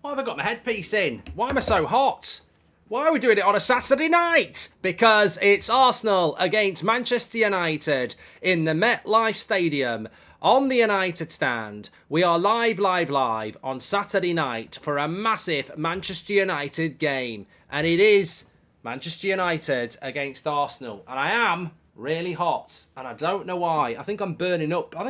Why have I got my headpiece in? Why am I so hot? Why are we doing it on a Saturday night? Because it's Arsenal against Manchester United in the MetLife Stadium on the United stand. We are live on Saturday night for a massive Manchester United game. And it is Manchester United against Arsenal. And I am really hot, and I don't know why. I think I'm burning up. I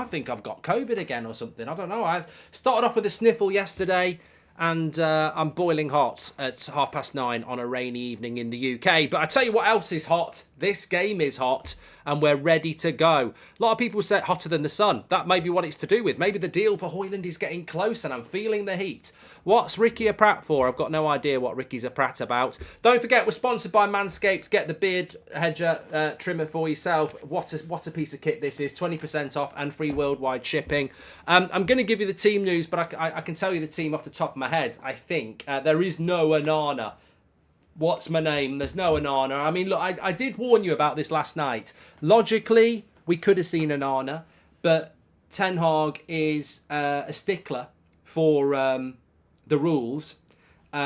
think I've got COVID again or something. I don't know. I started off with a sniffle yesterday, and I'm boiling hot at 9:30 on a rainy evening in the UK. But I tell you what else is hot. This game is hot, and we're ready to go. A lot of people say hotter than the sun. That may be what it's to do with. Maybe the deal for Højlund is getting close, and I'm feeling the heat. What's Ricky a prat for? I've got no idea what Ricky's a prat about. Don't forget, we're sponsored by Manscaped. Get the beard hedger trimmer for yourself. What a piece of kit this is. 20% off and free worldwide shipping. I'm going to give you the team news, but I can tell you the team off the top of my head. I think there is no Onana. What's my name? There's no Onana. I mean, look, I did warn you about this last night. Logically, we could have seen Onana, but Ten Hag is a stickler for the rules.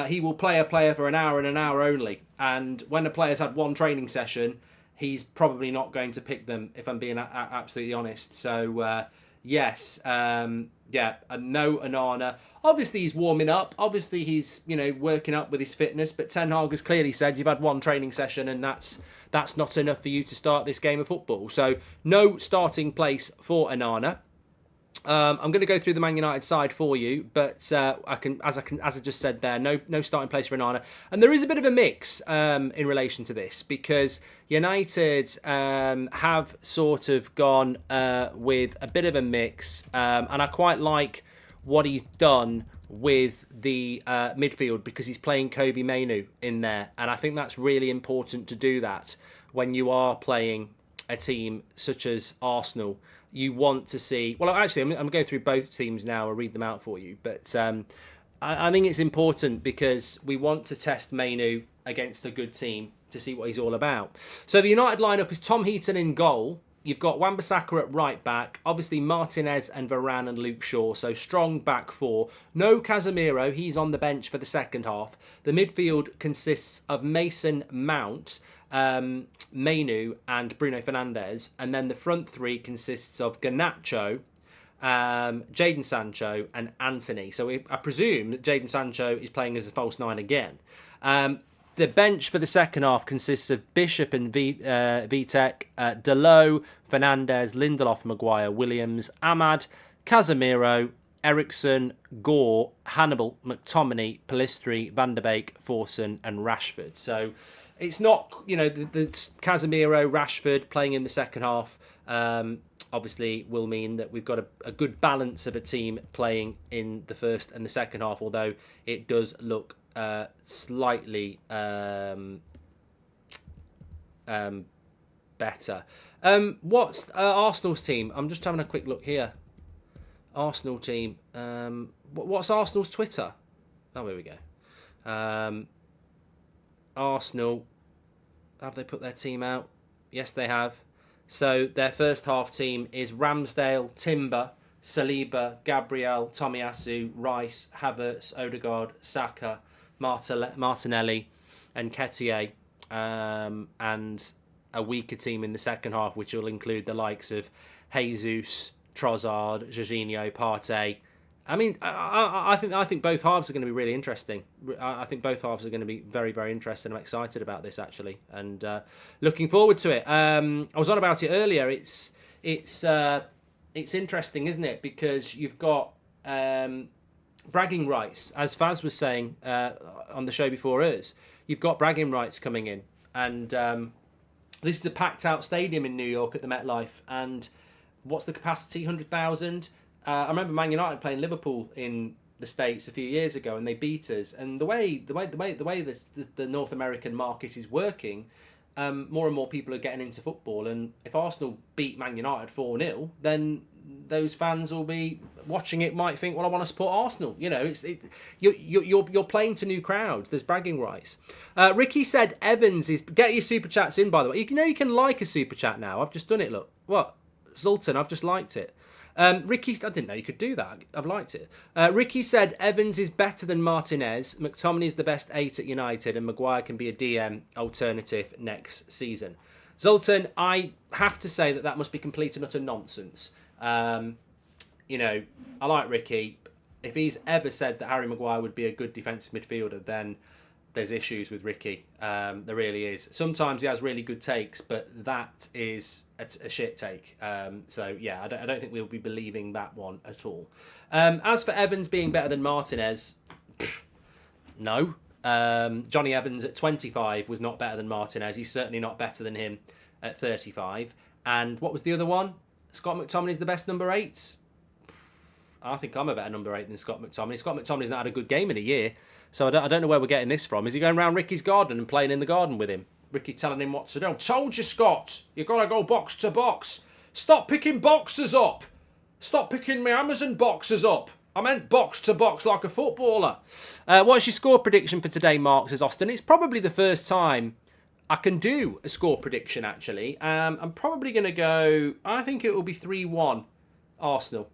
He will play a player for an hour and an hour only. And when a player's had one training session, he's probably not going to pick them, if I'm being absolutely honest. So, yes, no Onana. Obviously, he's warming up. Obviously, he's working up with his fitness. But Ten Hag has clearly said you've had one training session, and that's not enough for you to start this game of football. So, no starting place for Onana. I'm going to go through the Man United side for you, but as I just said there, no starting place for Onana, and there is a bit of a mix in relation to this because United have sort of gone with a bit of a mix, and I quite like what he's done with the midfield because he's playing Kobbie Mainoo in there, and I think that's really important to do that when you are playing a team such as Arsenal. You want to see... Well, actually, I'm going to go through both teams now and read them out for you. But I think it's important because we want to test Mainoo against a good team to see what he's all about. So the United lineup is Tom Heaton in goal. You've got Wan-Bissaka at right back. Obviously, Martinez and Varane and Luke Shaw. So strong back four. No Casemiro. He's on the bench for the second half. The midfield consists of Mason Mount, Mainoo and Bruno Fernandes, and then the front three consists of Garnacho, Jadon Sancho and Anthony. So I presume that Jadon Sancho is playing as a false nine again. The bench for the second half consists of Bishop and Vitek, Dalot, Fernandes, Lindelof, Maguire, Williams, Ahmad, Casemiro, Eriksen, Gore, Hannibal, McTominay, Pellistri, Van der Beek, Forson and Rashford. So it's not, the Casemiro, Rashford playing in the second half obviously will mean that we've got a good balance of a team playing in the first and the second half, although it does look slightly better. What's Arsenal's team? I'm just having a quick look here. Arsenal team. What's Arsenal's Twitter? Oh, here we go. Arsenal, have they put their team out? Yes, they have. So their first half team is Ramsdale, Timber, Saliba, Gabriel, Tomiyasu, Rice, Havertz, Odegaard, Saka, Martinelli and Nketiah, and a weaker team in the second half, which will include the likes of Jesus, Trossard, Jorginho, Partey. I mean, I think both halves are going to be really interesting. I think both halves are going to be very, very interesting. I'm excited about this actually, and looking forward to it. I was on about it earlier. It's interesting, isn't it? Because you've got bragging rights, as Faz was saying on the show before us. You've got bragging rights coming in, and this is a packed-out stadium in New York at the MetLife, and what's the capacity? 100,000. I remember Man United playing Liverpool in the States a few years ago, and they beat us. And the way the North American market is working, more and more people are getting into football. And if Arsenal beat Man United 4-0, then those fans will be watching it. Might think, well, I want to support Arsenal. You're playing to new crowds. There's bragging rights. Ricky said Evans is get your super chats in. By the way, you can like a super chat now. I've just done it. Look, what Sultan? I've just liked it. Ricky, I didn't know you could do that. I've liked it. Ricky said Evans is better than Martinez. McTominay is the best 8 at United, and Maguire can be a DM alternative next season. Zoltan, I have to say that must be complete and utter nonsense. You know, I like Ricky. If he's ever said that Harry Maguire would be a good defensive midfielder, then there's issues with Ricky. There really is. Sometimes he has really good takes, but that is a shit take. So, yeah, I don't think we'll be believing that one at all. As for Evans being better than Martinez, no. Johnny Evans at 25 was not better than Martinez. He's certainly not better than him at 35. And what was the other one? Scott McTominay's the best number 8. I think I'm a better number 8 than Scott McTominay. Scott McTominay's not had a good game in a year, so I don't know where we're getting this from. Is he going around Ricky's garden and playing in the garden with him? Ricky telling him what to do. Told you, Scott. You've got to go box to box. Stop picking boxes up. Stop picking my Amazon boxes up. I meant box to box like a footballer. What's your score prediction for today, Mark, says Austin? It's probably the first time I can do a score prediction, actually. I'm probably going to go, I think it will be 3-1 Arsenal.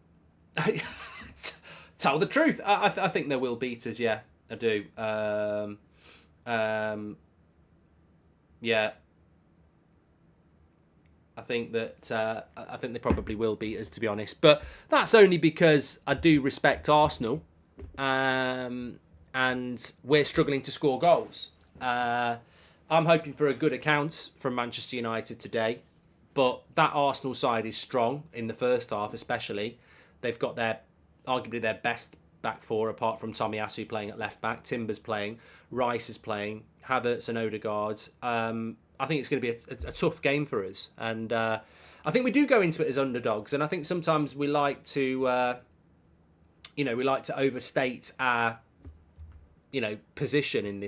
Tell the truth. I think they will beat us. Yeah, I do. Yeah, I think that I think they probably will beat us, to be honest. But that's only because I do respect Arsenal, and we're struggling to score goals. I'm hoping for a good account from Manchester United today, but that Arsenal side is strong in the first half, especially. They've got arguably their best back four, apart from Tomiyasu playing at left back. Timber's playing, Rice is playing, Havertz and Odegaard. I think it's going to be a tough game for us, and I think we do go into it as underdogs. And I think sometimes we like to, overstate our, position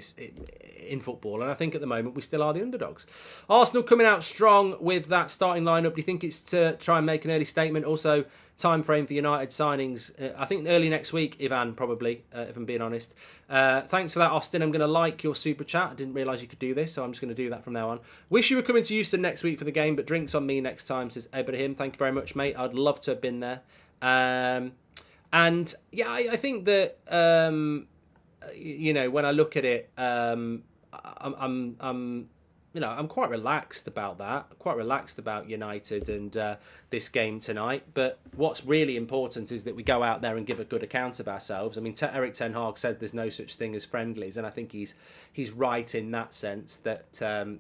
in football. And I think at the moment we still are the underdogs. Arsenal coming out strong with that starting lineup. Do you think it's to try and make an early statement? Also, time frame for United signings, I think early next week, Ivan, probably, if I'm being honest. Thanks for that, Austin. I'm going to like your super chat. I didn't realise you could do this, so I'm just going to do that from now on. Wish you were coming to Houston next week for the game, but drinks on me next time, says Ibrahim. Thank you very much, mate. I'd love to have been there. And yeah, I think that when I look at it, I'm quite relaxed about that. Quite relaxed about United and this game tonight. But what's really important is that we go out there and give a good account of ourselves. I mean, Eric Ten Hag said there's no such thing as friendlies, and I think he's right in that sense that there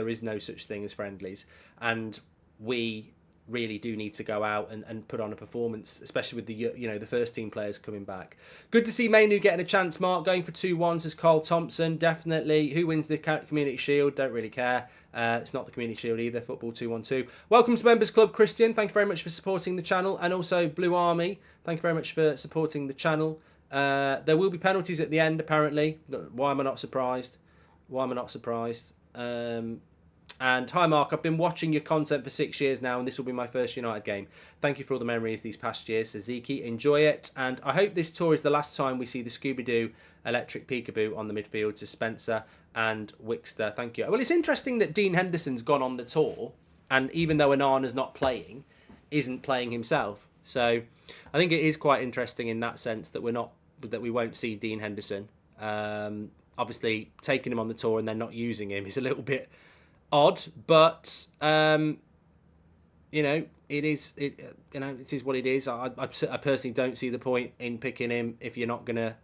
is no such thing as friendlies, and we really do need to go out and put on a performance, especially with the first team players coming back. Good to see Mainu getting a chance, Mark. Going for 2-1 says Cole Thompson. Definitely. Who wins the Community Shield? Don't really care. It's not the Community Shield either. Football 212. Welcome to Members Club, Christian. Thank you very much for supporting the channel. And also Blue Army. Thank you very much for supporting the channel. There will be penalties at the end, apparently. Why am I not surprised? And hi Mark, I've been watching your content for 6 years now, and this will be my first United game. Thank you for all the memories these past years, Suzuki. Enjoy it, and I hope this tour is the last time we see the Scooby-Doo electric peekaboo on the midfield to Spencer and Wixter. Thank you. Well, it's interesting that Dean Henderson's gone on the tour, and even though Onana's not playing, isn't playing himself. So I think it is quite interesting in that sense that we won't see Dean Henderson. Obviously, taking him on the tour and then not using him is a little bit odd, but it is what it is. I personally don't see the point in picking him if he's not gonna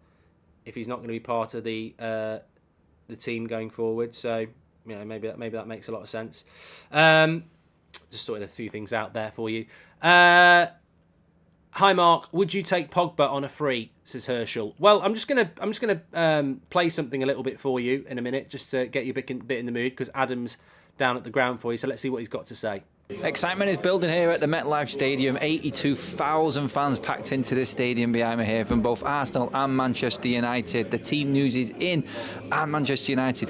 be part of the team going forward. So maybe that makes a lot of sense. Just sorting a few things out there for you. Hi Mark, would you take Pogba on a free? Says Herschel. Well, I'm just gonna play something a little bit for you in a minute, just to get you a bit in the mood, because Adam's down at the ground for you. So let's see what he's got to say. Excitement is building here at the MetLife Stadium. 82,000 fans packed into this stadium behind me here from both Arsenal and Manchester United. The team news is in, and Manchester United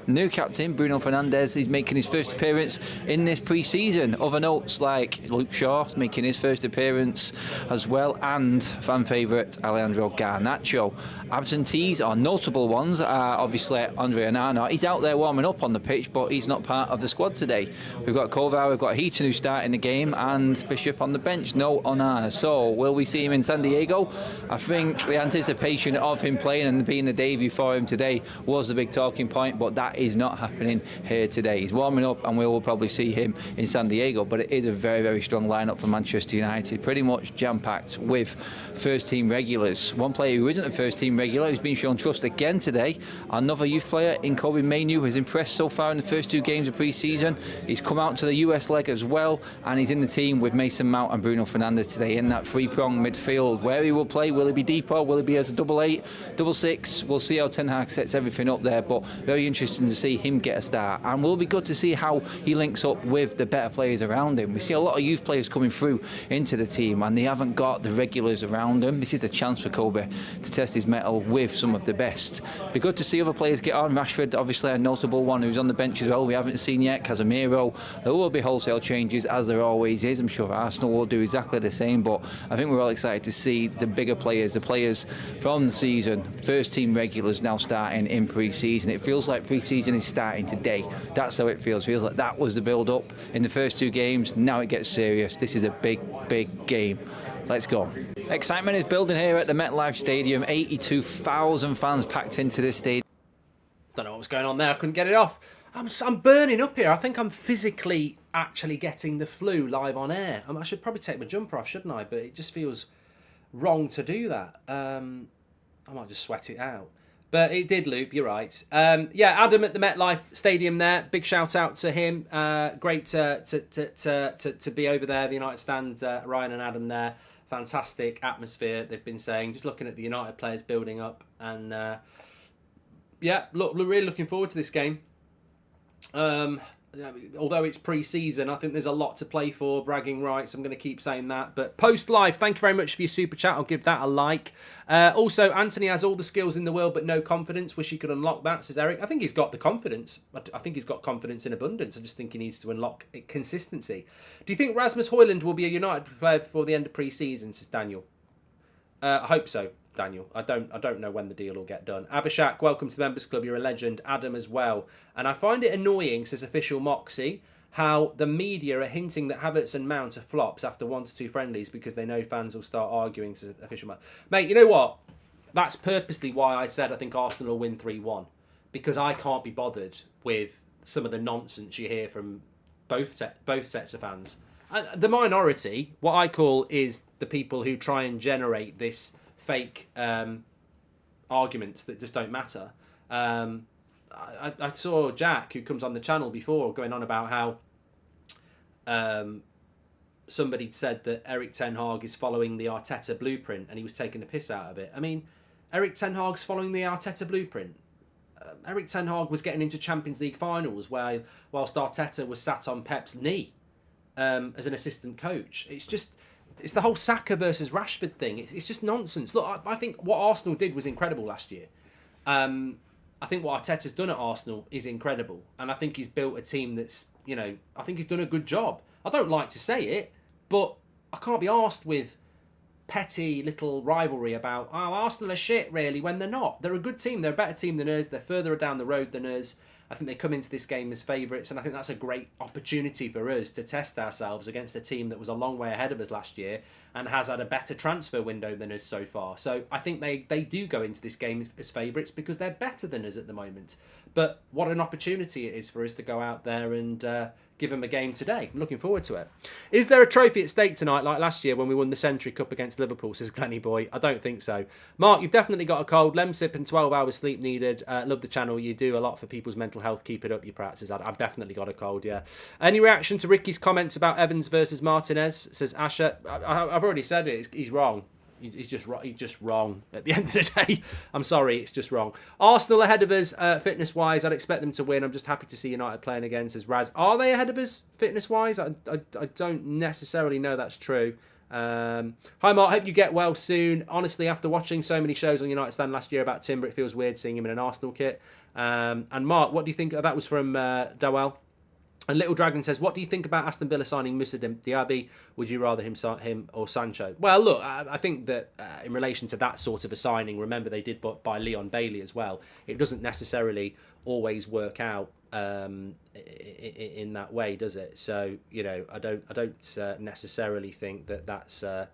new captain Bruno Fernandes is making his first appearance in this pre-season. Other notes like Luke Shaw making his first appearance as well, and fan favourite Alejandro Garnacho. Absentees, or notable ones, are obviously Andre Onana. He's out there warming up on the pitch, but he's not part of the squad today. We've got Kovar We've got Heaton who's starting the game and Bishop on the bench. No Onana. So will we see him in San Diego? I think the anticipation of him playing and being the debut for him today was the big talking point, but that is not happening here today. He's warming up and we will probably see him in San Diego, but it is a very, very strong lineup for Manchester United, pretty much jam-packed with first-team regulars. One player who isn't a first-team regular, who's been shown trust again today, another youth player in Kobe Mainoo, has impressed so far in the first 2 games of pre-season. He's come out to the US leg as well, and he's in the team with Mason Mount and Bruno Fernandes today in that three-prong midfield. Where he will play, will he be deeper, will he be as a double 8, double 6? We'll see how Ten Hag sets everything up there, but very interesting to see him get a start, and will be good to see how he links up with the better players around him. We see a lot of youth players coming through into the team, and they haven't got the regulars around them. This is the chance for Kobe to test his mettle with some of the best. Be good to see other players get on. Rashford, obviously a notable one who's on the bench as well, we haven't seen yet. Casemiro. There will be wholesale changes, as there always is. I'm sure Arsenal will do exactly the same, but I think we're all excited to see the bigger players, the players from the season, first team regulars now starting in pre-season. It feels like pre-season is starting today. That's how it feels. Feels like that was the build-up in the first 2 games. Now it gets serious. This is a big, big game. Let's go. Excitement is building here at the MetLife Stadium. 82,000 fans packed into this stadium. Don't know what was going on there. I couldn't get it off. I'm burning up here. I think I'm physically actually getting the flu live on air. I should probably take my jumper off, shouldn't I? But it just feels wrong to do that. I might just sweat it out. But it did loop, you're right. Yeah, Adam at the MetLife Stadium there. Big shout out to him. Great to be over there. The United stand, Ryan and Adam there. Fantastic atmosphere, they've been saying. Just looking at the United players building up. And yeah, really looking forward to this game. Although it's pre-season, I think there's a lot to play for, bragging rights, I'm going to keep saying that. But post live, thank you very much for your super chat, I'll give that a like. Also, Anthony has all the skills in the world but no confidence, wish he could unlock that, says Eric. I think he's got the confidence, I think he's got confidence in abundance, I just think he needs to unlock consistency. Do you think Rasmus Højlund will be a United player before the end of pre-season, says Daniel? I hope so, Daniel. I don't know when the deal will get done. Abhishek, welcome to the Members Club. You're a legend. Adam as well. And I find it annoying, says Official Moxie, how the media are hinting that Havertz and Mount are flops after 1 to 2 friendlies because they know fans will start arguing, says Official Moxie. Mate, you know what? That's purposely why I said I think Arsenal will win 3-1. Because I can't be bothered with some of the nonsense you hear from both sets of fans. And the minority, what I call, is the people who try and generate this fake arguments that just don't matter. I saw Jack, who comes on the channel before, going on about how somebody said that Erik Ten Hag is following the Arteta blueprint and he was taking the piss out of it. I mean, Erik Ten Hag's following the Arteta blueprint. Erik Ten Hag was getting into Champions League finals whilst Arteta was sat on Pep's knee as an assistant coach. It's the whole Saka versus Rashford thing. It's just nonsense. Look, I think what Arsenal did was incredible last year. I think what Arteta's done at Arsenal is incredible. And I think he's built a team that's, I think he's done a good job. I don't like to say it, but I can't be arsed with petty little rivalry about, Arsenal are shit, really, when they're not. They're a good team. They're a better team than us. They're further down the road than us. I think they come into this game as favourites, and I think that's a great opportunity for us to test ourselves against a team that was a long way ahead of us last year and has had a better transfer window than us so far. So I think they do go into this game as favourites because they're better than us at the moment. But what an opportunity it is for us to go out there and give them a game today. I'm looking forward to it. Is there a trophy at stake tonight like last year when we won the Century Cup against Liverpool, says Glenny Boy? I don't think so. Mark, you've definitely got a cold. Lemsip and 12 hours sleep needed. Love the channel. You do a lot for people's mental health. Keep it up, you practice. I've definitely got a cold, yeah. Any reaction to Ricky's comments about Evans versus Martinez, says Asher? I've already said it. He's wrong. He's just wrong at the end of the day. I'm sorry, it's just wrong. Arsenal ahead of us fitness-wise. I'd expect them to win. I'm just happy to see United playing again, says Raz. Are they ahead of us fitness-wise? I don't necessarily know that's true. Hi Mark, hope you get well soon. Honestly, after watching so many shows on United Stand last year about Timber, it feels weird seeing him in an Arsenal kit. And Mark, what do you think? That was from Dowell. And Little Dragon says, what do you think about Aston Villa signing Moussa Diaby? Would you rather him or Sancho? Well, look, I think that in relation to that sort of a signing, remember they did buy Leon Bailey as well. It doesn't necessarily always work out in that way, does it? So I don't necessarily think that that's a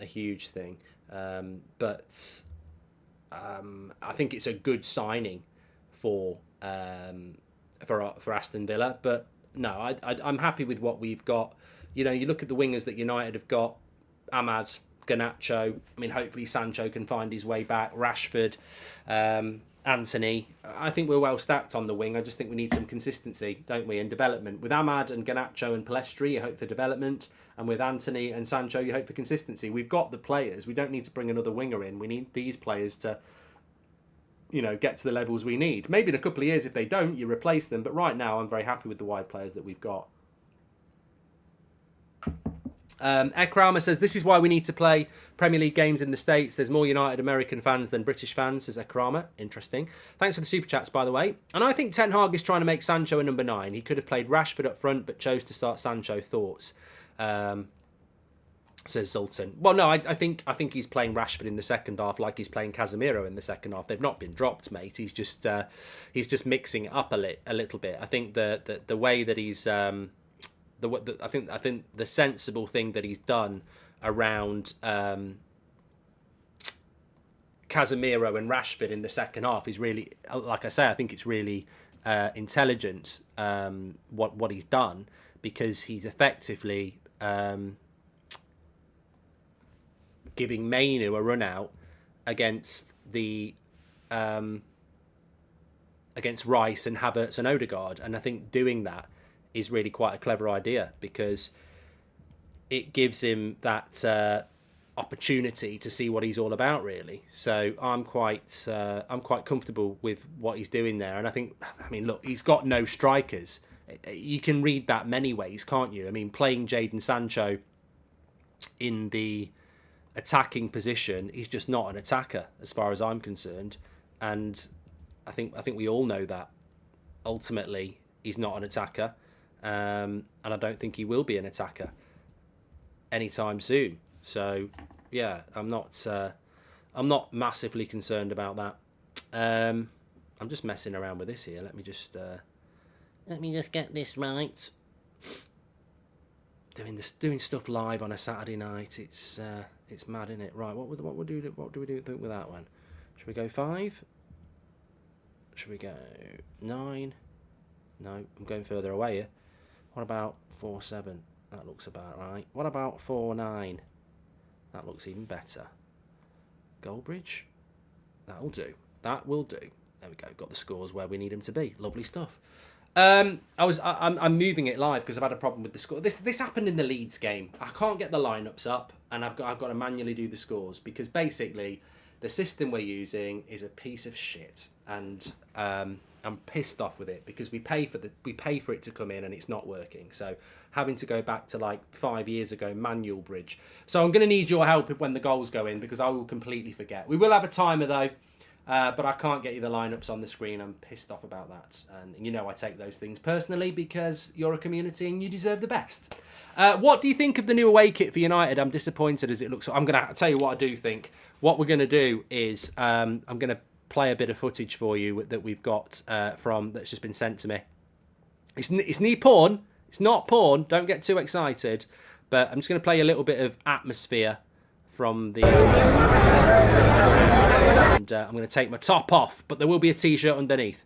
huge thing, but I think it's a good signing for Aston Villa. But no, I'm happy with what we've got. You look at the wingers that United have got: Ahmad, Garnacho. I mean, hopefully Sancho can find his way back. Rashford, Anthony. I think we're well stacked on the wing. I just think we need some consistency, don't we, and development. With Ahmad and Garnacho and Palestri, you hope for development, and with Anthony and Sancho, you hope for consistency. We've got the players. We don't need to bring another winger in. We need these players to, get to the levels we need. Maybe in a couple of years, if they don't, you replace them. But right now, I'm very happy with the wide players that we've got. Ekrama says, this is why we need to play Premier League games in the States. There's more United American fans than British fans, says Ekrama. Interesting. Thanks for the super chats, by the way. And I think Ten Hag is trying to make Sancho a number 9. He could have played Rashford up front, but chose to start Sancho. Thoughts? Says Zoltan. Well, no, I think he's playing Rashford in the second half like he's playing Casemiro in the second half. They've not been dropped, mate. He's just mixing it up a little bit. I think the way that he's... I think the sensible thing that he's done around Casemiro and Rashford in the second half is really, like I say, I think it's really intelligent what he's done, because he's effectively giving Mainu a run out against against Rice and Havertz and Odegaard, and I think doing that is really quite a clever idea, because it gives him that opportunity to see what he's all about, really. So I'm quite comfortable with what he's doing there. And I mean, look, he's got no strikers. You can read that many ways, can't you? I mean, playing Jadon Sancho in the attacking position, he's just not an attacker as far as I'm concerned. And I think we all know that ultimately he's not an attacker. And I don't think he will be an attacker anytime soon. So yeah, I'm not massively concerned about that. I'm just messing around with this here. Let me just get this right. Doing stuff live on a Saturday night. It's mad, isn't it? Right. What do we do with that one? Should we go 5? Should we go 9? No, I'm going further away here. What about 4-7? That looks about right. What about 4-9? That looks even better. Goldbridge? That'll do. That will do. There we go. Got the scores where we need them to be. Lovely stuff. I'm moving it live because I've had a problem with the score. This happened in the Leeds game. I can't get the lineups up, and I've got to manually do the scores, because basically the system we're using is a piece of shit, and I'm pissed off with it because we pay for it to come in and it's not working. So having to go back to like 5 years ago, manual bridge. So I'm going to need your help when the goals go in, because I will completely forget. We will have a timer though, but I can't get you the lineups on the screen. I'm pissed off about that. And I take those things personally because you're a community and you deserve the best. What do you think of the new away kit for United? I'm disappointed as it looks. I'm going to tell you what I do think. What we're going to do is I'm going to play a bit of footage for you that we've got that's just been sent to me. It's near porn. It's not porn. Don't get too excited. But I'm just going to play a little bit of atmosphere from the... and I'm going to take my top off, but there will be a t-shirt underneath.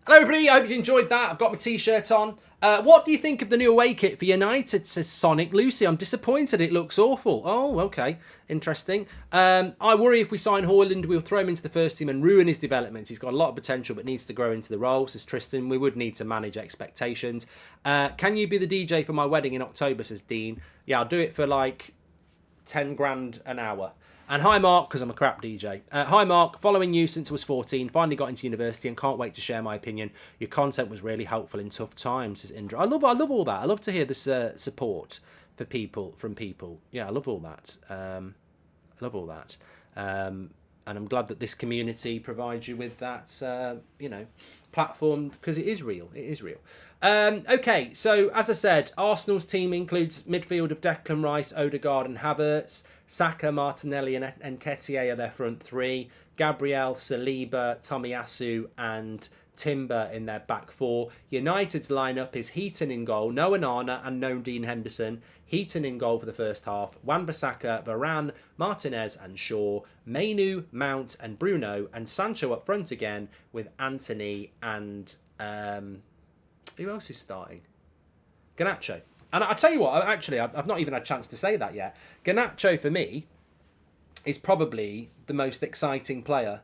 Hello everybody, I hope you enjoyed that. I've got my t-shirt on. What do you think of the new away kit for United, says Sonic Lucy? I'm disappointed, it looks awful. Oh, okay, interesting. I worry if we sign Højlund, we'll throw him into the first team and ruin his development. He's got a lot of potential but needs to grow into the role, says Tristan. We would need to manage expectations. Can you be the DJ for my wedding in October, says Dean. Yeah, I'll do it for like 10 grand an hour. And hi Mark, because I'm a crap DJ. Hi Mark, following you since I was 14, finally got into university and can't wait to share my opinion. Your content was really helpful in tough times, says Indra. I love all that. I love to hear this support for people, from people. Yeah, I love all that. And I'm glad that this community provides you with that, platform, because it is real. It is real. Okay, so as I said, Arsenal's team includes midfield of Declan Rice, Odegaard and Havertz. Saka, Martinelli and Nketiah are their front three. Gabriel, Saliba, Tomiyasu and Timber in their back four. United's lineup is Heaton in goal, no Onana and no Dean Henderson. Heaton in goal for the first half. Wan-Bissaka, Varane, Martinez and Shaw. Mainu, Mount and Bruno. And Sancho up front again with Anthony and... who else is starting? Garnacho. And I tell you what, actually, I've not even had a chance to say that yet. Garnacho, for me, is probably the most exciting player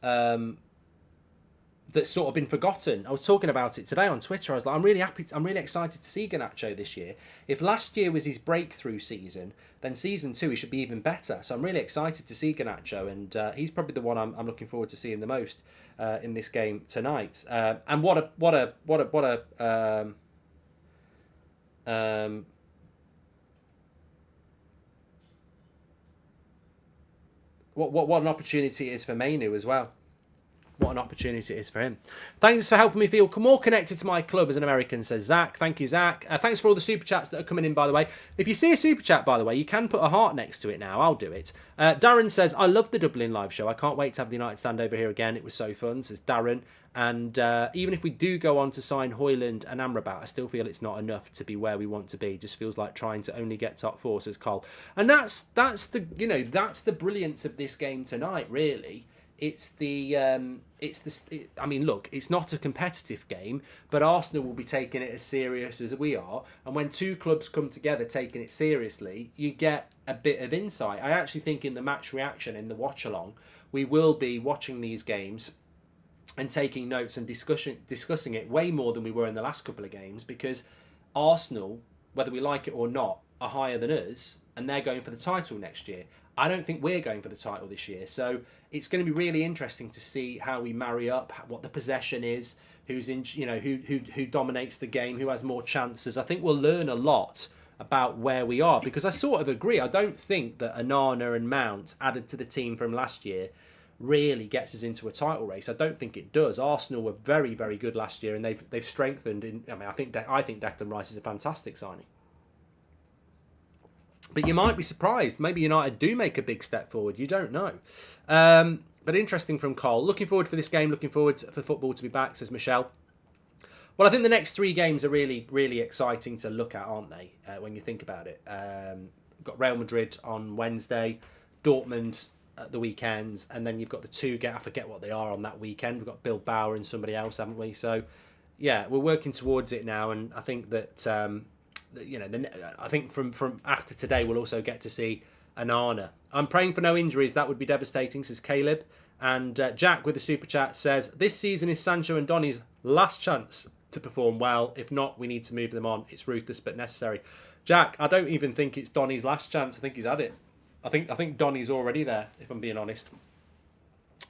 that's sort of been forgotten. I was talking about it today on Twitter. I was like, I'm really excited to see Garnacho this year. If last year was his breakthrough season, then season 2 he should be even better. So I'm really excited to see Garnacho, and he's probably the one I'm looking forward to seeing the most in this game tonight. And what an opportunity it is for Mainu as well. What an opportunity it is for him. Thanks for helping me feel more connected to my club as an American, says Zach. Thank you, Zach. Thanks for all the super chats that are coming in, by the way. If you see a super chat, by the way, you can put a heart next to it now. I'll do it. Darren says, I love the Dublin live show. I can't wait to have the United stand over here again. It was so fun, says Darren. And even if we do go on to sign Højlund and Amrabat, I still feel it's not enough to be where we want to be. Just feels like trying to only get top 4, says Cole. And that's the brilliance of this game tonight, really. It's not a competitive game, but Arsenal will be taking it as serious as we are. And when two clubs come together taking it seriously, you get a bit of insight. I actually think in the match reaction, in the watch-along, we will be watching these games and taking notes and discussing it way more than we were in the last couple of games, because Arsenal, whether we like it or not, are higher than us, and they're going for the title next year. I don't think we're going for the title this year, so it's going to be really interesting to see how we marry up, what the possession is, who's in, who dominates the game, who has more chances. I think we'll learn a lot about where we are, because I sort of agree. I don't think that Onana and Mount added to the team from last year really gets us into a title race. I don't think it does. Arsenal were very, very good last year, and they've strengthened. I think Declan Rice is a fantastic signing. But you might be surprised. Maybe United do make a big step forward. You don't know. But interesting from Cole. Looking forward for this game. Looking forward for football to be back, says Michelle. Well, I think the next 3 games are really, really exciting to look at, aren't they? When you think about it. We've got Real Madrid on Wednesday, Dortmund at the weekends, and then you've got the 2, I forget what they are on that weekend. We've got Bilbao and somebody else, haven't we? So, yeah, we're working towards it now, and I think that... I think from after today we'll also get to see Onana. I'm praying for no injuries. That would be devastating, says Caleb. And Jack with the super chat says, this season is Sancho and Donny's last chance to perform well. If not, we need to move them on. It's ruthless but necessary. Jack, I don't even think it's Donny's last chance. I think he's had it. I think Donny's already there, if I'm being honest.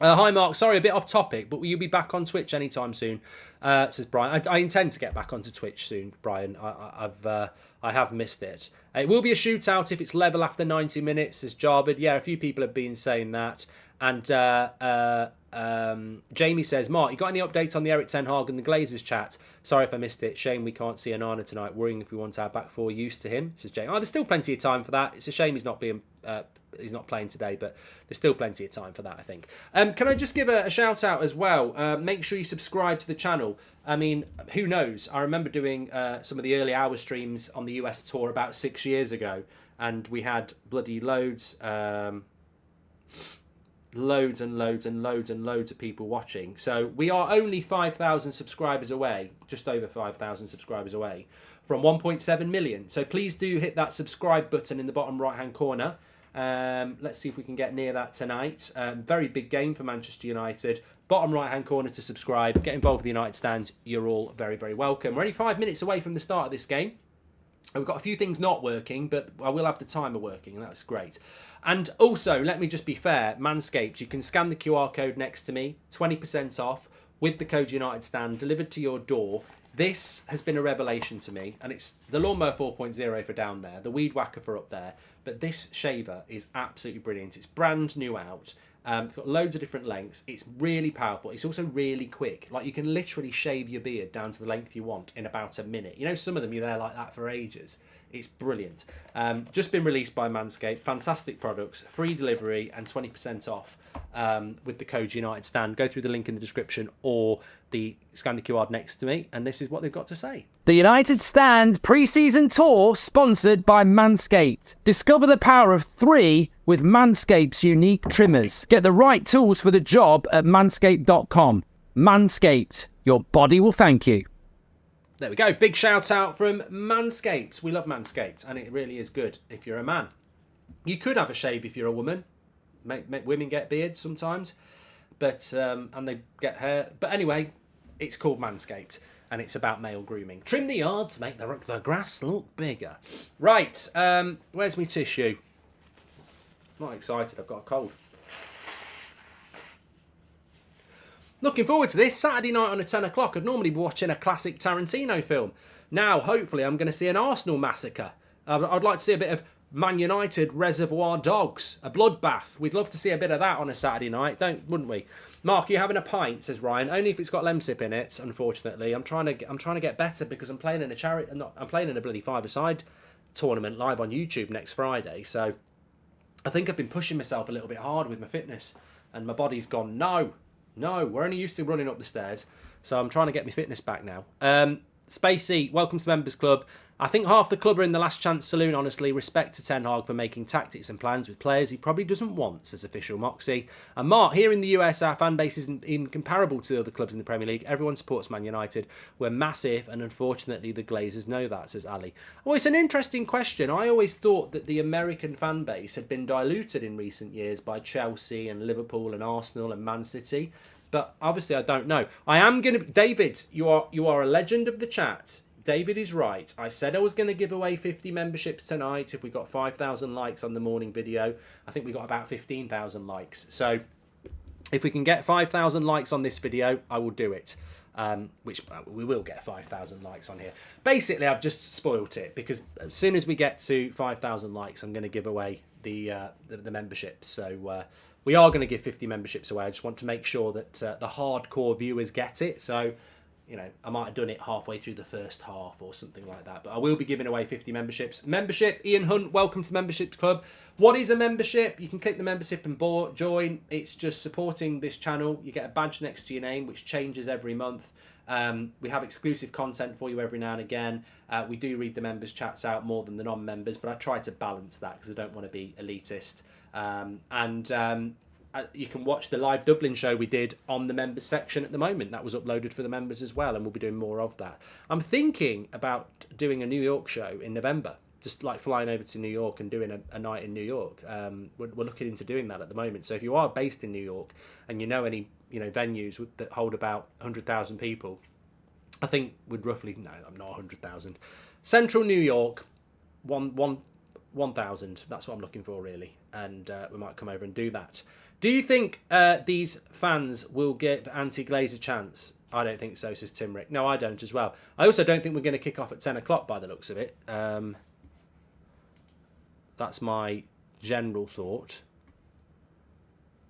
Hi Mark, sorry, a bit off topic, but will you be back on Twitch anytime soon? Says Brian. I intend to get back onto Twitch soon, Brian. I have missed it. It will be a shootout if it's level after 90 minutes, says Jarbid. Yeah, a few people have been saying that. And Jamie says, Mark, you got any update on the Eric Ten Hag and the Glazers chat? Sorry if I missed it. Shame we can't see Onana tonight. Worrying if we want our back 4 used to him, says Jamie. Oh, there's still plenty of time for that. It's a shame he's not playing today, but there's still plenty of time for that, I think. Can I just give a shout out as well? Make sure you subscribe to the channel. I mean, who knows? I remember doing some of the early hour streams on the US tour about 6 years ago, and we had bloody loads. loads and loads and loads and loads of people watching. So we are only 5,000 subscribers away, just over 5,000 subscribers away from 1.7 million. So please do hit that subscribe button in the bottom right hand corner. Let's see if we can get near that tonight. Very big game for Manchester United. Bottom right hand corner to subscribe. Get involved with the United Stand. You're all very, very welcome. We're only 5 minutes away from the start of this game. We've got a few things not working, but I will have the timer working, and that's great. And also, let me just be fair, Manscaped, you can scan the QR code next to me, 20% off with the code United Stand, delivered to your door. This has been a revelation to me, and it's the Lawnmower 4.0 for down there, the Weed Whacker for up there, but this shaver is absolutely brilliant. It's brand new out. It's got loads of different lengths. It's really powerful. It's also really quick. Like, you can literally shave your beard down to the length you want in about a minute. You know, some of them, you're there like that for ages. It's brilliant. Just been released by Manscaped. Fantastic products, free delivery and 20% off with the code United Stand. Go through the link in the description or scan the QR next to me, and this is what they've got to say. The United Stand pre-season tour sponsored by Manscaped. Discover the power of 3 with Manscaped's unique trimmers. Get the right tools for the job at manscaped.com. Manscaped, your body will thank you. There we go. Big shout out from Manscaped. We love Manscaped, and it really is good if you're a man. You could have a shave if you're a woman. Make women get beards sometimes, but and they get hair. But anyway, it's called Manscaped, and it's about male grooming. Trim the yard to make the grass look bigger. Right, where's my tissue? Not excited, I've got a cold. Looking forward to this. Saturday night on at 10 o'clock. I'd normally be watching a classic Tarantino film. Now, hopefully, I'm going to see an Arsenal massacre. I'd like to see a bit of Man United Reservoir Dogs, a bloodbath. We'd love to see a bit of that on a Saturday night, wouldn't we? Mark, you having a pint? Says Ryan. Only if it's got Lemsip in it. Unfortunately, I'm trying to get better because I'm playing in I'm playing in a bloody five-a-side tournament live on YouTube next Friday. So I think I've been pushing myself a little bit hard with my fitness, and my body's gone no. We're only used to running up the stairs, so I'm trying to get my fitness back now. Spacey, welcome to Members Club. I think half the club are in the last chance saloon, honestly. Respect to Ten Hag for making tactics and plans with players he probably doesn't want, says official Moxie. And Mark, here in the US, our fan base isn't even comparable to the other clubs in the Premier League. Everyone supports Man United. We're massive, and unfortunately the Glazers know that, says Ali. Well, it's an interesting question. I always thought that the American fan base had been diluted in recent years by Chelsea and Liverpool and Arsenal and Man City. But obviously I don't know. I am going to... David, you are a legend of the chat. David is right. I said I was going to give away 50 memberships tonight if we got 5,000 likes on the morning video. I think we got about 15,000 likes. So if we can get 5,000 likes on this video, I will do it. Which we will get 5,000 likes on here. Basically, I've just spoilt it because as soon as we get to 5,000 likes, I'm going to give away the memberships. So we are going to give 50 memberships away. I just want to make sure that the hardcore viewers get it. So, you know, I might have done it halfway through the first half or something like that. But I will be giving away 50 memberships. Membership, Ian Hunt, welcome to the Memberships Club. What is a membership? You can click the membership and join. It's just supporting this channel. You get a badge next to your name, which changes every month. We have exclusive content for you every now and again. We do read the members' chats out more than the non-members, but I try to balance that because I don't want to be elitist. You can watch the live Dublin show we did on the members section at the moment. That was uploaded for the members as well, and we'll be doing more of that. I'm thinking about doing a New York show in November, just like flying over to New York and doing a night in New York. We're looking into doing that at the moment. So if you are based in New York and you know any venues that hold about 100,000 people, I think would roughly, no, I'm not 100,000. Central New York, 1,000. That's what I'm looking for, really. And we might come over and do that. Do you think these fans will give Anti-Glaze a chance? I don't think so, says Tim Rick. No, I don't as well. I also don't think we're going to kick off at 10 o'clock by the looks of it. That's my general thought.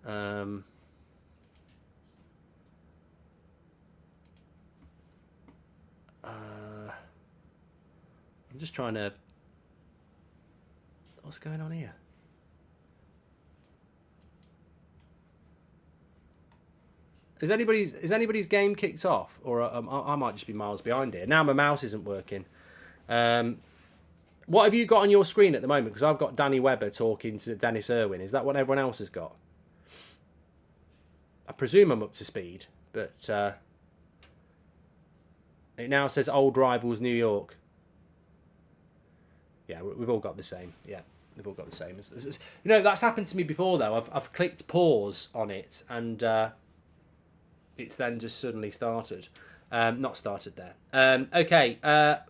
I'm just trying to... What's going on here? Is anybody's game kicked off? Or I might just be miles behind here. Now my mouse isn't working. What have you got on your screen at the moment? Because I've got Danny Webber talking to Dennis Irwin. Is that what everyone else has got? I presume I'm up to speed, but it now says old rivals New York. Yeah, we've all got the same. Yeah, we've all got the same. You know, that's happened to me before, though. I've clicked pause on it, and it's then just suddenly started. Not started there. Okay,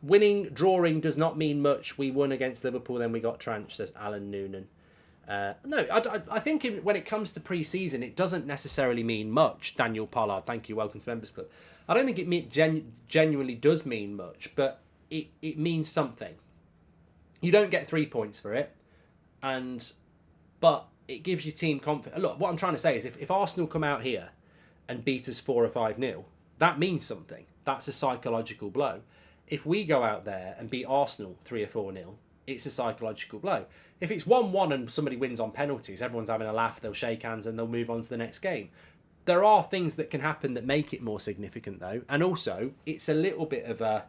winning, drawing does not mean much. We won against Liverpool, then we got tranched, says Alan Noonan. No, I think when it comes to pre-season, it doesn't necessarily mean much. Daniel Pollard, thank you, welcome to Members Club. I don't think it genuinely does mean much, but it means something. You don't get 3 points for it, but it gives your team confidence. Look, what I'm trying to say is if Arsenal come out here and beat us 4 or 5-0, that means something. That's a psychological blow. If we go out there and beat Arsenal 3 or 4-0, it's a psychological blow. If it's 1-1 and somebody wins on penalties, everyone's having a laugh, they'll shake hands and they'll move on to the next game. There are things that can happen that make it more significant, though, and also it's a little bit of a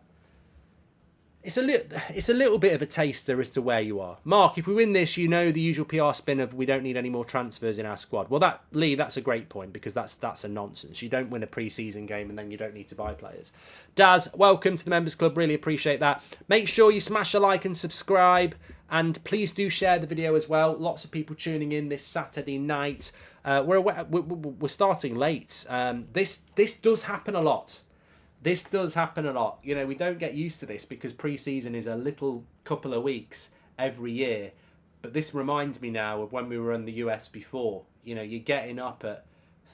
taster as to where you are. Mark, if we win this, you know the usual PR spin of we don't need any more transfers in our squad. Well, Lee, that's a great point, because that's a nonsense. You don't win a pre-season game and then you don't need to buy players. Daz, welcome to the Members Club. Really appreciate that. Make sure you smash a like and subscribe, and please do share the video as well. Lots of people tuning in this Saturday night. We're starting late. This does happen a lot. This does happen a lot. You know, we don't get used to this because pre-season is a little couple of weeks every year. But this reminds me now of when we were in the US before. You know, you're getting up at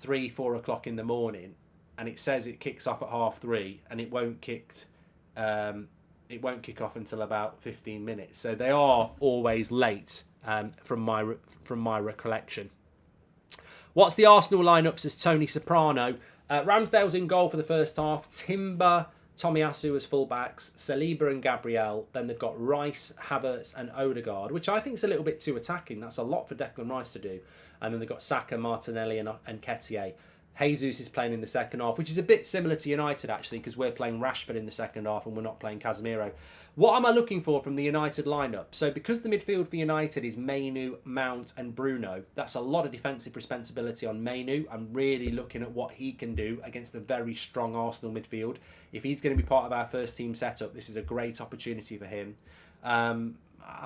3, 4 o'clock in the morning, and it says it kicks off at 3:30, and it won't kick off until about 15 minutes. So they are always late, from my recollection. What's the Arsenal lineup, says Tony Soprano? Ramsdale's in goal for the first half. Timber, Tomiyasu as fullbacks. Saliba and Gabriel. Then they've got Rice, Havertz and Odegaard, which I think is a little bit too attacking. That's a lot for Declan Rice to do. And then they've got Saka, Martinelli and Nketiah. Jesus is playing in the second half, which is a bit similar to United, actually, because we're playing Rashford in the second half and we're not playing Casemiro. What am I looking for from the United lineup? So because the midfield for United is Mainu, Mount and Bruno, that's a lot of defensive responsibility on Mainu. I'm really looking at what he can do against a very strong Arsenal midfield. If he's going to be part of our first team setup, this is a great opportunity for him. I'm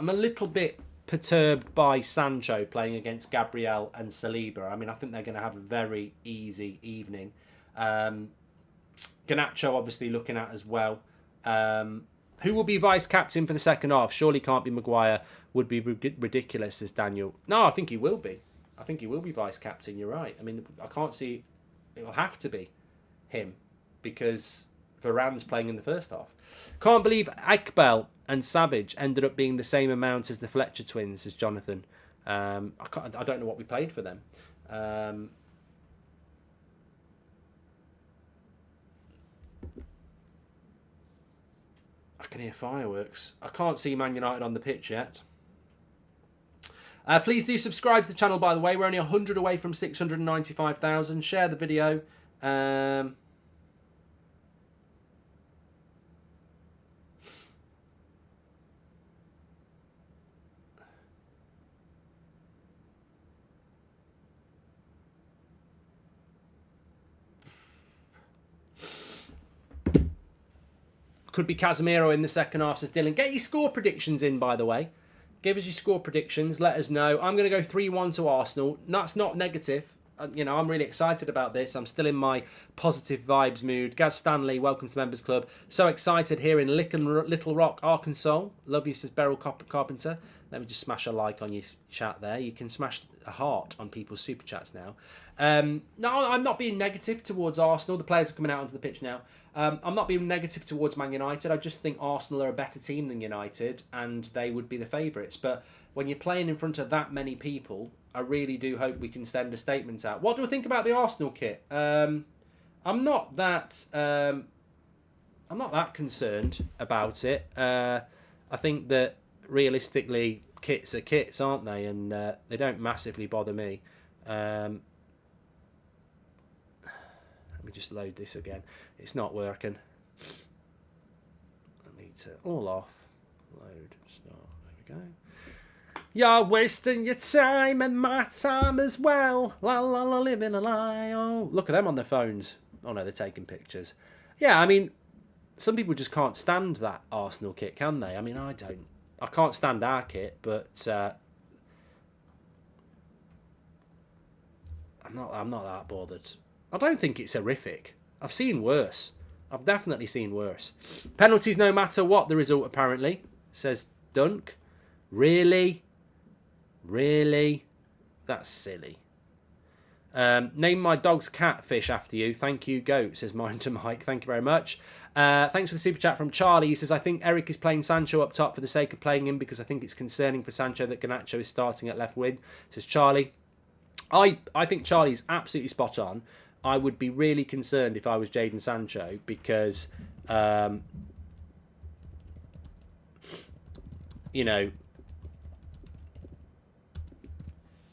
a little bit perturbed by Sancho playing against Gabriel and Saliba. I mean, I think they're going to have a very easy evening. Garnacho obviously looking at as well. Who will be vice captain for the second half? Surely can't be Maguire. Would be ridiculous, says Daniel. No, I think he will be. I think he will be vice captain. You're right. I mean, I can't see. It will have to be him because Varane's playing in the first half. Can't believe Iqbal and Savage ended up being the same amount as the Fletcher twins, says Jonathan. I don't know what we played for them. I can hear fireworks. I can't see Man United on the pitch yet. Please do subscribe to the channel, by the way. We're only 100 away from 695,000. Share the video. Could be Casemiro in the second half, says Dylan. Get your score predictions in, by the way. Give us your score predictions. Let us know. I'm going to go 3-1 to Arsenal. That's not negative. You know, I'm really excited about this. I'm still in my positive vibes mood. Gaz Stanley, welcome to Members Club. So excited here in Little Rock, Arkansas. Love you, says Beryl Carpenter. Let me just smash a like on your chat there. You can smash a heart on people's super chats now. No, I'm not being negative towards Arsenal. The players are coming out onto the pitch now. I'm not being negative towards Man United. I just think Arsenal are a better team than United and they would be the favourites. But when you're playing in front of that many people, I really do hope we can send a statement out. What do I think about the Arsenal kit? I'm not that concerned about it. I think that realistically, kits are kits, aren't they? And they don't massively bother me. Let me just load this again. It's not working. Let me turn all off. Load. Start. There we go. You're wasting your time and my time as well. La la la, living a lie. Oh, look at them on their phones. Oh no, they're taking pictures. Yeah, I mean, some people just can't stand that Arsenal kit, can they? I mean, I don't. I can't stand our kit, but I'm not that bothered. I don't think it's horrific. I've seen worse. I've definitely seen worse. Penalties no matter what the result, apparently, says Dunk. Really? Really? That's silly. Name my dog's catfish after you. Thank you, Goat, says mine to Mike. Thank you very much. Thanks for the super chat from Charlie. He says, I think Eric is playing Sancho up top for the sake of playing him because I think it's concerning for Sancho that Garnacho is starting at left wing, says Charlie. I think Charlie's absolutely spot on. I would be really concerned if I was Jadon Sancho because, you know,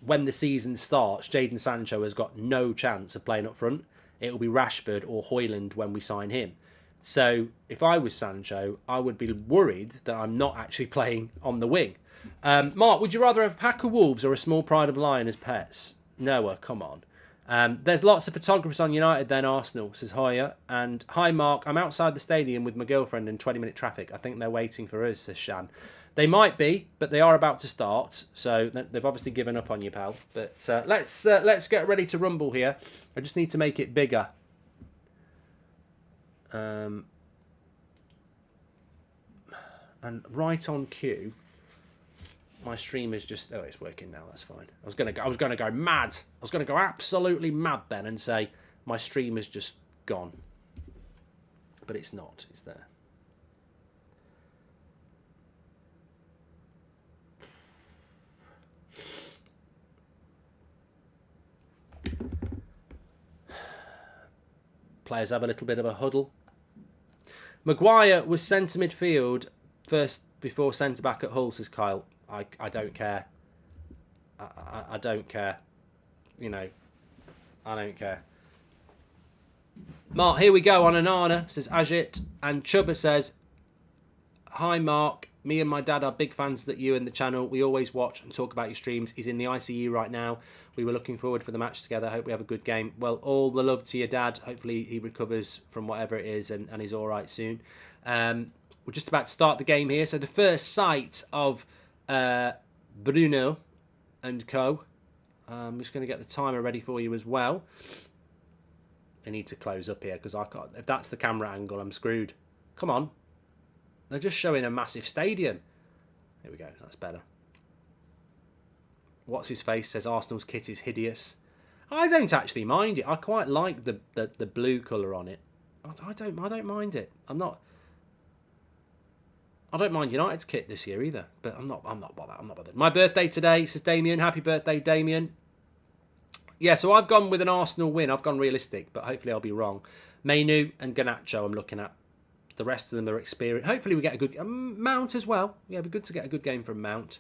when the season starts, Jadon Sancho has got no chance of playing up front. It will be Rashford or Højlund when we sign him. So if I was Sancho, I would be worried that I'm not actually playing on the wing. Mark, would you rather have a pack of wolves or a small pride of lion as pets? Noah, come on. There's lots of photographers on United then Arsenal, says Hoya. And hi Mark, I'm outside the stadium with my girlfriend in 20-minute traffic. I think they're waiting for us, says Shan. They might be, but they are about to start, so they've obviously given up on you, pal. But let's get ready to rumble here. I just need to make it bigger. And right on cue, my stream is just... Oh, it's working now. That's fine. I was gonna go mad. I was gonna go absolutely mad then and say my stream is just gone, but it's not. It's there. Players have a little bit of a huddle. Maguire was centre midfield first before centre back at Hull, says Kyle. I don't care. I don't care. You know, I don't care. Mark, here we go on Anana, says Ajit. And Chubba says, hi Mark, me and my dad are big fans that you and the channel. We always watch and talk about your streams. He's in the ICU right now. We were looking forward for the match together. Hope we have a good game. Well, all the love to your dad. Hopefully he recovers from whatever it is and he's all right soon. We're just about to start the game here. So the first sight of Bruno and co. I'm just going to get the timer ready for you as well. I need to close up here because I can't. If that's the camera angle, I'm screwed. Come on. They're just showing a massive stadium. Here we go. That's better. What's his face says Arsenal's kit is hideous. I don't actually mind it. I quite like the blue colour on it. I don't mind it. I don't mind United's kit this year either. But I'm not bothered. My birthday today, says Damien. Happy birthday, Damien. Yeah, so I've gone with an Arsenal win. I've gone realistic, but hopefully I'll be wrong. Mainu and Garnacho I'm looking at. The rest of them are experienced. Hopefully we get a good... Mount as well. Yeah, it'd be good to get a good game from Mount.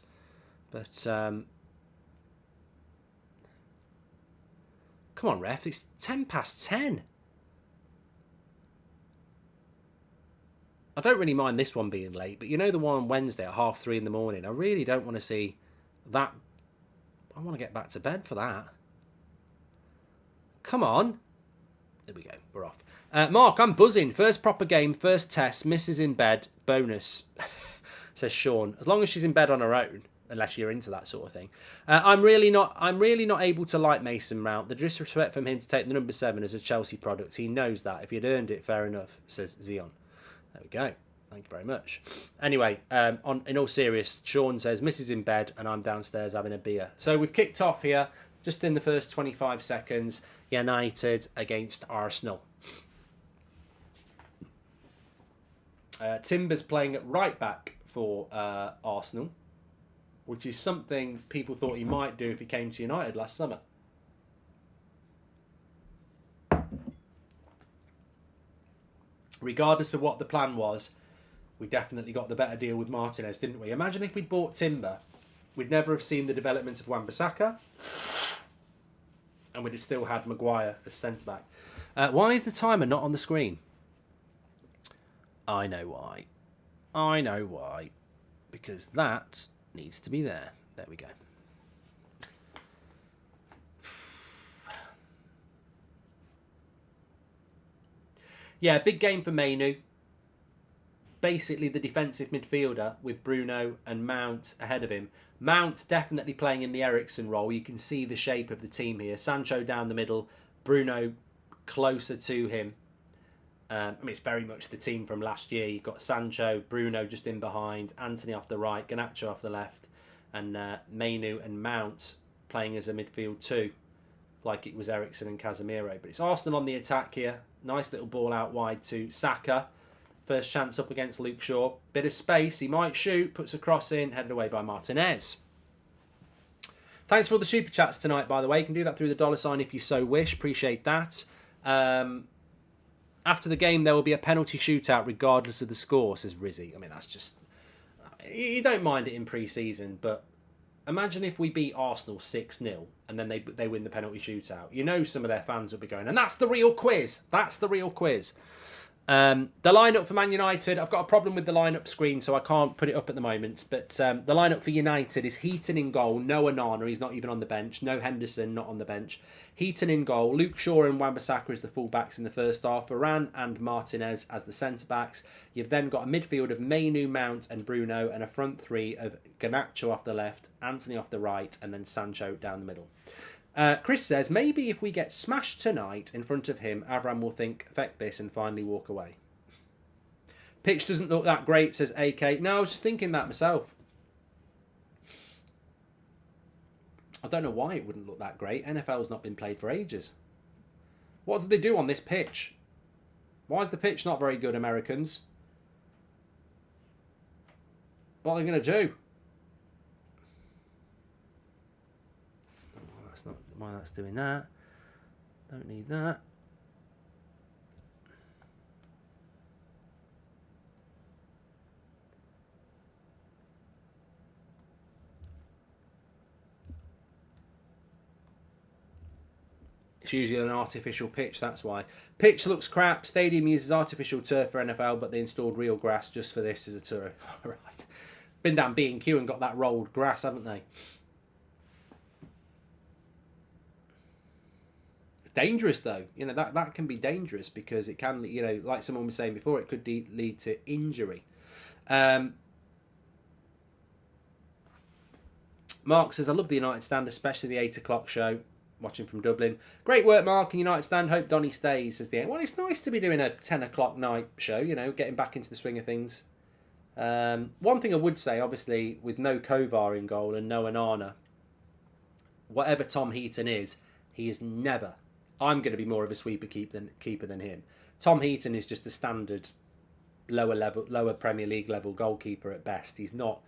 But... come on, ref. It's 10:10. I don't really mind this one being late, but you know the one on Wednesday at 3:30 in the morning? I really don't want to see that. I want to get back to bed for that. Come on. There we go. We're off. Mark, I'm buzzing. First proper game, first test. Missus in bed. Bonus, says Sean. As long as she's in bed on her own, unless you're into that sort of thing. I'm really not able to like Mason Mount. The disrespect from him to take the number 7 as a Chelsea product. He knows that. If he'd earned it, fair enough, says Zion. There we go. Thank you very much. Anyway, in all seriousness, Sean says Missus in bed and I'm downstairs having a beer. So we've kicked off here just in the first 25 seconds. United against Arsenal. Timber's playing at right back for Arsenal, which is something people thought he might do if he came to United last summer. Regardless of what the plan was, we definitely got the better deal with Martinez, didn't we? Imagine if we'd bought Timber, we'd never have seen the development of Wan-Bissaka, and we'd have still had Maguire as centre-back. Why is the timer not on the screen? I know why. Because that needs to be there. There we go. Yeah, big game for Mainu. Basically the defensive midfielder with Bruno and Mount ahead of him. Mount definitely playing in the Eriksen role. You can see the shape of the team here. Sancho down the middle, Bruno closer to him. It's very much the team from last year. You've got Sancho, Bruno just in behind, Anthony off the right, Garnacho off the left, and Mainu and Mount playing as a midfield too, like it was Eriksen and Casemiro. But it's Arsenal on the attack here. Nice little ball out wide to Saka. First chance up against Luke Shaw. Bit of space. He might shoot. Puts a cross in. Headed away by Martinez. Thanks for all the super chats tonight, by the way. You can do that through the $ if you so wish. Appreciate that. After the game, there will be a penalty shootout regardless of the score, says Rizzy. I mean, that's just... You don't mind it in pre-season, but imagine if we beat Arsenal 6-0 and then they win the penalty shootout. You know some of their fans will be going, and that's the real quiz. That's the real quiz. The lineup for Man United, I've got a problem with the lineup screen, so I can't put it up at the moment. But the lineup for United is Heaton in goal, no Onana, he's not even on the bench. No Henderson, not on the bench. Heaton in goal, Luke Shaw and Wan-Bissaka as the full-backs in the first half, Varane and Martinez as the centre-backs. You've then got a midfield of Mainu, Mount and Bruno, and a front three of Garnacho off the left, Anthony off the right, and then Sancho down the middle. Chris says, maybe if we get smashed tonight in front of him, Avram will think, "Feck this," and finally walk away. Pitch doesn't look that great, says AK. No, I was just thinking that myself. I don't know why it wouldn't look that great. NFL's not been played for ages. What did they do on this pitch? Why is the pitch not very good, Americans? What are they going to do? Not why that's doing that. Don't need that. It's usually an artificial pitch, that's why. Pitch looks crap. Stadium uses artificial turf for NFL, but they installed real grass just for this as a tour. All right. Been down B&Q and got that rolled grass, haven't they? Dangerous though, that can be dangerous because it can, like someone was saying before, it could lead to injury. Mark says, I love the United stand, especially the 8 o'clock show, watching from Dublin. Great work, Mark, and United stand, hope Donny stays, says the end. Well, it's nice to be doing a 10 o'clock night show, getting back into the swing of things. One thing I would say, obviously, with no Kovar in goal and no Onana, whatever Tom Heaton is, he is never... I'm going to be more of a sweeper keeper than him. Tom Heaton is just a standard lower Premier League level goalkeeper at best. He's not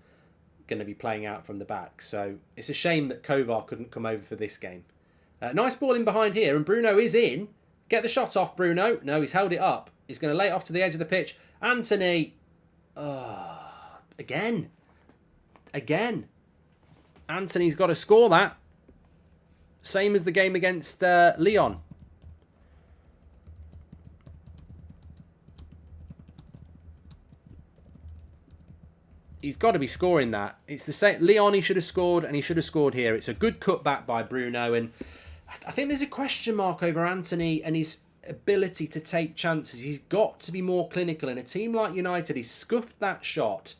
going to be playing out from the back. So it's a shame that Kovar couldn't come over for this game. Nice ball in behind here, and Bruno is in. Get the shot off, Bruno. No, he's held it up. He's going to lay it off to the edge of the pitch. Anthony. Again. Anthony's got to score that. Same as the game against Lyon. He's got to be scoring that. It's the same. Lyon, he should have scored, and he should have scored here. It's a good cutback by Bruno, and I think there's a question mark over Anthony and his ability to take chances. He's got to be more clinical. In a team like United, he's scuffed that shot.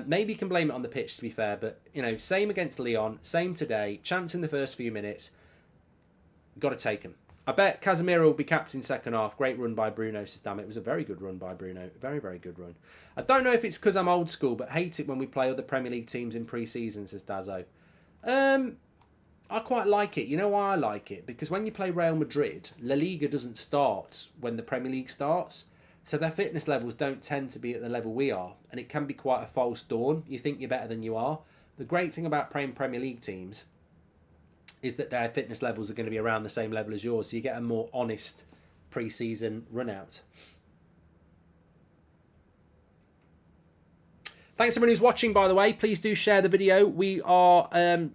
Maybe you can blame it on the pitch, to be fair, but same against Lyon, same today. Chance in the first few minutes. Got to take him. I bet Casemiro will be captain second half. Great run by Bruno, says damn it. It was a very good run by Bruno. Very, very good run. I don't know if it's because I'm old school, but hate it when we play other Premier League teams in pre-season, says Dazzo. I quite like it. You know why I like it? Because when you play Real Madrid, La Liga doesn't start when the Premier League starts. So their fitness levels don't tend to be at the level we are. And it can be quite a false dawn. You think you're better than you are. The great thing about playing Premier League teams is that their fitness levels are going to be around the same level as yours. So you get a more honest pre-season run-out. Thanks everyone who's watching, by the way. Please do share the video. We are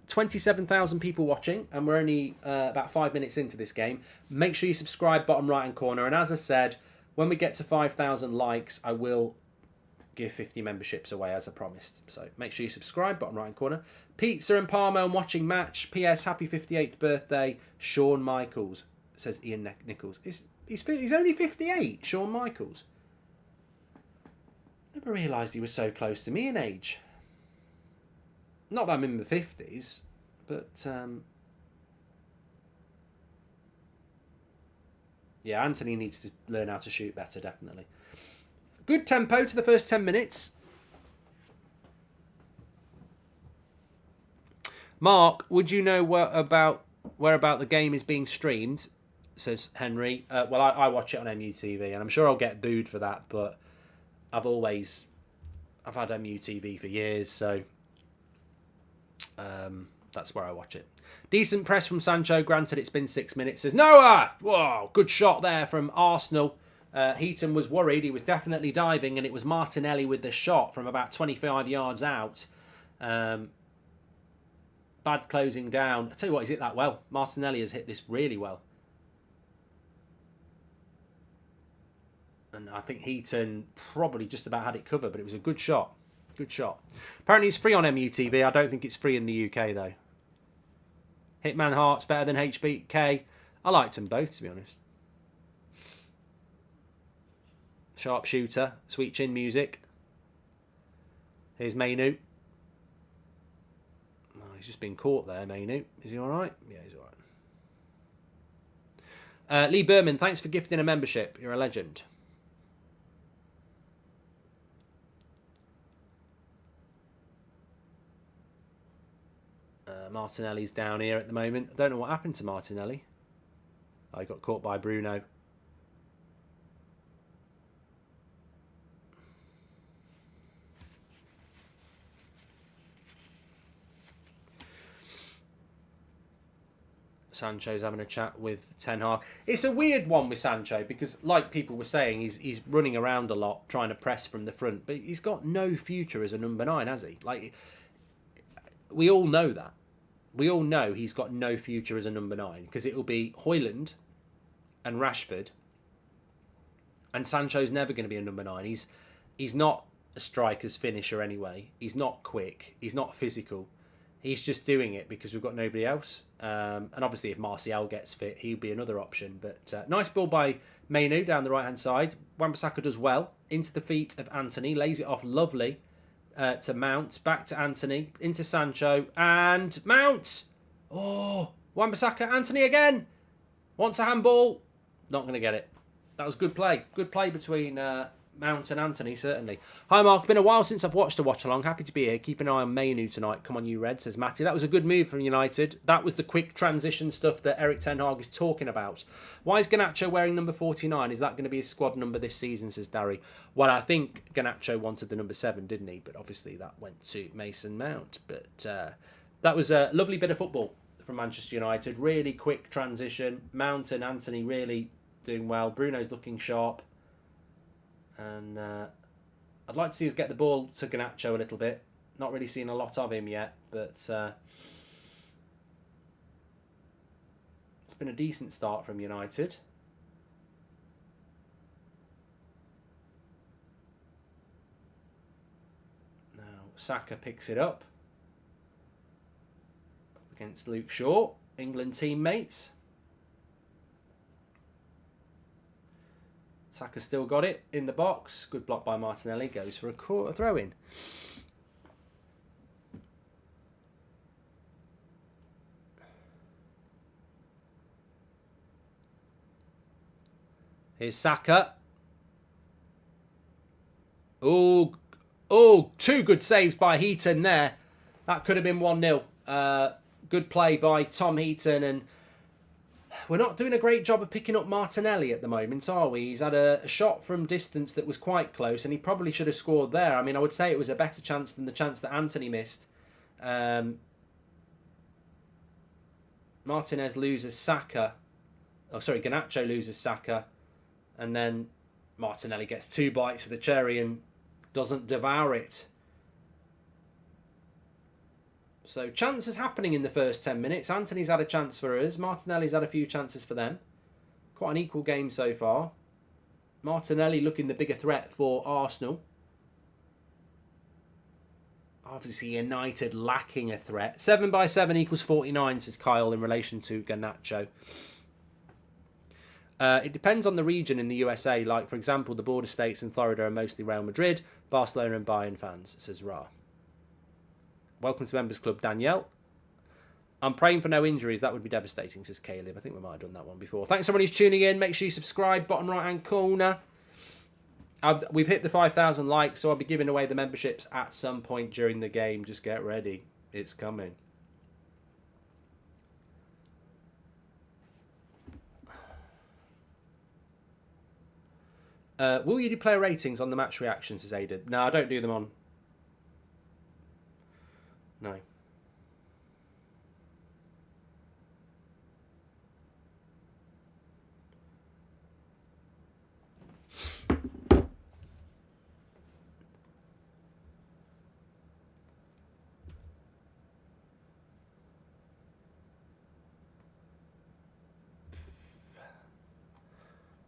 27,000 people watching, and we're only about 5 minutes into this game. Make sure you subscribe, bottom right-hand corner. And as I said, when we get to 5,000 likes, I will give 50 memberships away as I promised. So make sure you subscribe, bottom right hand corner. Pizza and Parmo and watching match. P.S. Happy 58th birthday, Shawn Michaels, says Ian Nichols. He's only 58, Shawn Michaels. Never realised he was so close to me in age. Not that I'm in my 50s, but yeah, Anthony needs to learn how to shoot better, definitely. Good tempo to the first 10 minutes. Mark, would you know where about the game is being streamed? Says Henry. Well, I watch it on MUTV, and I'm sure I'll get booed for that, but I've had MUTV for years, so that's where I watch it. Decent press from Sancho. Granted, it's been 6 minutes. Says Noah. Whoa, good shot there from Arsenal. Heaton was worried. He was definitely diving, and it was Martinelli with the shot from about 25 yards out. Bad closing down. I tell you what, he's hit that well. Martinelli has hit this really well. And I think Heaton probably just about had it covered, but it was a good shot. Good shot. Apparently it's free on MUTV. I don't think it's free in the UK, though. Hitman Heart's better than HBK. I liked them both, to be honest. Sharpshooter. Sweet chin music. Here's Mainu. Oh, he's just been caught there, Mainu. Is he all right? Yeah, he's all right. Lee Berman, thanks for gifting a membership. You're a legend. Martinelli's down here at the moment. I don't know what happened to Martinelli. Oh, he got caught by Bruno. Sancho's having a chat with Ten Hag. It's a weird one with Sancho because, like people were saying, he's running around a lot trying to press from the front, but he's got no future as a number 9, has he? Like, we all know that. We all know he's got no future as a number 9 because it will be Højlund and Rashford, and Sancho's never going to be a number 9. He's not a striker's finisher anyway. He's not quick. He's not physical. He's just doing it because we've got nobody else. And obviously, if Martial gets fit, he'd be another option. But nice ball by Mainu down the right-hand side. Wan-Bissaka does well. Into the feet of Anthony. Lays it off lovely to Mount. Back to Anthony. Into Sancho. And Mount! Oh! Wan-Bissaka. Anthony again! Wants a handball. Not going to get it. That was good play. Good play between Mount and Anthony, certainly. Hi, Mark. Been a while since I've watched a watch-along. Happy to be here. Keep an eye on Mainu tonight. Come on, you Red, says Matty. That was a good move from United. That was the quick transition stuff that Erik Ten Hag is talking about. Why is Garnacho wearing number 49? Is that going to be his squad number this season, says Darry? Well, I think Garnacho wanted the number 7, didn't he? But obviously that went to Mason Mount. But that was a lovely bit of football from Manchester United. Really quick transition. Mount and Anthony really doing well. Bruno's looking sharp. And I'd like to see us get the ball to Garnacho a little bit. Not really seen a lot of him yet, but it's been a decent start from United. Now Saka picks it up against Luke Shaw, England teammates. Saka still got it in the box. Good block by Martinelli. Goes for a throw-in. Here's Saka. Oh, two good saves by Heaton there. That could have been 1-0. Good play by Tom Heaton, and we're not doing a great job of picking up Martinelli at the moment, are we? He's had a shot from distance that was quite close, and he probably should have scored there. I mean, I would say it was a better chance than the chance that Anthony missed. Martinez loses Saka. Oh, sorry, Garnacho loses Saka. And then Martinelli gets 2 bites of the cherry and doesn't devour it. So chances happening in the first 10 minutes. Anthony's had a chance for us. Martinelli's had a few chances for them. Quite an equal game so far. Martinelli looking the bigger threat for Arsenal. Obviously, United lacking a threat. 7x7 equals 49, says Kyle in relation to Garnacho. It depends on the region in the USA. Like, for example, the border states in Florida are mostly Real Madrid, Barcelona and Bayern fans, says Ra. Welcome to Members Club, Danielle. I'm praying for no injuries. That would be devastating, says Caleb. I think we might have done that one before. Thanks everyone who's tuning in. Make sure you subscribe, bottom right-hand corner. We've hit the 5,000 likes, so I'll be giving away the memberships at some point during the game. Just get ready. It's coming. Will you do player ratings on the match reactions, says Aidan? No, I don't do them on. No.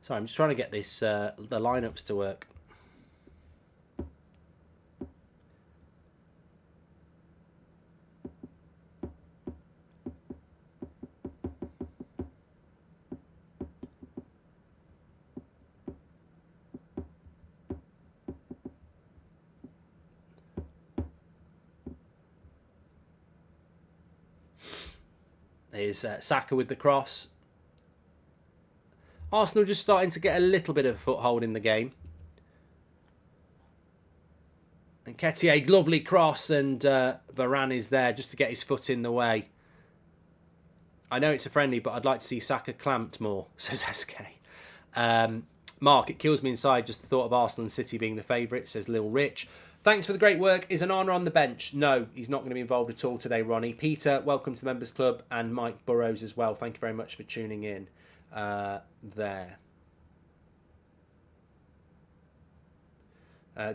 Sorry, I'm just trying to get this the lineups to work. There's Saka with the cross. Arsenal just starting to get a little bit of a foothold in the game. And Nketiah, lovely cross, and Varane is there just to get his foot in the way. I know it's a friendly, but I'd like to see Saka clamped more, says SK. Mark, it kills me inside just the thought of Arsenal and City being the favourites, says Lil Rich. Thanks for the great work. Is Onana on the bench? No, he's not going to be involved at all today, Ronnie. Peter, welcome to the Members Club, and Mike Burrows as well. Thank you very much for tuning in. There.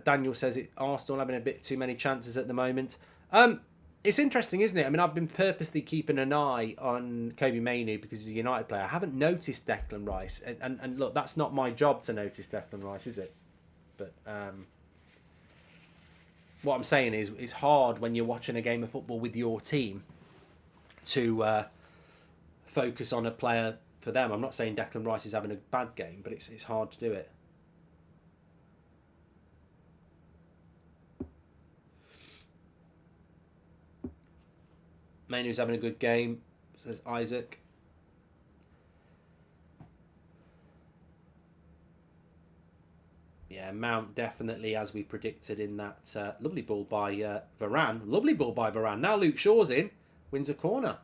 Daniel says Arsenal having a bit too many chances at the moment. It's interesting, isn't it? I mean, I've been purposely keeping an eye on Kobe Mainoo because he's a United player. I haven't noticed Declan Rice, and look, that's not my job to notice Declan Rice, is it? But what I'm saying is, it's hard when you're watching a game of football with your team to focus on a player for them. I'm not saying Declan Rice is having a bad game, but it's hard to do it. Mainoo's having a good game, says Isaac. Yeah, Mount definitely, as we predicted in that lovely ball by Varane. Lovely ball by Varane. Now Luke Shaw's in, wins a corner.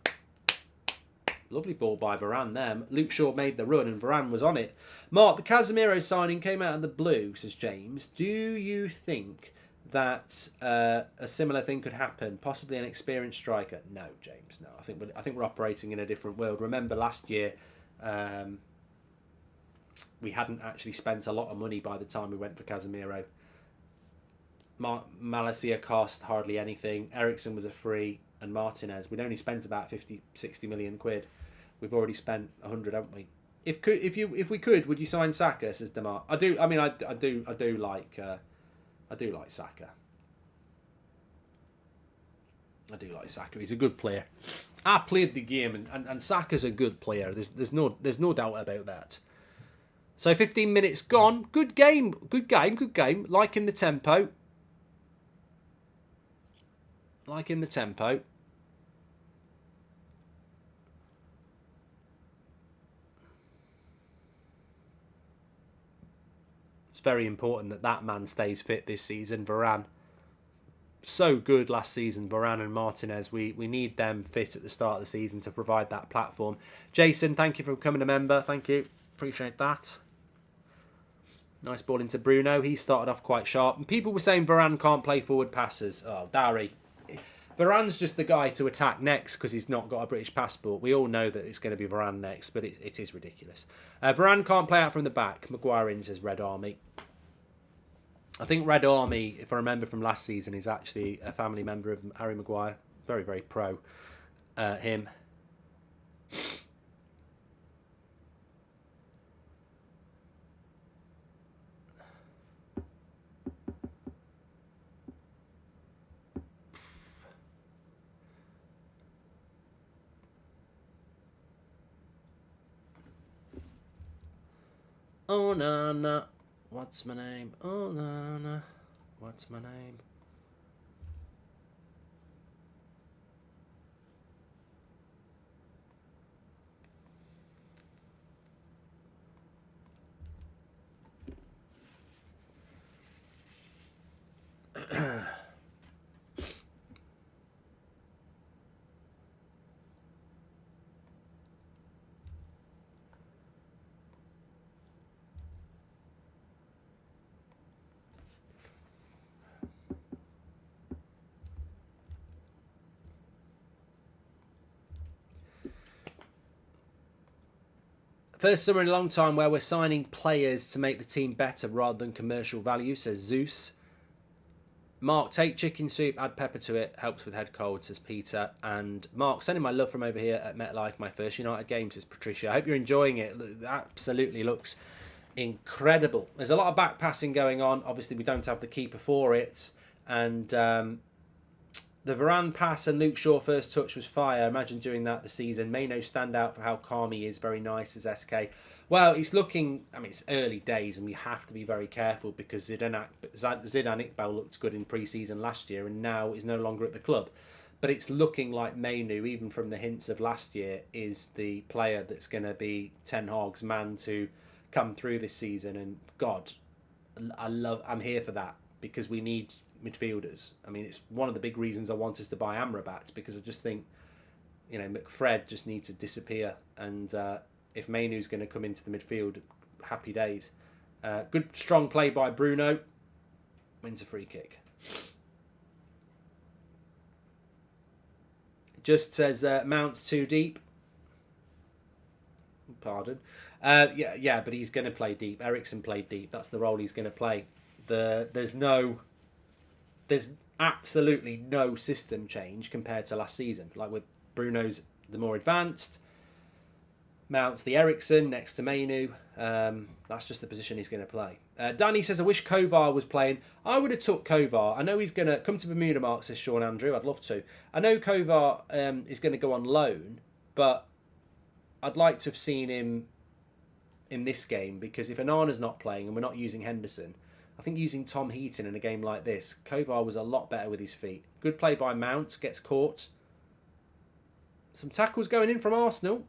Lovely ball by Varane there. Luke Shaw made the run and Varane was on it. Mark, the Casemiro signing came out of the blue, says James. Do you think that a similar thing could happen? Possibly an experienced striker? No, James, no. I think we're operating in a different world. Remember last year, we hadn't actually spent a lot of money by the time we went for Casemiro. Malacia cost hardly anything. Ericsson was a free. And Martinez, we'd only spent about 50, 60 million quid. We've already spent 100, haven't we? If we could, would you sign Saka? Says Demar. I do. I mean, I do like Saka. I do like Saka. He's a good player. I've played the game, and Saka's a good player. There's no doubt about that. So 15 minutes gone. Good game. Liking the tempo. It's very important that man stays fit this season. Varane, so good last season. Varane and Martinez, we need them fit at the start of the season to provide that platform. Jason, thank you for becoming a member. Thank you. Appreciate that. Nice ball into Bruno. He started off quite sharp. And people were saying Varane can't play forward passes. Oh, Dari. Varane's just the guy to attack next because he's not got a British passport. We all know that it's going to be Varane next, but it is ridiculous. Varane can't play out from the back. Maguire in, says Red Army. I think Red Army, if I remember from last season, is actually a family member of Harry Maguire. Very, very pro him. Oh, na, na. What's my name? Oh, na, na. What's my name? First summer in a long time where we're signing players to make the team better rather than commercial value, says Zeus. Mark, take chicken soup, add pepper to it. Helps with head cold, says Peter. And Mark, sending my love from over here at MetLife, my first United game, says Patricia. I hope you're enjoying it. It absolutely looks incredible. There's a lot of back passing going on. Obviously, we don't have the keeper for it. And the Varane pass and Luke Shaw first touch was fire. Imagine doing that this season. Mayno stand out for how calm he is. Very nice as SK. Well, it's looking... I mean, it's early days and we have to be very careful because Zidane Iqbal looked good in pre-season last year and now is no longer at the club. But it's looking like Mayno, even from the hints of last year, is the player that's going to be Ten Hag's man to come through this season. And God, I'm here for that because we need midfielders. I mean, it's one of the big reasons I want us to buy Amrabat because I just think, McFred just needs to disappear. And if Mainu's going to come into the midfield, happy days. Good, strong play by Bruno. Wins a free kick. Just says Mount's too deep. Pardon. Yeah, but he's going to play deep. Eriksen played deep. That's the role he's going to play. There's absolutely no system change compared to last season. Like with Bruno's the more advanced, Mount's the Eriksen next to Mainu. That's just the position he's going to play. Danny says, I wish Kovar was playing. I would have took Kovar. I know he's going to come to Bermuda, Mark, says Sean Andrew. I'd love to. I know Kovar is going to go on loan, but I'd like to have seen him in this game because if Onana's not playing and we're not using Henderson, I think using Tom Heaton in a game like this, Kovar was a lot better with his feet. Good play by Mount, gets caught. Some tackles going in from Arsenal.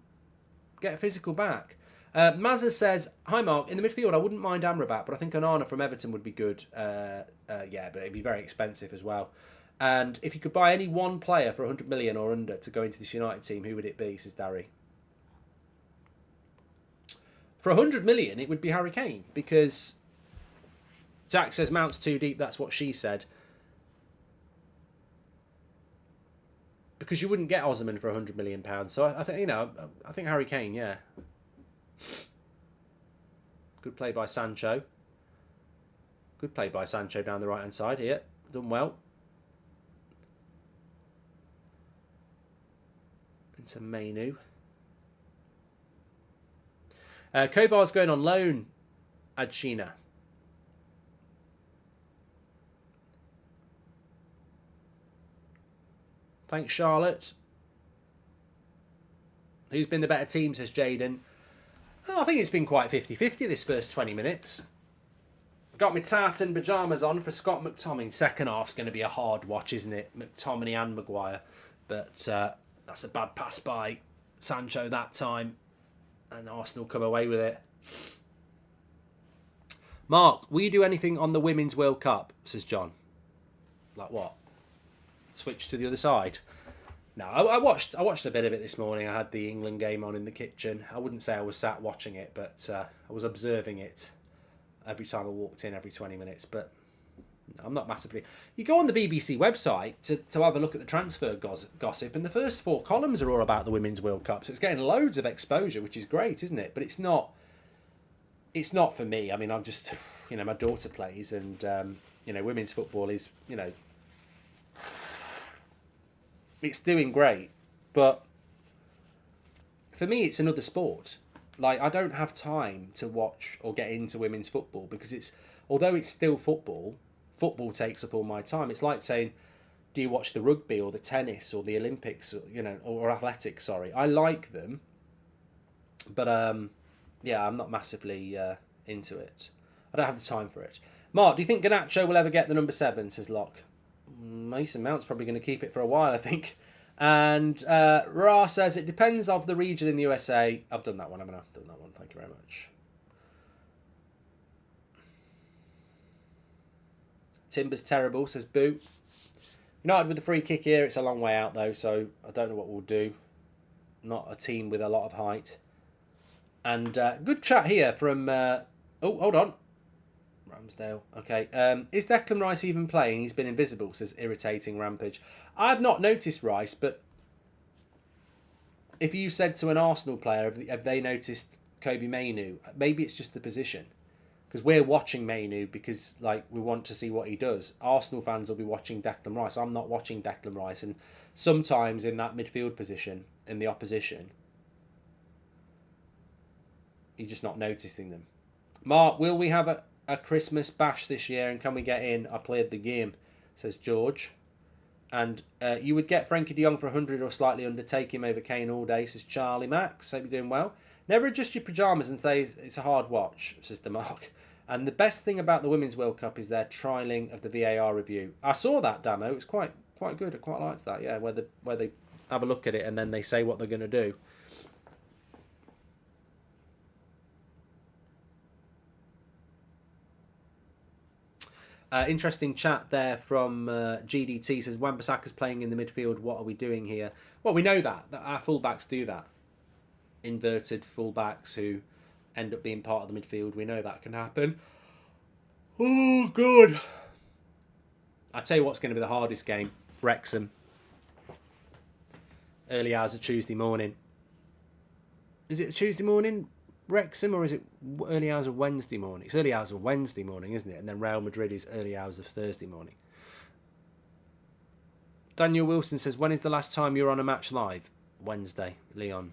Get a physical back. Mazza says, hi Mark, in the midfield I wouldn't mind Amrabat, but I think Onana from Everton would be good. Yeah, but it'd be very expensive as well. And if you could buy any one player for 100 million or under to go into this United team, who would it be, says Darry. For 100 million, it would be Harry Kane, because Jack says Mount's too deep, that's what she said. Because you wouldn't get Osman for £100 million. So I think, I think Harry Kane, yeah. Good play by Sancho. Good play by Sancho down the right-hand side here. Done well. Into Mainu. Kovar's going on loan, Adshina. Thanks, Charlotte. Who's been the better team, says Jaden. Oh, I think it's been quite 50-50 this first 20 minutes. Got my tartan pyjamas on for Scott McTominay. Second half's going to be a hard watch, isn't it? McTominay and Maguire. But that's a bad pass by Sancho that time. And Arsenal come away with it. Mark, will you do anything on the Women's World Cup, says John. Like what? Switch to the other side? No, I watched a bit of it this morning. I had the England game on in the kitchen. I wouldn't say I was sat watching it, but I was observing it every time I walked in every 20 minutes. But I'm not massively... You go on the BBC website to have a look at the transfer gossip, and the first 4 columns are all about the Women's World Cup, so it's getting loads of exposure, which is great, isn't it? But it's not for me. I mean, I'm just... my daughter plays, and, women's football is, it's doing great, but for me, it's another sport. Like, I don't have time to watch or get into women's football because although it's still football takes up all my time. It's like saying, do you watch the rugby or the tennis or the Olympics, or athletics? Sorry, I like them, but I'm not massively into it. I don't have the time for it. Mark, do you think Garnacho will ever get the number 7, says Locke? Mason Mount's probably going to keep it for a while, I think. And Ra says, it depends of the region in the USA. I've done that one, haven't I? I've done that one, thank you very much. Timber's terrible, says Boo. United with the free kick here. It's a long way out, though, so I don't know what we'll do. Not a team with a lot of height. And good chat here from... oh, hold on. Ramsdale. Okay. Is Declan Rice even playing? He's been invisible, says Irritating Rampage. I've not noticed Rice, but if you said to an Arsenal player, have they noticed Kobe Mainoo? Maybe it's just the position. Because we're watching Mainoo because we want to see what he does. Arsenal fans will be watching Declan Rice. I'm not watching Declan Rice. And sometimes in that midfield position, in the opposition, you're just not noticing them. Mark, will we have a Christmas bash this year and can we get in? I played the game, says George. And you would get Frankie de Jong for 100 or slightly under, take him over Kane all day, says Charlie Max. Hope you're doing well. Never adjust your pyjamas and say it's a hard watch, says DeMarc. And the best thing about the Women's World Cup is their trialling of the VAR review. I saw that demo. It was quite good. I quite liked that. Yeah, where they have a look at it and then they say what they're going to do. Interesting chat there from GDT. Says Wan-Bissaka's playing in the midfield. What are we doing here? Well, we know that our fullbacks do that. Inverted fullbacks who end up being part of the midfield. We know that can happen. Oh, good. I tell you what's going to be the hardest game. Wrexham. Early hours of Tuesday morning. Is it Tuesday morning, Wrexham, or is it early hours of Wednesday morning? It's early hours of Wednesday morning, isn't it? And then Real Madrid is early hours of Thursday morning. Daniel Wilson says, when is the last time you were on a match live? Wednesday, Leon.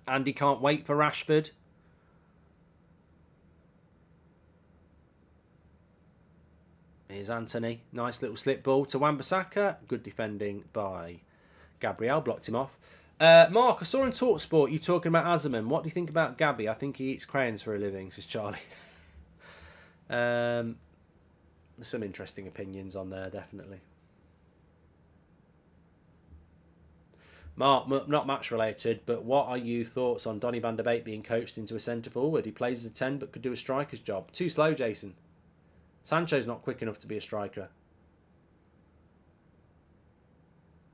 Andy can't wait for Rashford. Here's Anthony. Nice little slip ball to Wan-Bissaka. Good defending by Gabriel. Blocked him off. Mark, I saw on TalkSport you talking about Azerman. What do you think about Gabby? I think he eats crayons for a living, says Charlie. There's some interesting opinions on there, definitely. Mark, not match related, but what are your thoughts on Donny van der Beek being coached into a centre forward? He plays as a 10 but could do a striker's job. Too slow, Jason. Sancho's not quick enough to be a striker.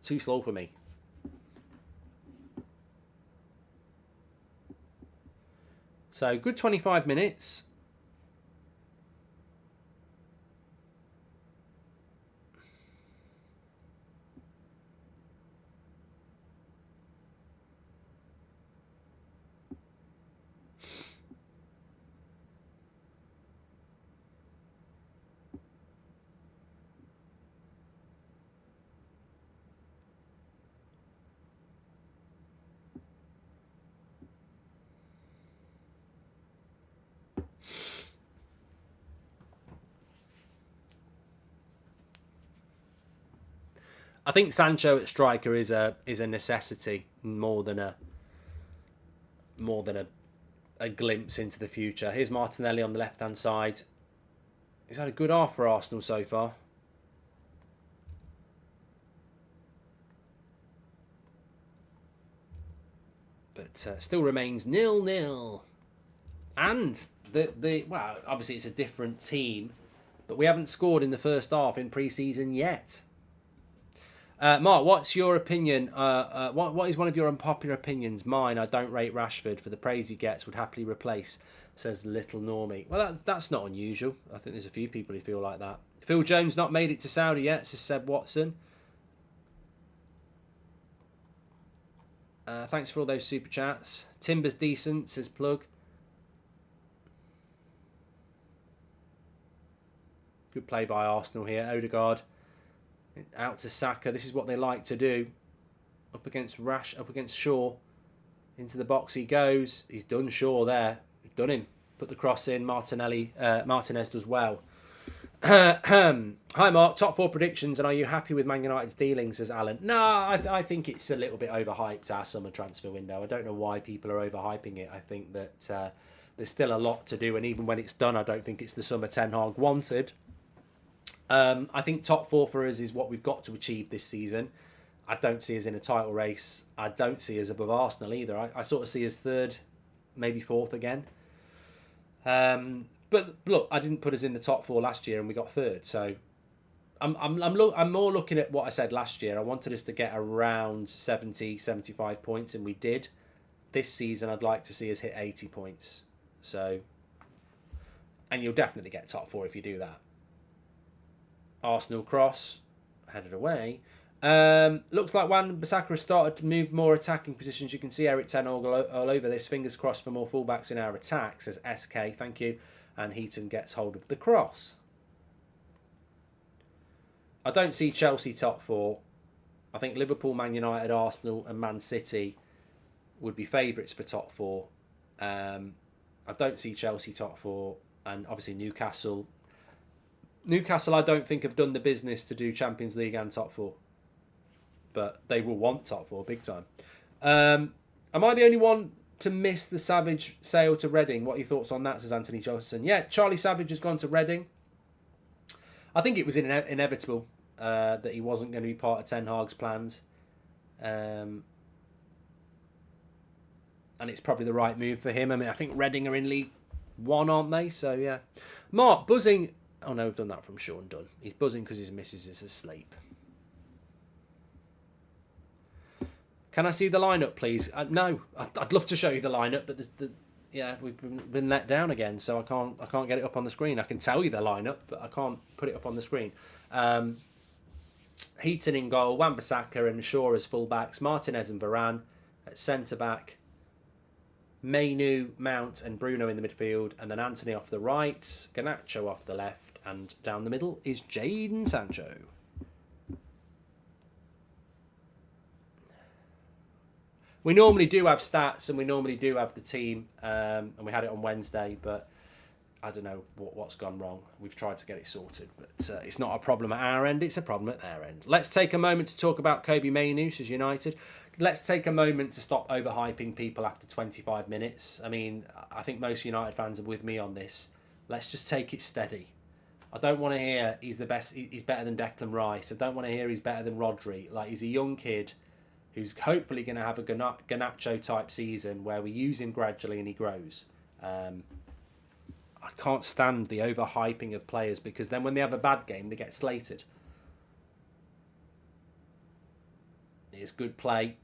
Too slow for me. So, good 25 minutes. I think Sancho at striker is a necessity more than a glimpse into the future. Here's Martinelli on the left hand side. He's had a good half for Arsenal so far. But still remains 0-0. And well, obviously it's a different team, but we haven't scored in the first half in pre-season yet. Mark, what's your opinion? What is one of your unpopular opinions? Mine, I don't rate Rashford for the praise he gets, would happily replace, says Little Normie. Well, that's not unusual. I think there's a few people who feel like that. Phil Jones not made it to Saudi yet, says Seb Watson. Thanks for all those super chats. Timber's decent, says Plug. Good play by Arsenal here. Odegaard. Out to Saka. This is what they like to do. Up against Shaw. Into the box he goes. He's done Shaw there. He's done him. Put the cross in. Martinez does well. Hi Mark, top 4 predictions, and are you happy with Man United's dealings, says Alan? No, I think it's a little bit overhyped, our summer transfer window. I don't know why people are overhyping it. I think that there's still a lot to do, and even when it's done, I don't think it's the summer Ten Hag wanted. I think top 4 for us is what we've got to achieve this season. I don't see us in a title race. I don't see us above Arsenal either. I sort of see us 3rd, maybe 4th again. But look, I didn't put us in the top 4 last year, and we got 3rd. So I'm more looking at what I said last year. I wanted us to get around 70, 75 points, and we did. This season, I'd like to see us hit 80 points. So, and you'll definitely get top 4 if you do that. Arsenal cross, headed away. Looks like Wan-Bissaka has started to move more attacking positions. You can see Eric Ten Hag all over this. Fingers crossed for more fullbacks in our attack, says SK. Thank you. And Heaton gets hold of the cross. I don't see Chelsea top 4. I think Liverpool, Man United, Arsenal and Man City would be favourites for top 4. I don't see Chelsea top 4. And obviously Newcastle. Newcastle, I don't think have done the business to do Champions League and top 4. But they will want top 4 big time. Am I the only one to miss the Savage sale to Reading? What are your thoughts on that, says Anthony Johnson? Yeah, Charlie Savage has gone to Reading. I think it was inevitable that he wasn't going to be part of Ten Hag's plans. And it's probably the right move for him. I mean, I think Reading are in League 1, aren't they? So, yeah. Mark, buzzing. Oh, no, we've done that from Sean Dunn. He's buzzing because his missus is asleep. Can I see the lineup, please? No, I'd love to show you the lineup, but we've been let down again, so I can't get it up on the screen. I can tell you the lineup, but I can't put it up on the screen. Heaton in goal, Wan-Bissaka and Shaw as fullbacks, Martinez and Varane at centre back, Mainu, Mount and Bruno in the midfield, and then Anthony off the right, Garnacho off the left, and down the middle is Jadon Sancho. We normally do have stats and we normally do have the team, and we had it on Wednesday, but I don't know what's gone wrong. We've tried to get it sorted, but it's not a problem at our end, it's a problem at their end. Let's take a moment to talk about Kobe Mainu, says United. Let's take a moment to stop overhyping people after 25 minutes. I mean, I think most United fans are with me on this. Let's just take it steady. I don't want to hear he's the best, he's better than Declan Rice. I don't want to hear he's better than Rodri. Like, he's a young kid who's hopefully going to have a Garnacho type season where we use him gradually and he grows. I can't stand the overhyping of players, because then when they have a bad game, they get slated. Here's good play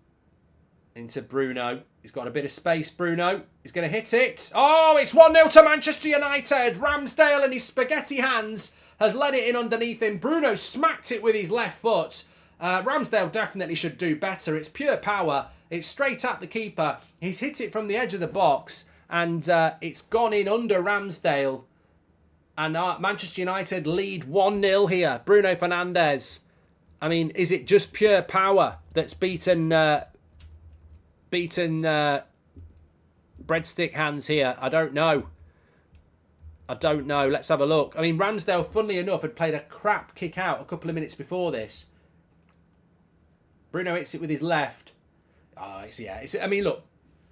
into Bruno. He's got a bit of space, Bruno. He's going to hit it. Oh, it's 1-0 to Manchester United. Ramsdale and his spaghetti hands has let it in underneath him. Bruno smacked it with his left foot. Ramsdale definitely should do better. It's pure power. It's straight at the keeper. He's hit it from the edge of the box, and it's gone in under Ramsdale. And Manchester United lead 1-0 here. Bruno Fernandes. I mean, is it just pure power that's beaten breadstick hands here? I don't know. Let's have a look. I mean, Ramsdale, funnily enough, had played a crap kick out a couple of minutes before this. Bruno hits it with his left. I mean, look,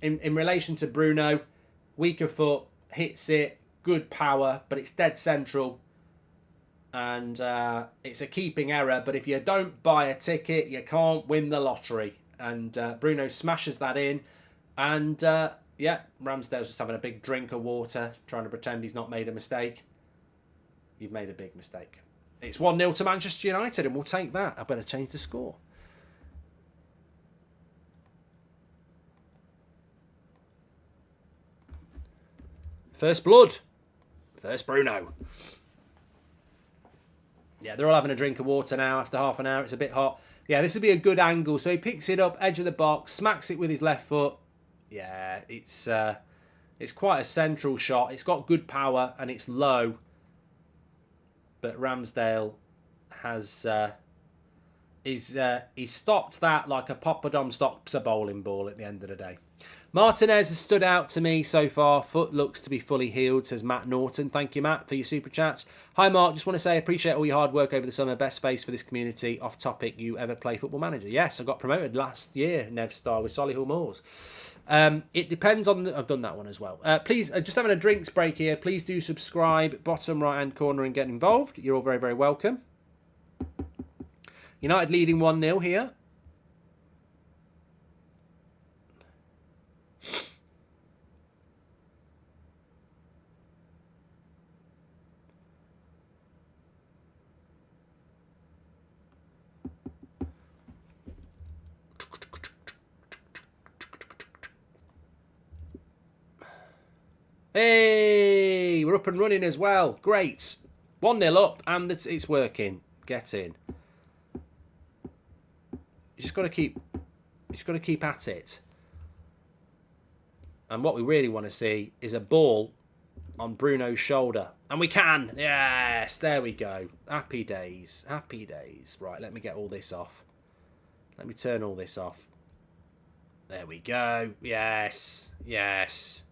in relation to Bruno, weaker foot, hits it, good power, but it's dead central. And it's a keeping error, but if you don't buy a ticket, you can't win the lottery. And Bruno smashes that in. And, Ramsdale's just having a big drink of water, trying to pretend he's not made a mistake. You've made a big mistake. It's 1-0 to Manchester United, and we'll take that. I better change the score. First blood. First Bruno. Yeah, they're all having a drink of water now after half an hour. It's a bit hot. Yeah, this would be a good angle. So he picks it up, edge of the box, smacks it with his left foot. Yeah, it's quite a central shot. It's got good power and it's low. But Ramsdale has he's stopped that like a poppadom stops a bowling ball at the end of the day. Martinez has stood out to me so far. Foot looks to be fully healed, says Matt Norton. Thank you, Matt, for your super chat. Hi, Mark. Just want to say I appreciate all your hard work over the summer. Best face for this community. Off topic, you ever play Football Manager? Yes, I got promoted last year, Nev Star, with Solihull Moors. It depends on... I've done that one as well. Please, just having a drinks break here. Please do subscribe, bottom right-hand corner, and get involved. You're all very, very welcome. United leading 1-0 here. Hey, we're up and running as well. Great. 1-0 up, and it's working. Get in. You just got to keep at it. And what we really want to see is a ball on Bruno's shoulder, and we can. Yes, there we go. Happy days. Happy days. Right, let me get all this off. Let me turn all this off. There we go. Yes. Yes.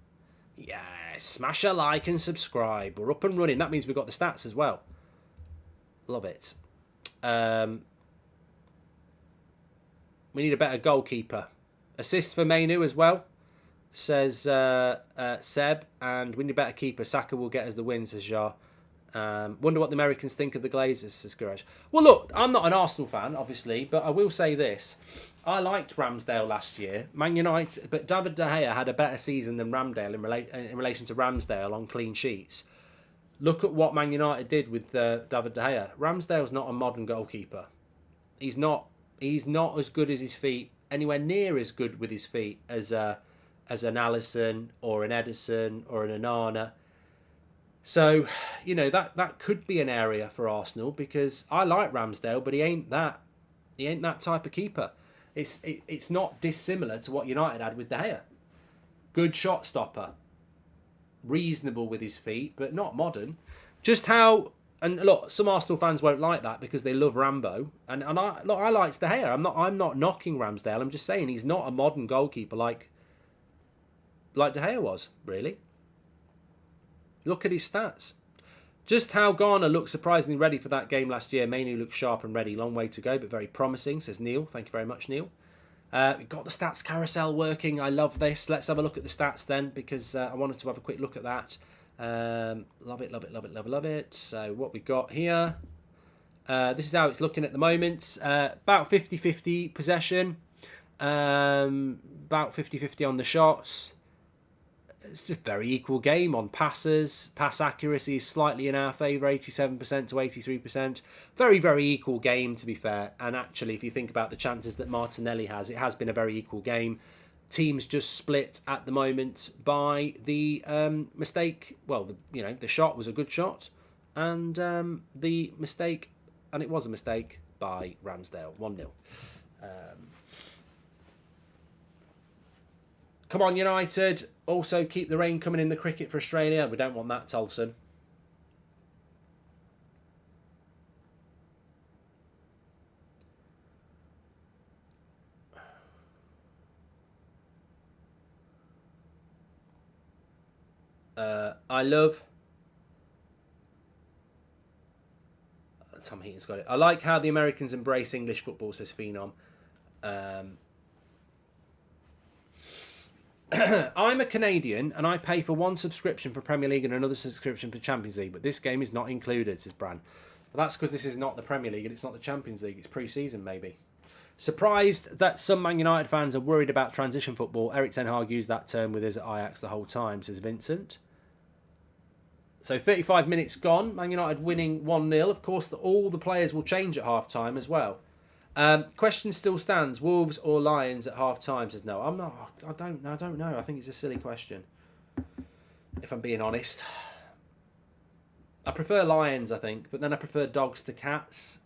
Yes, smash a like and subscribe. We're up and running. That means we've got the stats as well. Love it. We need a better goalkeeper. Assist for Mainu as well, says Seb. And we need a better keeper. Saka will get us the win, says Jar. Wonder what the Americans think of the Glazers, says Garage. Well, look, I'm not an Arsenal fan, obviously, but I will say this. I liked Ramsdale last year. Man United, but David De Gea had a better season than Ramsdale in relation to Ramsdale on clean sheets. Look at what Man United did with David De Gea. Ramsdale's not a modern goalkeeper. He's not as good as his feet, anywhere near as good with his feet as an Alisson or an Edison or an Onana. So, you know, that could be an area for Arsenal, because I like Ramsdale, but he ain't that type of keeper. It's not dissimilar to what United had with De Gea. Good shot stopper. Reasonable with his feet, but not modern. Just how... And look, some Arsenal fans won't like that because they love Rambo. And I liked De Gea. I'm not knocking Ramsdale. I'm just saying he's not a modern goalkeeper like De Gea was, really. Look at his stats. Just how Garner looked surprisingly ready for that game last year. Mainu looked sharp and ready. Long way to go, but very promising, says Neil. Thank you very much, Neil. We've got the stats carousel working. I love this. Let's have a look at the stats then, because I wanted to have a quick look at that. Love it, love it, love it, love it, love it. So what we got here. This is how it's looking at the moment. About 50-50 possession. About 50-50 on the shots. It's just a very equal game on passes. Pass accuracy is slightly in our favour, 87% to 83%. Very, very equal game, to be fair. And actually, if you think about the chances that Martinelli has, it has been a very equal game. Teams just split at the moment by the mistake. Well, the shot was a good shot. And the mistake, and it was a mistake, by Ramsdale. 1-0. Come on, United. Also, keep the rain coming in the cricket for Australia. We don't want that, Tolson. I love... Tom Heaton's got it. I like how the Americans embrace English football, says Phenom. I'm a Canadian and I pay for one subscription for Premier League and another subscription for Champions League, but this game is not included, says Bran. Well, that's because this is not the Premier League and it's not the Champions League. It's pre-season, maybe. Surprised that some Man United fans are worried about transition football. Eric Ten Hag used that term with us at Ajax the whole time, says Vincent. So 35 minutes gone. Man United winning 1-0. Of course, all the players will change at half-time as well. Question still stands: Wolves or Lions at half time? Says no. I'm not. I don't know. I think it's a silly question, if I'm being honest. I prefer Lions, I think, but then I prefer dogs to cats.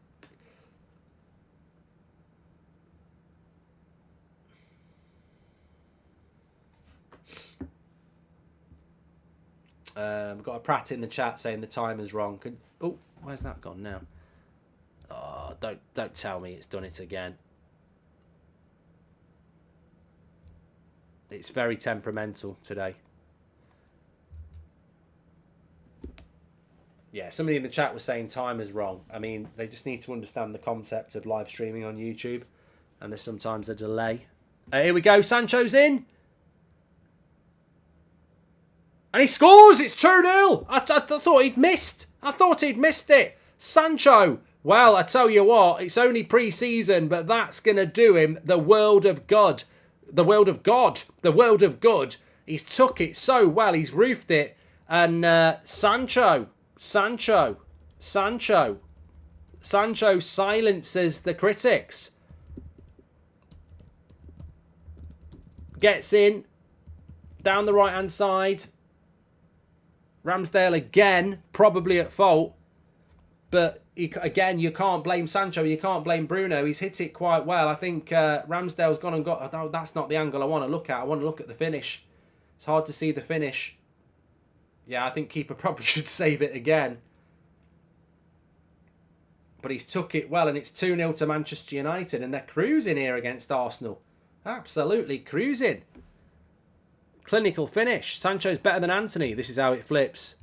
We've got a Pratt in the chat saying the time is wrong. Oh, where's that gone now? Oh, don't tell me it's done it again. It's very temperamental today. Yeah, somebody in the chat was saying time is wrong. I mean, they just need to understand the concept of live streaming on YouTube. And there's sometimes a delay. Here we go. Sancho's in. And he scores. It's 2-0. I thought he'd missed. I thought he'd missed it. Sancho. Well, I tell you what, it's only pre-season, but that's going to do him the world of God. The world of God. The world of good. He's took it so well. He's roofed it. And Sancho silences the critics. Gets in. Down the right-hand side. Ramsdale again, probably at fault. But again, you can't blame Sancho. You can't blame Bruno. He's hit it quite well. I think Ramsdale's gone and got... Oh, that's not the angle I want to look at. I want to look at the finish. It's hard to see the finish. Yeah, I think keeper probably should save it again. But he's took it well, and it's 2-0 to Manchester United, and they're cruising here against Arsenal. Absolutely cruising. Clinical finish. Sancho's better than Anthony. This is how it flips.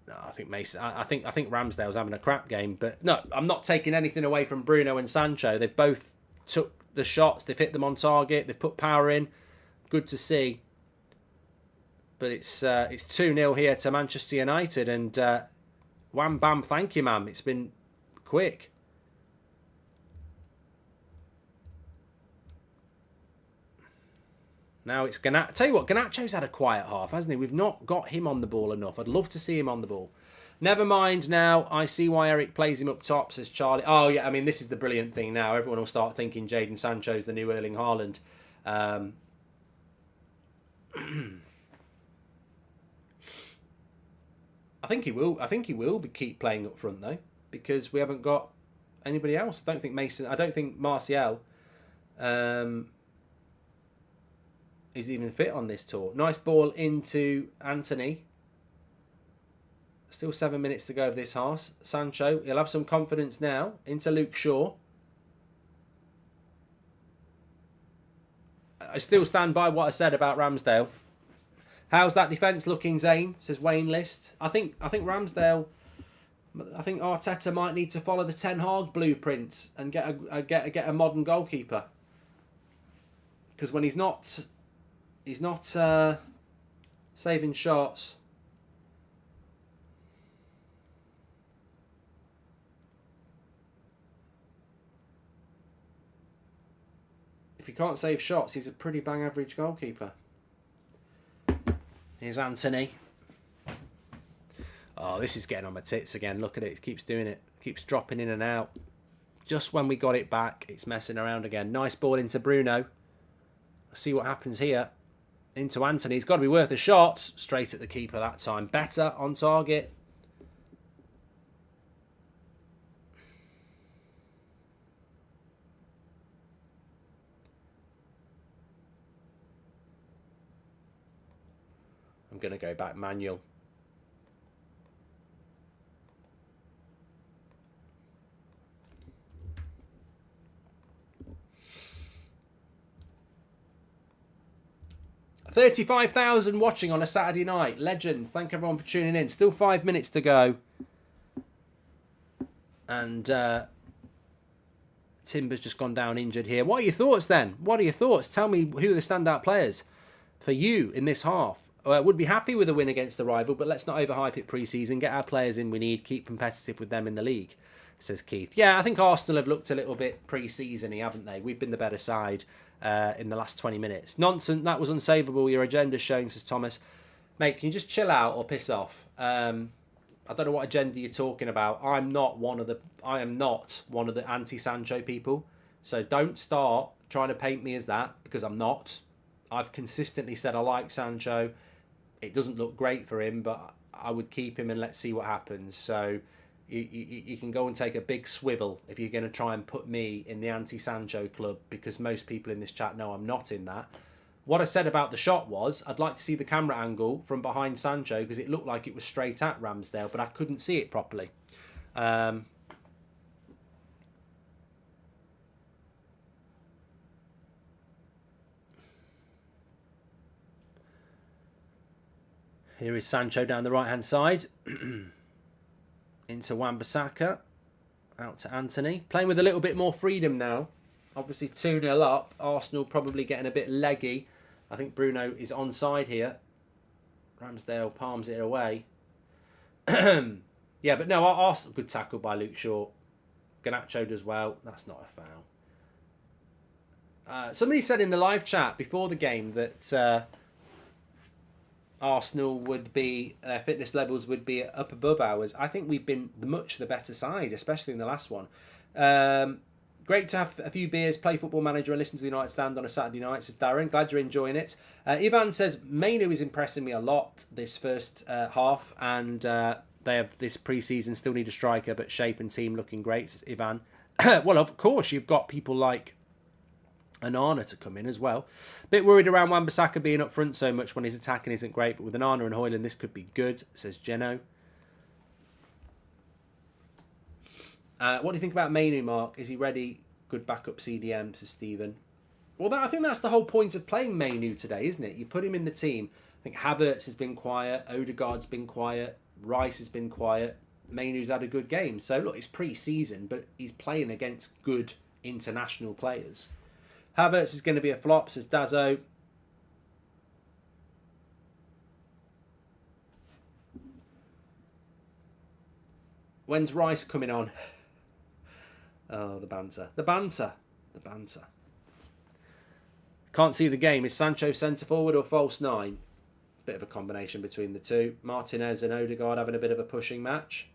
No, I think Mason. I think Ramsdale's having a crap game, but no, I'm not taking anything away from Bruno and Sancho. They've both took the shots. They've hit them on target. They've put power in. Good to see. But it's 2-0 here to Manchester United, and wham bam, thank you, ma'am. It's been quick. Now it's Garnacho. Tell you what, Garnacho's had a quiet half, hasn't he? We've not got him on the ball enough. I'd love to see him on the ball. Never mind now. I see why Eric plays him up top, says Charlie. Oh, yeah, I mean, this is the brilliant thing now. Everyone will start thinking Jadon Sancho's the new Erling Haaland. I think he will. I think he will keep playing up front, though, because we haven't got anybody else. I don't think Mason... I don't think Martial... is even fit on this tour. Nice ball into Anthony. Still 7 minutes to go of this half. Sancho, he'll have some confidence now. Into Luke Shaw. I still stand by what I said about Ramsdale. How's that defence looking, Zane? Says Wayne List. I think Ramsdale... I think Arteta might need to follow the Ten Hag blueprint and get a modern goalkeeper. Because when he's not saving shots. If he can't save shots, he's a pretty bang average goalkeeper. Here's Anthony. Oh, this is getting on my tits again. Look at it. It keeps doing it. Keeps dropping in and out. Just when we got it back, it's messing around again. Nice ball into Bruno. See what happens here. Into Anthony. It's got to be worth a shot. Straight at the keeper that time. Better on target. I'm going to go back manual. $35,000 watching on a Saturday night. Legends. Thank everyone for tuning in. Still 5 minutes to go. And Timber's just gone down injured here. What are your thoughts then? What are your thoughts? Tell me who are the standout players for you in this half. Would be happy with a win against the rival, but let's not overhype it pre-season. Get our players in we need. Keep competitive with them in the league, says Keith. Yeah, I think Arsenal have looked a little bit pre-season-y, haven't they? We've been the better side in the last 20 minutes. Nonsense, that was unsavable. Your agenda's showing, says Thomas. Mate, can you just chill out or piss off? I don't know what agenda you're talking about. I am not one of the anti-Sancho people. So don't start trying to paint me as that, because I'm not. I've consistently said I like Sancho. It doesn't look great for him, but I would keep him and let's see what happens. So you can go and take a big swivel if you're going to try and put me in the anti-Sancho club, because most people in this chat know I'm not in that. What I said about the shot was I'd like to see the camera angle from behind Sancho, because it looked like it was straight at Ramsdale, but I couldn't see it properly. Here is Sancho down the right-hand side. Into Wan-Bissaka. Out to Anthony. Playing with a little bit more freedom now. Obviously 2-0 up. Arsenal probably getting a bit leggy. I think Bruno is onside here. Ramsdale palms it away. Yeah, but no, Arsenal, good tackle by Luke Shaw. Garnacho does well. That's not a foul. Somebody said in the live chat before the game that Arsenal would be, fitness levels would be up above ours. I think we've been much the better side, especially in the last one. Great to have a few beers, play Football Manager and listen to the United Stand on a Saturday night, says Darren. Glad you're enjoying it. Ivan says, Mainu is impressing me a lot this first half, and they have this pre-season, still need a striker, but shape and team looking great, says Ivan. Well, of course, you've got people like Onana to come in as well. Bit worried around Wan-Bissaka being up front so much when his attacking isn't great, but with Onana and Højlund, this could be good, says Geno. What do you think about Mainu, Mark? Is he ready? Good backup CDM, says Stephen. Well, I think that's the whole point of playing Mainu today, isn't it? You put him in the team. I think Havertz has been quiet. Odegaard's been quiet. Rice has been quiet. Mainu's had a good game. So, look, it's pre-season, but he's playing against good international players. Havertz is going to be a flop, says Dazzo. When's Rice coming on? Oh, the banter. The banter. The banter. Can't see the game. Is Sancho centre forward or false nine? Bit of a combination between the two. Martinez and Odegaard having a bit of a pushing match.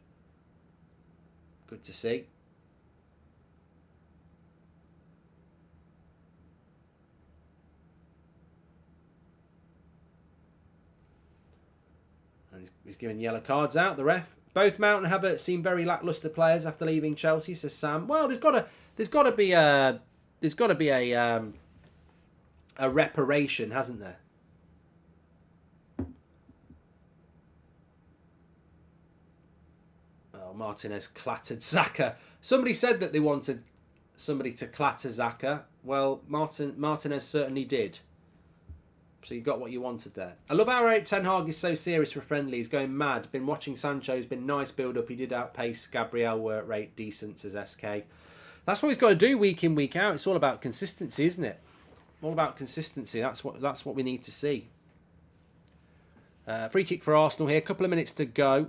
Good to see. And he's giving yellow cards out, the ref. Both Mount and Havertz seem very lacklustre players after leaving Chelsea, says Sam. Well, there's got to be a reparation, hasn't there? Oh, Martinez clattered Xhaka. Somebody said that they wanted somebody to clatter Xhaka. Well, Martinez certainly did. So you got what you wanted there. I love how Eric Ten Hag is so serious for friendly. He's going mad. Been watching Sancho's. Been nice build-up. He did outpace Gabriel. Work rate decent, says SK. That's what he's got to do week in, week out. It's all about consistency, isn't it? All about consistency. That's what we need to see. Free kick for Arsenal here. A couple of minutes to go.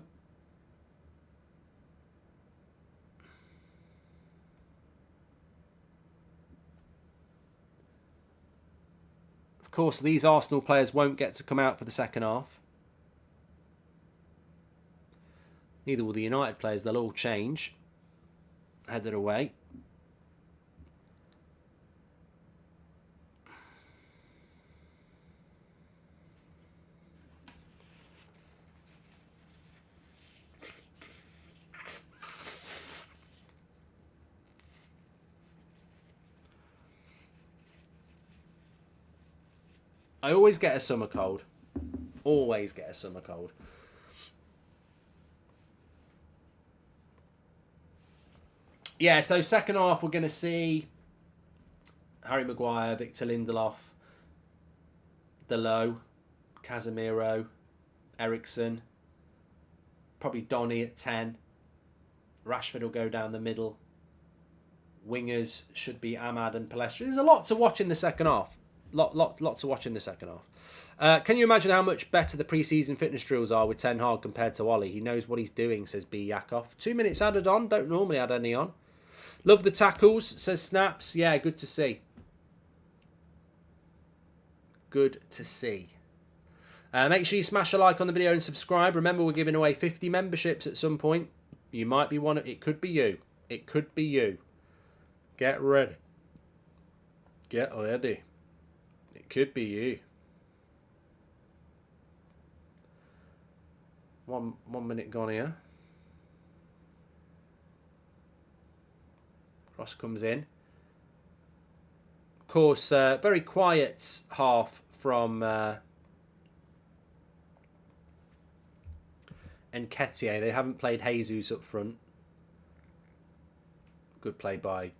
Of course, these Arsenal players won't get to come out for the second half. Neither will the United players. They'll all change. Headed away. I always get a summer cold. Always get a summer cold. Yeah, so second half we're going to see Harry Maguire, Victor Lindelof, Dalot, Casemiro, Ericsson, probably Donny at 10. Rashford will go down the middle. Wingers should be Ahmad and Palestra. There's a lot to watch in the second half. Lot to watch in the second half. Can you imagine how much better the pre-season fitness drills are with Ten Hag compared to Ollie? He knows what he's doing, says B. Yakov. 2 minutes added on. Don't normally add any on. Love the tackles, says Snaps. Yeah, good to see. Good to see. Make sure you smash a like on the video and subscribe. Remember, we're giving away 50 memberships at some point. You might be one of... It could be you. It could be you. Get ready. Get ready. It could be you. 1 minute gone here. Cross comes in. Of course, very quiet half from Nketiah. They haven't played Jesus up front. Good play by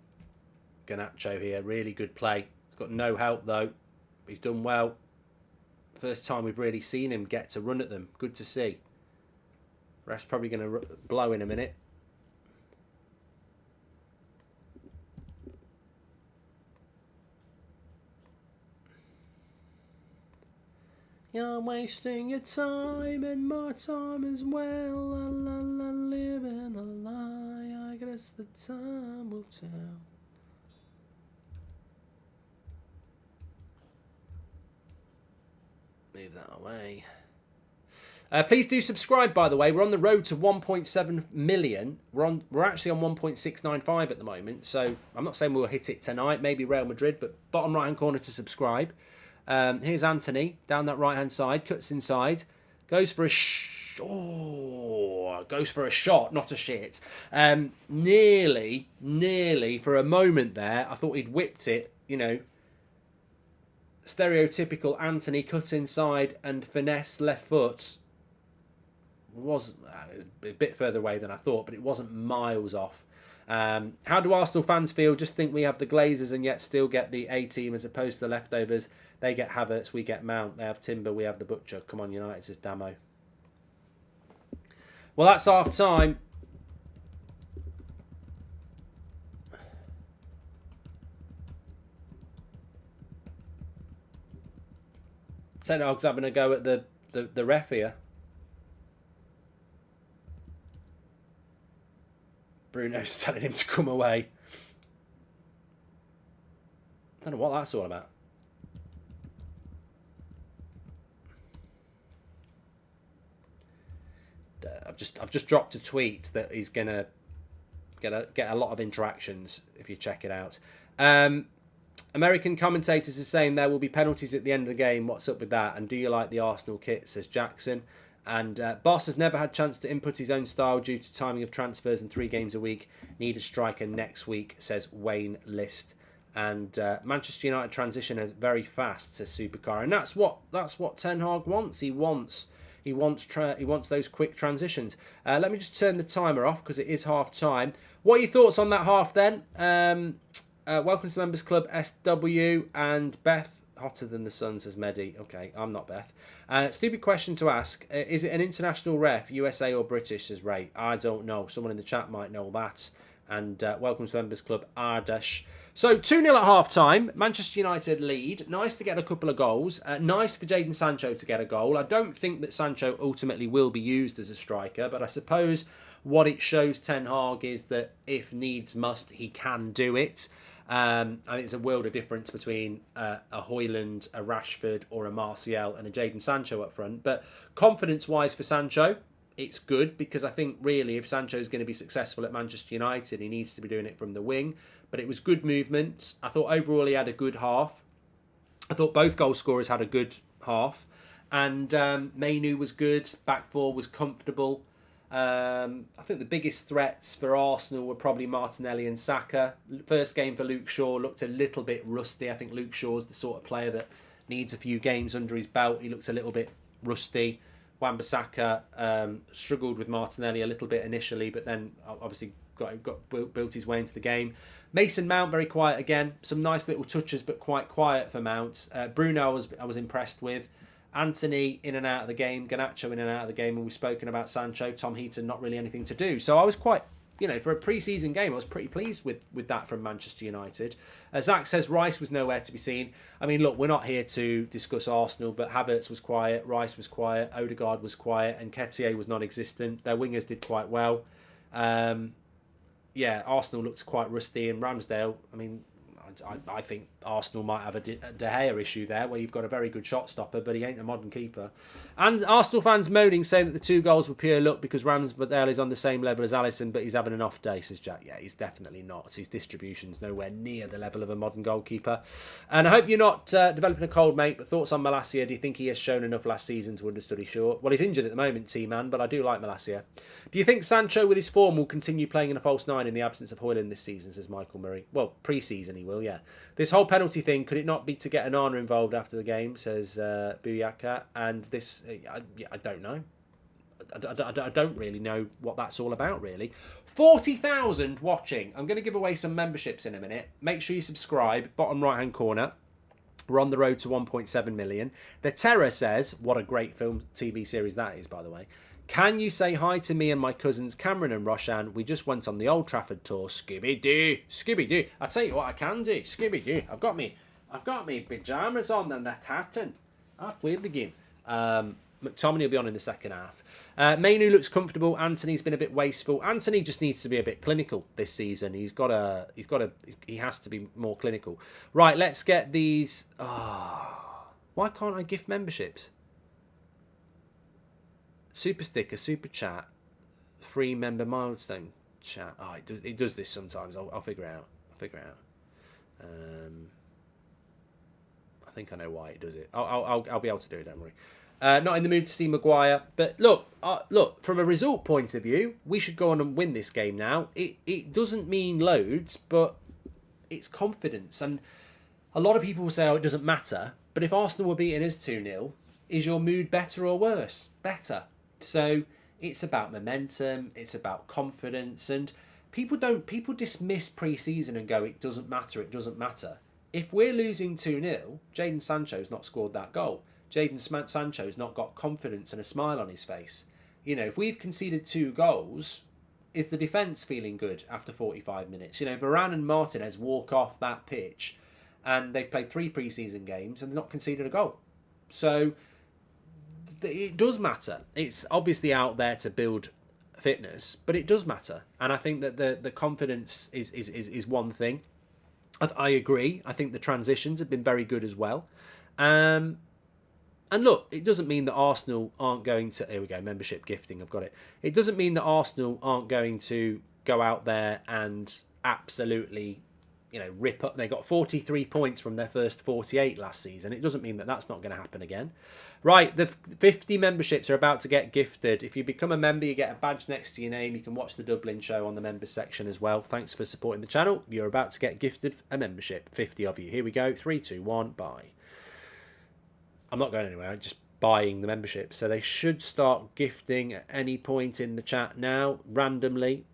Garnacho here. Really good play. Got no help though. He's done well. First time we've really seen him get to run at them. Good to see. Ref's probably going to blow in a minute. You're wasting your time and my time as well. La la la, living a lie. I guess the time will tell. Move that away. Please do subscribe, by the way. We're on the road to 1.7 million. We're actually on 1.695 at the moment. So I'm not saying we'll hit it tonight. Maybe Real Madrid, but bottom right-hand corner to subscribe. Here's Anthony down that right-hand side. Cuts inside. Goes for a goes for a shot, not a shit. Nearly, for a moment there, I thought he'd whipped it, you know. Stereotypical Anthony cut inside and finesse left foot. It was a bit further away than I thought, but it wasn't miles off. How do Arsenal fans feel? Just think we have the Glazers and yet still get the A team as opposed to the leftovers. They get Havertz, we get Mount. They have Timber, we have the Butcher. Come on, United, says Damo. Well, that's half time. Ten Hag's having a go at the ref here. Bruno's telling him to come away. I don't know what that's all about. I've just dropped a tweet that he's gonna get a lot of interactions if you check it out. American commentators are saying there will be penalties at the end of the game. What's up with that? And do you like the Arsenal kit? Says Jackson. And Boss has never had chance to input his own style due to timing of transfers and 3 games a week. Need a striker next week, says Wayne List. And Manchester United transition is very fast, says Supercar. And that's what Ten Hag wants. He wants those quick transitions. Let me just turn the timer off because it is half time. What are your thoughts on that half then? Welcome to the Members Club, SW and Beth. Hotter than the sun, says Mehdi. Okay, I'm not Beth. Stupid question to ask. Is it an international ref, USA or British, says Ray? I don't know. Someone in the chat might know that. And welcome to the Members Club, Ardash. So 2-0 at half-time. Manchester United lead. Nice to get a couple of goals. Nice for Jadon Sancho to get a goal. I don't think that Sancho ultimately will be used as a striker, but I suppose what it shows Ten Hag is that if needs must, he can do it. I think it's a world of difference between a Højlund, a Rashford or a Martial and a Jadon Sancho up front. But confidence-wise for Sancho, it's good because I think really if Sancho is going to be successful at Manchester United, he needs to be doing it from the wing. But it was good movement. I thought overall he had a good half. I thought both goal scorers had a good half. And Mainu was good. Back four was comfortable. I think the biggest threats for Arsenal were probably Martinelli and Saka. First game for Luke Shaw looked a little bit rusty. I think Luke Shaw's the sort of player that needs a few games under his belt. He looked a little bit rusty. Wan-Bissaka struggled with Martinelli a little bit initially, but then obviously built his way into the game. Mason Mount very quiet again. Some nice little touches, but quite quiet for Mount. Bruno I was impressed with. Anthony in and out of the game, Garnacho in and out of the game, and we've spoken about Sancho. Tom Heaton not really anything to do. So I was quite, for a pre-season game, I was pretty pleased with that from Manchester United. Zach says Rice was nowhere to be seen. I mean, look, we're not here to discuss Arsenal, but Havertz was quiet, Rice was quiet, Odegaard was quiet, and Nketiah was non-existent. Their wingers did quite well. Arsenal looked quite rusty, and Ramsdale, I mean, I think Arsenal might have a De Gea issue there where you've got a very good shot stopper, but he ain't a modern keeper. And Arsenal fans moaning, saying that the 2 goals were pure luck because Ramsdale is on the same level as Alisson, but he's having an off day, says Jack. Yeah, he's definitely not. His distribution's nowhere near the level of a modern goalkeeper. And I hope you're not developing a cold, mate, but thoughts on Malacia? Do you think he has shown enough last season to understudy short? Well, he's injured at the moment, T-Man, but I do like Malacia. Do you think Sancho, with his form, will continue playing in a false 9 in the absence of Højlund this season, says Michael Murray? Well, pre-season he will, yeah. This whole penalty thing, could it not be to get Onana involved after the game, says Buyaka? And this, I don't know. I don't really know what that's all about, really. 40,000 watching. I'm going to give away some memberships in a minute. Make sure you subscribe, bottom right-hand corner. We're on the road to 1.7 million. The Terror says, what a great film TV series that is, by the way. Can you say hi to me and my cousins Cameron and Roshan? We just went on the Old Trafford tour. Scooby-Doo. Scooby-Doo. I'll tell you what I can do. Scooby-Doo. I've got me pyjamas on and a tartan. I've played the game. McTominay will be on in the second half. Mainu looks comfortable. Anthony's been a bit wasteful. Anthony just needs to be a bit clinical this season. He has to be more clinical. Right, let's get these. Why can't I gift memberships? Super sticker, super chat, free member milestone chat. Oh, it does this sometimes. I'll figure it out. I think I know why it does it. I'll be able to do it. Don't worry. Not in the mood to see Maguire, but look. From a result point of view, we should go on and win this game now. It doesn't mean loads, but it's confidence. And a lot of people will say, "Oh, it doesn't matter." But if Arsenal were beating us 2-0, is your mood better or worse? Better. So it's about momentum. It's about confidence, and people dismiss pre-season and go, "It doesn't matter. It doesn't matter." If we're losing 2-0, Jadon Sancho's not scored that goal. Jadon Sancho's not got confidence and a smile on his face. You know, if we've conceded 2 goals, is the defence feeling good after 45 minutes? You know, Varane and Martinez walk off that pitch and they've played 3 pre-season games and not conceded a goal. So it does matter. It's obviously out there to build fitness, but it does matter. And I think that the confidence is one thing. I agree. I think the transitions have been very good as well. And look, it doesn't mean that Arsenal aren't going to... Here we go, membership gifting, I've got it. It doesn't mean that Arsenal aren't going to go out there and absolutely, rip up. They got 43 points from their first 48 last season. It doesn't mean that that's not going to happen again. Right, the 50 memberships are about to get gifted. If you become a member, you get a badge next to your name. You can watch the Dublin show on the members section as well. Thanks for supporting the channel. You're about to get gifted a membership. 50 of you. Here we go. 3, 2, 1, buy. I'm not going anywhere. I'm just buying the membership. So they should start gifting at any point in the chat now, randomly.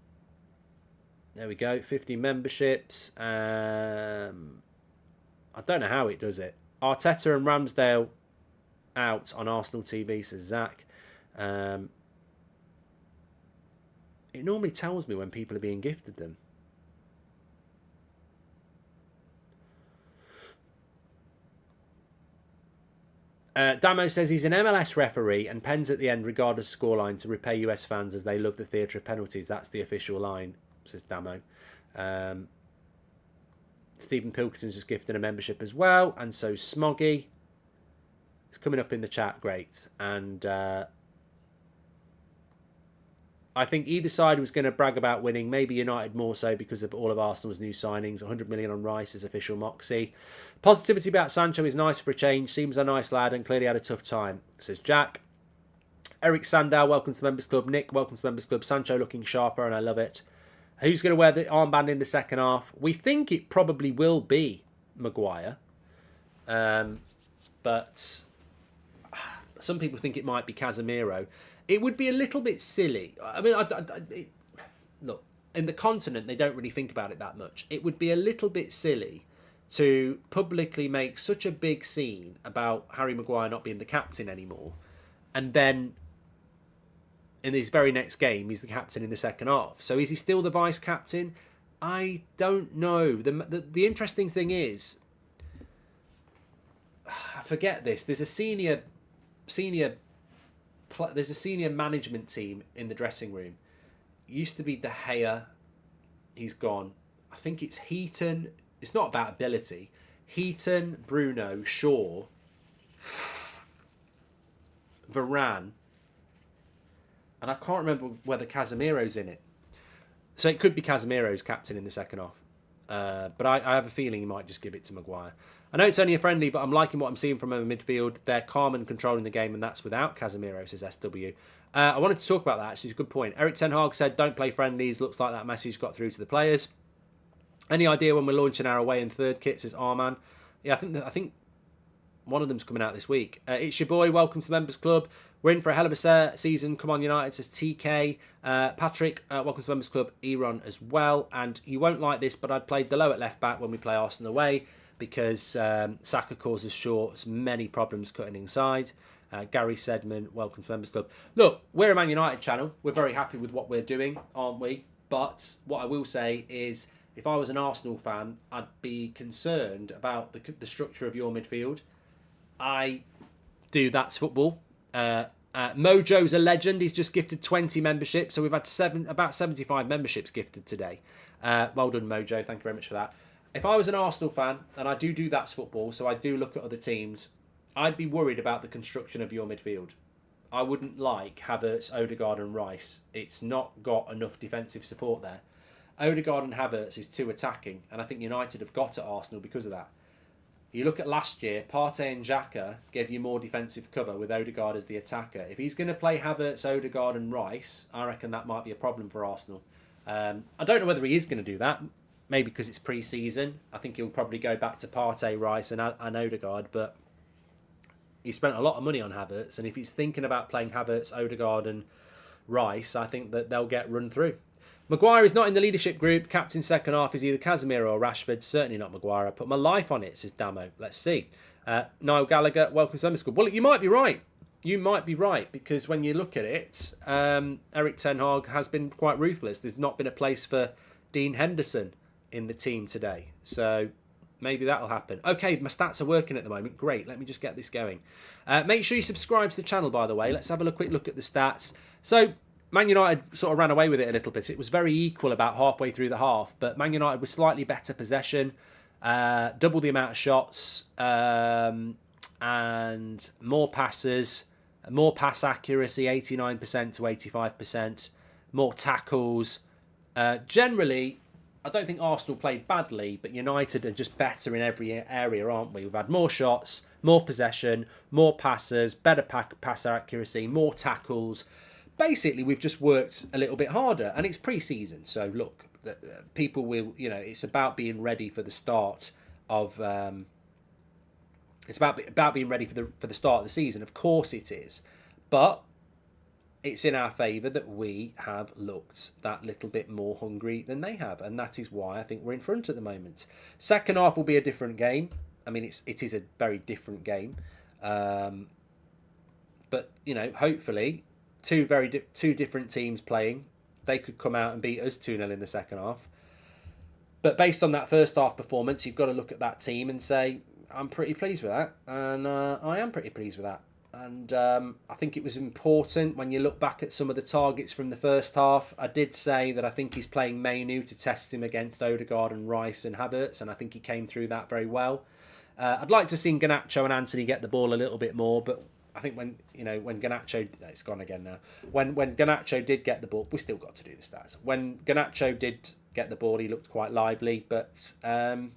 There we go. 50 memberships. I don't know how it does it. Arteta and Ramsdale out on Arsenal TV, says Zach. It normally tells me when people are being gifted them. Damo says he's an MLS referee and pens at the end regardless of scoreline to repay US fans as they love the theatre of penalties. That's the official line, says Damo. Stephen Pilkington's just gifted a membership as well, and so Smoggy. It's coming up in the chat, great. And I think either side was going to brag about winning, maybe United more so because of all of Arsenal's new signings. 100 million on Rice is official Moxie. Positivity about Sancho is nice for a change. Seems a nice lad and clearly had a tough time, says Jack. Eric Sandow, welcome to the Members Club. Nick, welcome to the Members Club. Sancho looking sharper and I love it. Who's going to wear the armband in the second half? We think it probably will be Maguire. But some people think it might be Casemiro. It would be a little bit silly. I mean, look, in the continent, they don't really think about it that much. It would be a little bit silly to publicly make such a big scene about Harry Maguire not being the captain anymore. And then in his very next game, he's the captain in the second half. So is he still the vice captain? I don't know. The interesting thing is, I forget this. There's a senior management team in the dressing room. It used to be De Gea. He's gone. I think it's Heaton. It's not about ability. Heaton, Bruno, Shaw, Varane, and I can't remember whether Casemiro's in it. So it could be Casemiro's captain in the second half. But I have a feeling he might just give it to Maguire. I know it's only a friendly, but I'm liking what I'm seeing from them in midfield. They're calm and controlling the game, and that's without Casemiro, says SW. I wanted to talk about that, actually. It's a good point. Eric Ten Hag said, don't play friendlies. Looks like that message got through to the players. Any idea when we're launching our away and third kit, says Arman. Yeah, I think one of them's coming out this week. It's your boy. Welcome to the Members Club. We're in for a hell of a season. Come on, United, says TK. Patrick, welcome to Members Club. Eron as well. And you won't like this, but I'd played Delo at left back when we play Arsenal away because Saka causes shorts, many problems cutting inside. Gary Sedman, welcome to Members Club. Look, we're a Man United channel. We're very happy with what we're doing, aren't we? But what I will say is, if I was an Arsenal fan, I'd be concerned about the structure of your midfield. I do That's Football. Mojo's a legend. He's just gifted 20 memberships. So we've had about 75 memberships gifted today. Well done, Mojo. Thank you very much for that. If I was an Arsenal fan, and I do That's Football, so I do look at other teams, I'd be worried about the construction of your midfield. I wouldn't like Havertz, Odegaard and Rice. It's not got enough defensive support there. Odegaard and Havertz is too attacking, and I think United have got at Arsenal because of that. You look at last year, Partey and Xhaka gave you more defensive cover with Odegaard as the attacker. If he's going to play Havertz, Odegaard and Rice, I reckon that might be a problem for Arsenal. I don't know whether he is going to do that, maybe because it's pre-season. I think he'll probably go back to Partey, Rice and Odegaard, but he spent a lot of money on Havertz, and if he's thinking about playing Havertz, Odegaard and Rice, I think that they'll get run through. Maguire is not in the leadership group. Captain second half is either Casemiro or Rashford. Certainly not Maguire. I put my life on it, says Damo. Let's see. Niall Gallagher, welcome to Members Club. Well, you might be right. You might be right, because when you look at it, Erik ten Hag has been quite ruthless. There's not been a place for Dean Henderson in the team today. So maybe that'll happen. Okay, my stats are working at the moment. Great. Let me just get this going. Make sure you subscribe to the channel, by the way. Let's have a quick look at the stats. So Man United sort of ran away with it a little bit. It was very equal about halfway through the half, but Man United was slightly better possession, double the amount of shots, and more passes, more pass accuracy, 89% to 85%, more tackles. Generally, I don't think Arsenal played badly, but United are just better in every area, aren't we? We've had more shots, more possession, more passes, better pass accuracy, more tackles. Basically, we've just worked a little bit harder, and it's pre-season. So look, people will, it's about being ready for the start of. It's about being ready for the start of the season. Of course, it is, but it's in our favour that we have looked that little bit more hungry than they have, and that is why I think we're in front at the moment. Second half will be a different game. I mean, it is a very different game, but hopefully. Two different teams playing. They could come out and beat us 2-0 in the second half. But based on that first half performance, you've got to look at that team and say, I'm pretty pleased with that. And I am pretty pleased with that. And I think it was important when you look back at some of the targets from the first half. I did say that I think he's playing Mainu to test him against Odegaard and Rice and Havertz. And I think he came through that very well. I'd like to see Garnacho and Anthony get the ball a little bit more, but I think when Garnacho, it's gone again now. When Garnacho did get the ball, we still got to do the stats. When Garnacho did get the ball, he looked quite lively. But I'm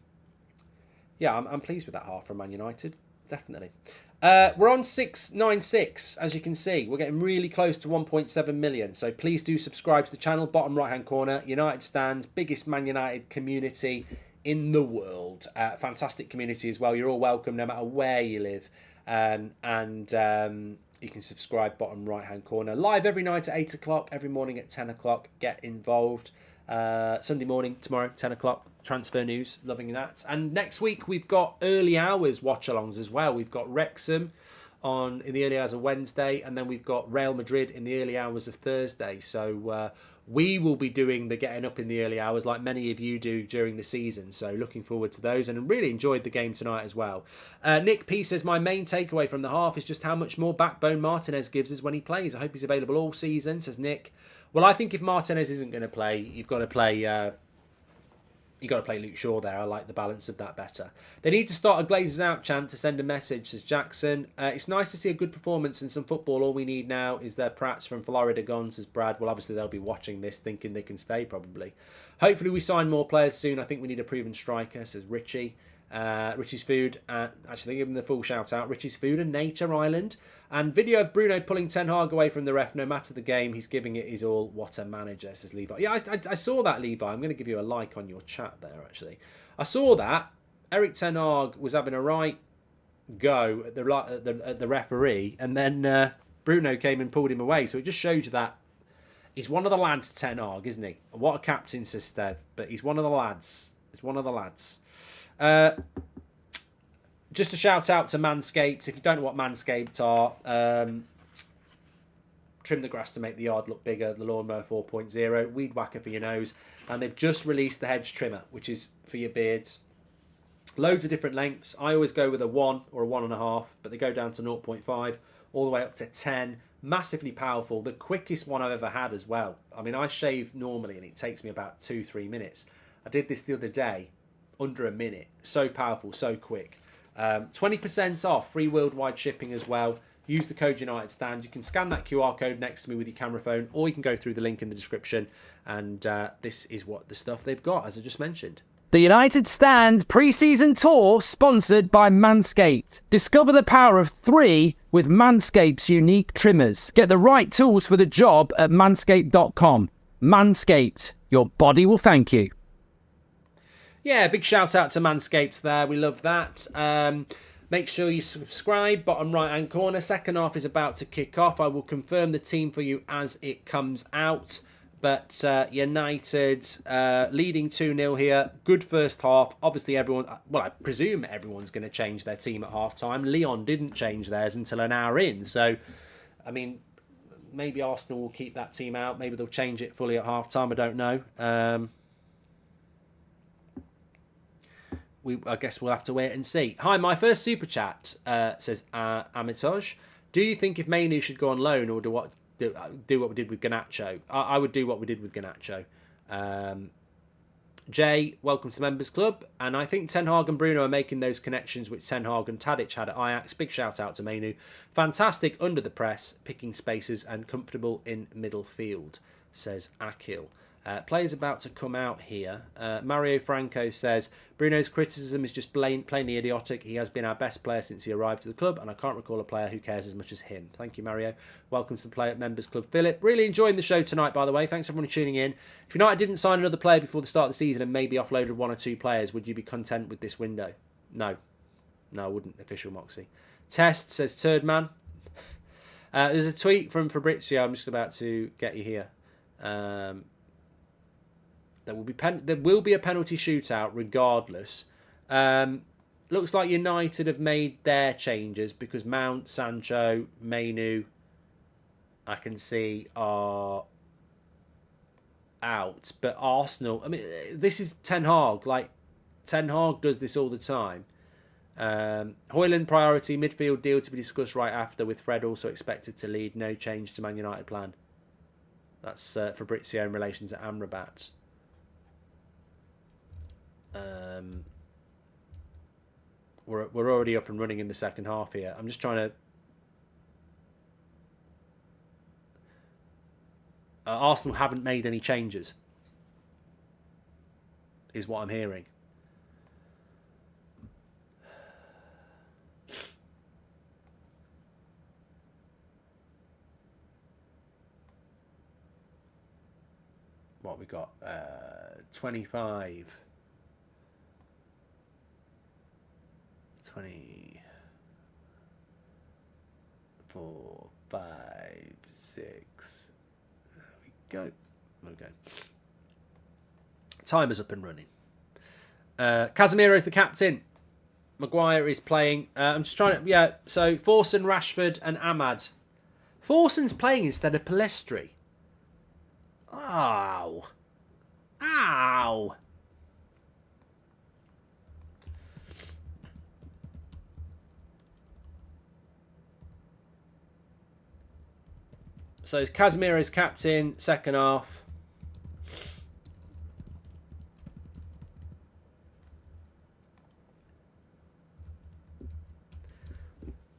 pleased with that half from Man United, definitely. We're on 696, as you can see. We're getting really close to 1.7 million. So please do subscribe to the channel. Bottom right hand corner, United Stands, biggest Man United community in the world. Fantastic community as well. You're all welcome, no matter where you live. And you can subscribe bottom right hand corner. Live every night at 8 o'clock, every morning at 10 o'clock. Get involved. Sunday morning, tomorrow, 10 o'clock. Transfer news, loving that. And next week we've got early hours watch-alongs as well. We've got Wrexham in the early hours of Wednesday, and then we've got Real Madrid in the early hours of Thursday. So we will be doing the getting up in the early hours like many of you do during the season. So looking forward to those, and really enjoyed the game tonight as well. Nick P says, my main takeaway from the half is just how much more backbone Martinez gives us when he plays. I hope he's available all season, says Nick. Well, I think if Martinez isn't going to play, you've got to play Luke Shaw there. I like the balance of that better. They need to start a Glazers out chant to send a message, says Jackson. It's nice to see a good performance and some football. All we need now is their Prats from Florida gone, says Brad. Well, obviously they'll be watching this thinking they can stay probably. Hopefully we sign more players soon. I think we need a proven striker, says Richie. Richie's Food, actually give him the full shout out. Richie's Food and Nature Island. And video of Bruno pulling Ten Hag away from the ref. No matter the game, he's giving it his all. What a manager, says Levi. Yeah, I saw that, Levi. I'm going to give you a like on your chat there, actually. I saw that. Erik Ten Hag was having a right go at the referee, and then Bruno came and pulled him away. So it just shows you that he's one of the lads, Ten Hag, isn't he? What a captain, says Steph. But he's one of the lads. He's one of the lads. Just a shout out to Manscaped. If you don't know what Manscaped are, trim the grass to make the yard look bigger. The Lawnmower 4.0, weed whacker for your nose. And they've just released the hedge trimmer, which is for your beards. Loads of different lengths. I always go with a 1 or a 1.5, but they go down to 0.5 all the way up to 10. Massively powerful. The quickest one I've ever had as well. I mean, I shave normally and it takes me about 2-3 minutes. I did this the other day, under a minute. So powerful, so quick. 20% off, free worldwide shipping as well. Use the code United Stand. You can scan that QR code next to me with your camera phone, or you can go through the link in the description. And this is what the stuff they've got, as I just mentioned. The United Stand pre-season tour sponsored by Manscaped. Discover the power of 3 with Manscaped's unique trimmers. Get the right tools for the job at manscaped.com. Manscaped, your body will thank you. Yeah, big shout out to Manscaped there. We love that. Make sure you subscribe. Bottom right hand corner. Second half is about to kick off. I will confirm the team for you as it comes out. But United leading 2-0 here. Good first half. Obviously, everyone... Well, I presume everyone's going to change their team at half-time. Lyon didn't change theirs until an hour in. So, I mean, maybe Arsenal will keep that team out. Maybe they'll change it fully at half-time. I don't know. I guess we'll have to wait and see. Hi, my first super chat, says Amitoj. Do you think if Mainu should go on loan or do what we did with Garnacho? I would do what we did with Garnacho. Jay, welcome to the Members Club. And I think Ten Hag and Bruno are making those connections which Ten Hag and Tadic had at Ajax. Big shout out to Mainu. Fantastic under the press, picking spaces and comfortable in middle field, says Akil. Players about to come out here. Mario Franco says, Bruno's criticism is just plainly idiotic. He has been our best player since he arrived to the club, and I can't recall a player who cares as much as him. Thank you, Mario. Welcome to the Members Club. Philip, really enjoying the show tonight, by the way. Thanks everyone for tuning in. If United didn't sign another player before the start of the season and maybe offloaded 1 or 2 players, would you be content with this window? No. No, I wouldn't. Official Moxie. Test, says Turd Man. There's a tweet from Fabrizio. I'm just about to get you here. There will be a penalty shootout regardless. Looks like United have made their changes because Mount, Sancho, Mainu, I can see, are out. But Arsenal, I mean, this is Ten Hag. Like, Ten Hag does this all the time. Højlund priority, midfield deal to be discussed right after, with Fred also expected to lead. No change to Man United plan. That's Fabrizio in relation to Amrabat. We're already up and running in the second half here. I'm just trying to... Arsenal haven't made any changes, is what I'm hearing. What we got? 25... 24, 5, 6. There we go. Okay. Timer's up and running. Casemiro is the captain. Maguire is playing. I'm just trying to... Yeah, so Forson, Rashford and Ahmad. Forson's playing instead of Palestri. Ow. Ow. So Casemiro is captain, second half.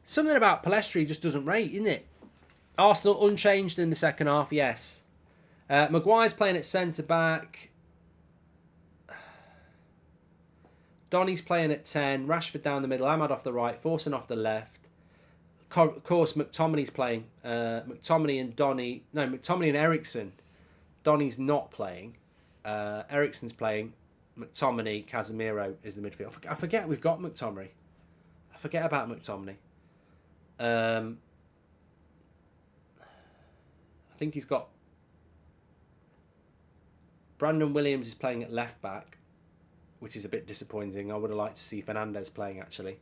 Something about Palestri just doesn't rate, isn't it? Arsenal unchanged in the second half, yes. Maguire's playing at centre-back. Donny's playing at 10. Rashford down the middle. Ahmad off the right. Forson off the left. Of course, McTominay's playing. McTominay and Donny... No, McTominay and Ericsson. Donny's not playing. Ericsson's playing. McTominay, Casemiro is the midfield. I forget we've got McTominay. I forget about McTominay. think he's got... Brandon Williams is playing at left back, which is a bit disappointing. I would have liked to see Fernandez playing, actually.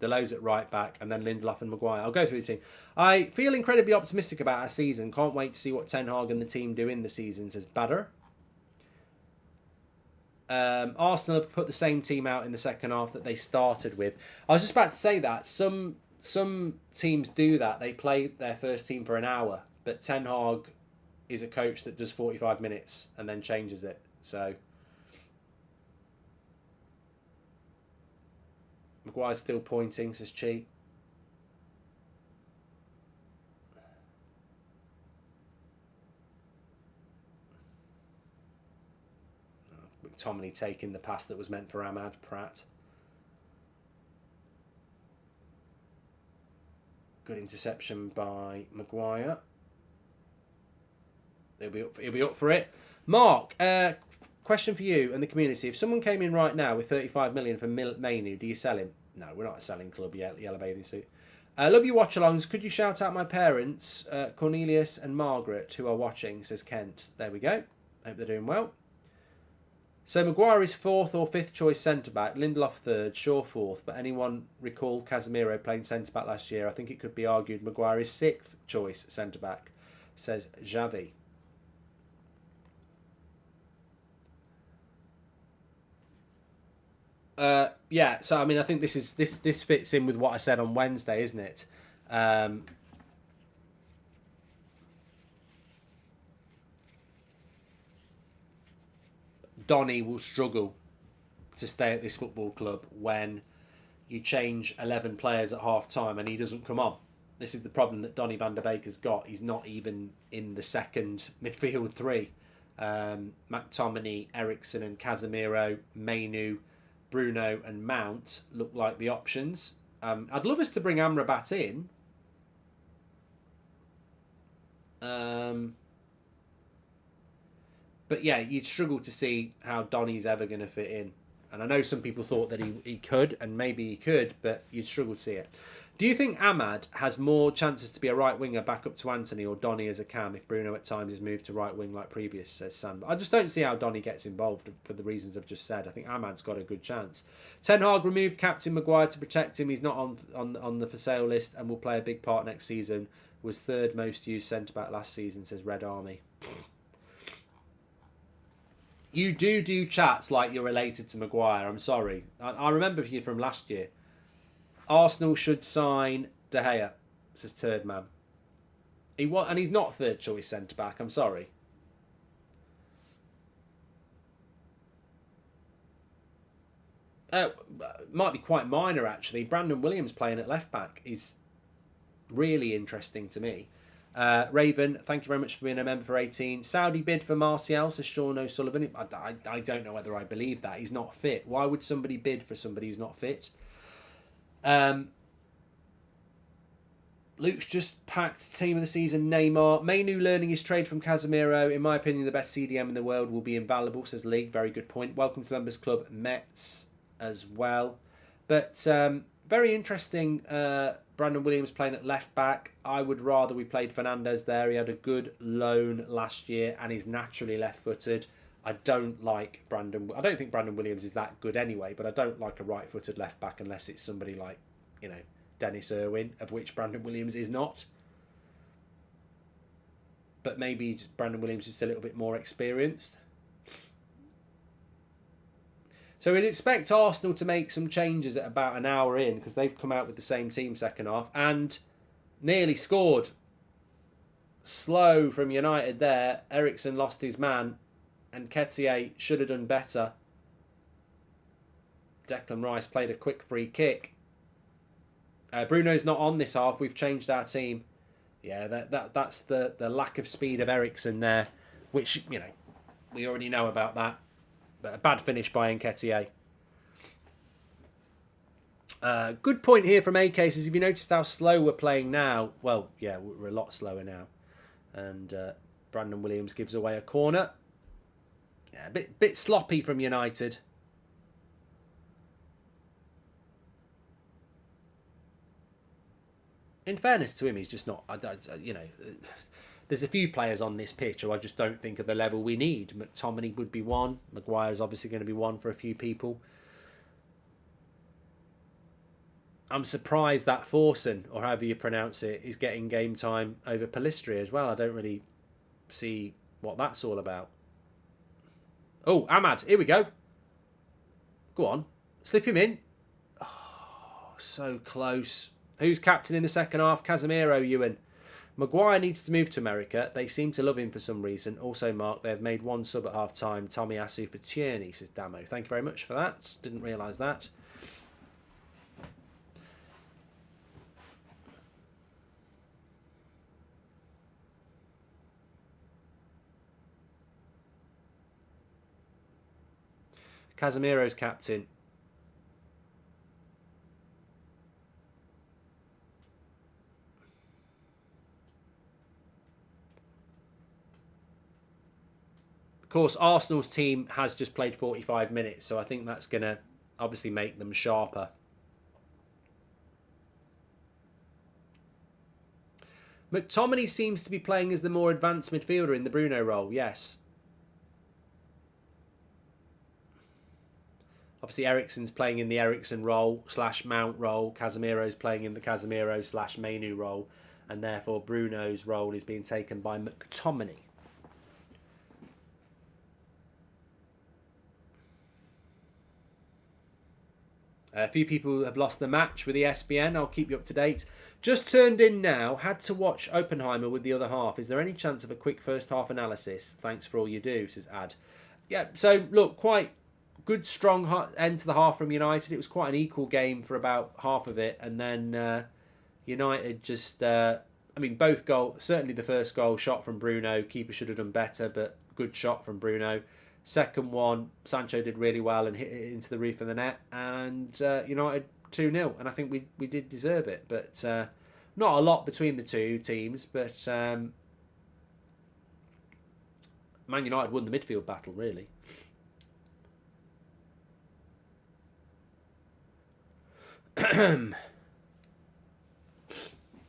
Deleuze at right back, and then Lindelof and Maguire. I'll go through the team. I feel incredibly optimistic about our season. Can't wait to see what Ten Hag and the team do in the season, says Badder. Arsenal have put the same team out in the second half that they started with. I was just about to say that. Some teams do that. They play their first team for an hour, but Ten Hag is a coach that does 45 minutes and then changes it. So... Maguire's still pointing, says Chi. McTominay taking the pass that was meant for Ahmad Pratt. Good interception by Maguire. He'll be up for it. Mark, question for you and the community. If someone came in right now with 35 million for Mainu, do you sell him? No, we're not a selling club yet. Yellow bathing suit. Love your watch-alongs. Could you shout out my parents, Cornelius and Margaret, who are watching, says Kent. There we go. Hope they're doing well. So Maguire is 4th or 5th choice centre-back. Lindelof 3rd, Shaw 4th. But anyone recall Casemiro playing centre-back last year? I think it could be argued Maguire is 6th choice centre-back, says Xavi. Yeah, so I mean, I think this fits in with what I said on Wednesday, isn't it? Donny will struggle to stay at this football club when you change 11 players at half time and he doesn't come on. This is the problem that Donny van der Beek has got. He's not even in the second midfield three. McTominay, Eriksen and Casemiro, Mainu, Bruno and Mount look like the options. I'd love us to bring Amrabat in. But yeah, you'd struggle to see how Donny's ever going to fit in. And I know some people thought that he could, and maybe he could, but you'd struggle to see it. Do you think Ahmad has more chances to be a right winger back up to Anthony or Donny as a cam if Bruno at times is moved to right wing like previous, says Sam? I just don't see how Donny gets involved for the reasons I've just said. I think Ahmad's got a good chance. Ten Hag removed Captain Maguire to protect him. He's not on the for sale list and will play a big part next season. Was 3rd most used centre-back last season, says Red Army. You do chats like you're related to Maguire. I'm sorry. I remember you from last year. Arsenal should sign De Gea, says Turd Man. And he's not 3rd choice centre back. I'm sorry. Might be quite minor actually. Brandon Williams playing at left back is really interesting to me. Raven, thank you very much for being a member for 18. Saudi bid for Martial, says Sean O'Sullivan. I don't know whether I believe that. He's not fit. Why would somebody bid for somebody who's not fit? Luke's just packed team of the season. Neymar. Mainu learning his trade from Casemiro. In my opinion, the best CDM in the world will be invaluable, says League. Very good point. Welcome to the Members Club Mets as well. But very interesting. Brandon Williams playing at left back. I would rather we played Fernandez there. He had a good loan last year and he's naturally left-footed. I don't think Brandon Williams is that good anyway, but I don't like a right-footed left back unless it's somebody like, Dennis Irwin, of which Brandon Williams is not. But maybe Brandon Williams is a little bit more experienced. So we'd expect Arsenal to make some changes at about an hour in because they've come out with the same team second half and nearly scored. Slow from United there. Eriksen lost his man and Nketiah should have done better. Declan Rice played a quick free kick. Bruno's not on this half. We've changed our team. Yeah, that's the lack of speed of Eriksen there, which, we already know about that. But a bad finish by Nketiah. Good point here from AK says, have you noticed how slow we're playing now? Well, yeah, we're a lot slower now. And Brandon Williams gives away a corner. Yeah, a bit sloppy from United. In fairness to him, he's just not. There's a few players on this pitch who I just don't think are the level we need. McTominay would be one. Maguire's obviously going to be one for a few people. I'm surprised that Forson, or however you pronounce it, is getting game time over Pellistri as well. I don't really see what that's all about. Oh, Ahmad, here we go. Go on, slip him in. Oh, so close. Who's captain in the second half? Casemiro, Ewan. Maguire needs to move to America. They seem to love him for some reason. Also, Mark, they've made one sub at half-time. Tomiyasu for Tierney, says Damo. Thank you very much for that. Didn't realise that. Casemiro's captain. Of course, Arsenal's team has just played 45 minutes, so I think that's going to obviously make them sharper. McTominay seems to be playing as the more advanced midfielder in the Bruno role, yes. Obviously, Eriksen's playing in the Eriksen role / Mount role. Casemiro's playing in the Casemiro / Mainu role. And therefore, Bruno's role is being taken by McTominay. A few people have lost the match with the SBN. I'll keep you up to date. Just turned in now. Had to watch Oppenheimer with the other half. Is there any chance of a quick first half analysis? Thanks for all you do, says Ad. Yeah, so look, quite good, strong end to the half from United. It was quite an equal game for about half of it. And then United just... both goals. Certainly the first goal, shot from Bruno. Keeper should have done better, but good shot from Bruno. Second one, Sancho did really well and hit it into the roof of the net. And United 2-0. And I think we did deserve it. But not a lot between the two teams. But Man United won the midfield battle, really.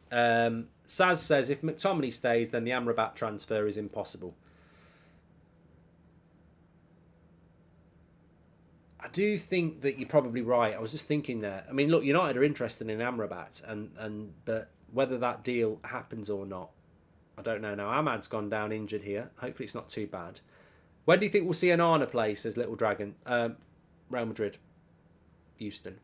Saz says, if McTominay stays, then the Amrabat transfer is impossible. I do think that you're probably right. I was just thinking there. I mean, look, United are interested in Amrabat, but whether that deal happens or not, I don't know. Now, Ahmad's gone down injured here. Hopefully it's not too bad. When do you think we'll see Onana play, says Little Dragon? Real Madrid. Houston.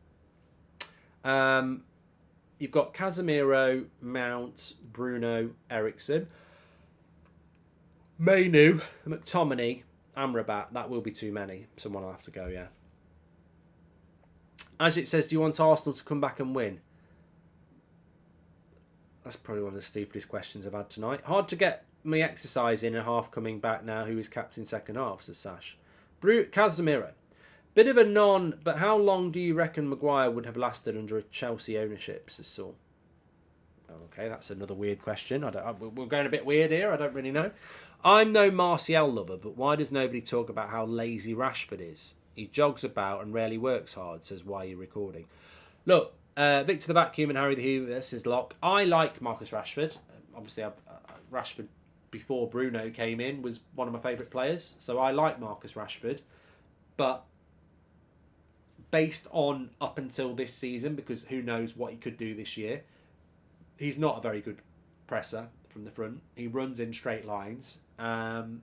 You've got Casemiro, Mount, Bruno, Eriksen, Mainu, McTominay, Amrabat. That will be too many. Someone will have to go, yeah. As it says, do you want Arsenal to come back and win? That's probably one of the stupidest questions I've had tonight. Hard to get me exercise in a half coming back now. Who is captain second half, says Sash. Casemiro. Bit of a non, but how long do you reckon Maguire would have lasted under a Chelsea ownership, says Saul? Okay, that's another weird question. We're going a bit weird here. I don't really know. I'm no Martial lover, but why does nobody talk about how lazy Rashford is? He jogs about and rarely works hard, says Why Are You Recording? Look, Victor the Vacuum and Harry the Hoover says Locke. I like Marcus Rashford. Obviously, Rashford, before Bruno came in, was one of my favourite players. So I like Marcus Rashford. But based on up until this season, because who knows what he could do this year, he's not a very good presser from the front. He runs in straight lines. And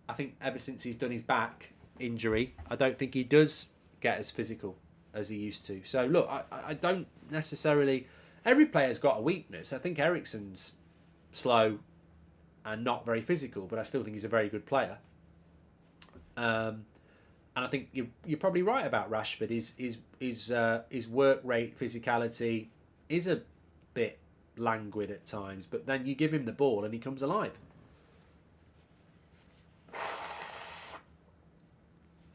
I think ever since he's done his back injury, I don't think he does get as physical as he used to. So, look, I don't necessarily... Every player's got a weakness. I think Eriksen's slow and not very physical, but I still think he's a very good player. And I think you're probably right about Rashford. His work rate, physicality is a bit languid at times, but then you give him the ball and he comes alive.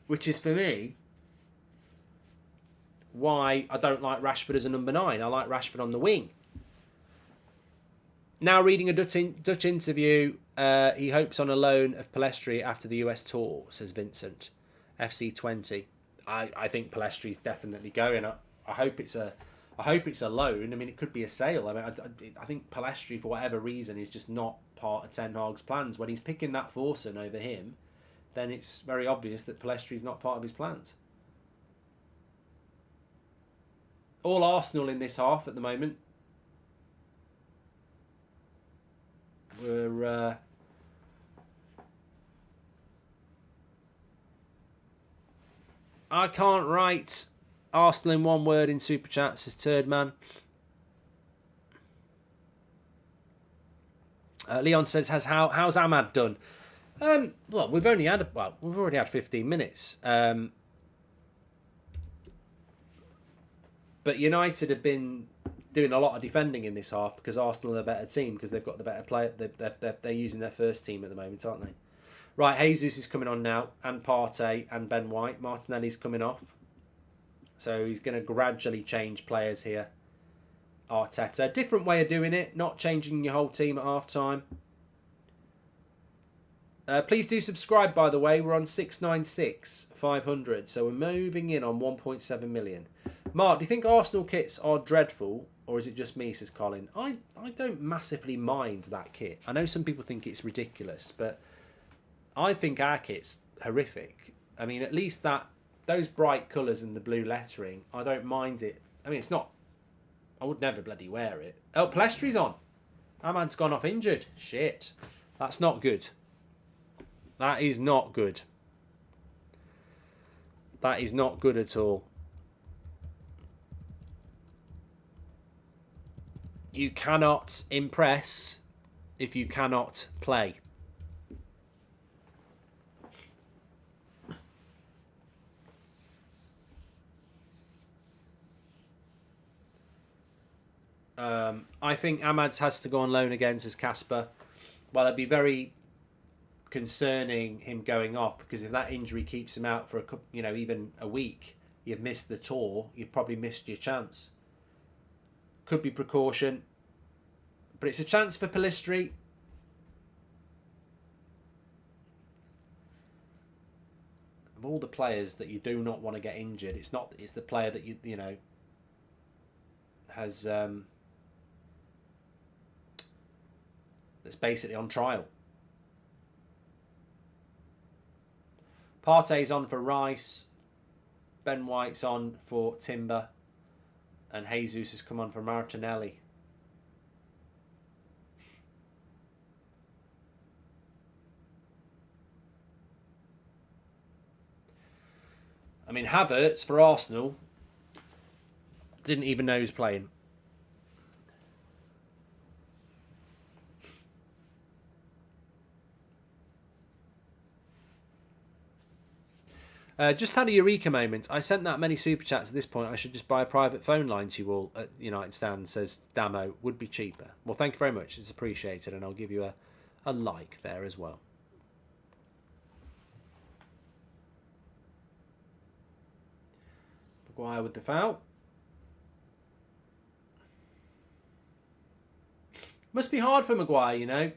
Which is, for me, why I don't like Rashford as a number 9. I like Rashford on the wing. Now reading a Dutch interview, he hopes on a loan of Pellistri after the US tour, says Vincent. FC20. I think Pellestri's definitely going. I hope it's a I hope it's a loan. I mean, it could be a sale. I mean, I think Palestri, for whatever reason, is just not part of Ten Hag's plans. When he's picking that Forsen over him, then it's very obvious that Palestri is not part of his plans. All Arsenal in this half at the moment. We're I can't write Arsenal in one word in Super Chat, says Turd Man. Leon says, how's Ahmad done? Well, we've already had 15 minutes. But United have been doing a lot of defending in this half because Arsenal are a better team because they've got the better player. They're using their first team at the moment, aren't they? Right, Jesus is coming on now, and Partey and Ben White. Martinelli's coming off. So he's going to gradually change players here. Arteta. Different way of doing it, not changing your whole team at half-time. Please do subscribe, by the way. We're on 696,500, so we're moving in on 1.7 million. Mark, do you think Arsenal kits are dreadful, or is it just me, says Colin? I don't massively mind that kit. I know some people think it's ridiculous, but I think our kit's horrific. I mean, at least those bright colours and the blue lettering, I don't mind it. I mean, it's not... I would never bloody wear it. Oh, Palestri's on. Ahmad's gone off injured. Shit. That's not good. That is not good. That is not good at all. You cannot impress if you cannot play. I think Ahmad's has to go on loan again, says Casper. Well, it'd be very concerning him going off because if that injury keeps him out for even a week, you've missed the tour. You've probably missed your chance. Could be precaution, but it's a chance for Palestri. Of all the players that you do not want to get injured, it's the player that you know has that's basically on trial. Partey's on for Rice, Ben White's on for Timber, and Jesus has come on for Martinelli. I mean, Havertz for Arsenal didn't even know he was playing. Just had a eureka moment. I sent that many super chats at this point. I should just buy a private phone line to you all at United Stand, says Damo. Would be cheaper. Well, thank you very much. It's appreciated, and I'll give you a like there as well. Maguire with the foul. Must be hard for Maguire, you know. I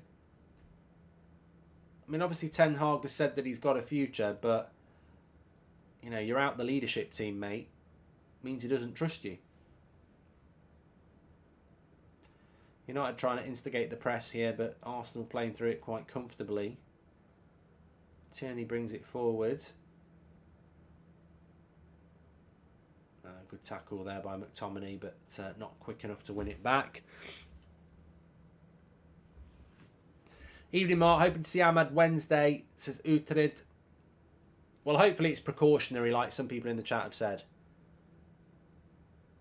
mean, obviously Ten Hag has said that he's got a future, but you're out the leadership team, mate. Means he doesn't trust you. United trying to instigate the press here, but Arsenal playing through it quite comfortably. Tierney brings it forward. Good tackle there by McTominay, but not quick enough to win it back. Evening, Mark. Hoping to see Ahmad Wednesday, says Utrid. Well, hopefully it's precautionary, like some people in the chat have said.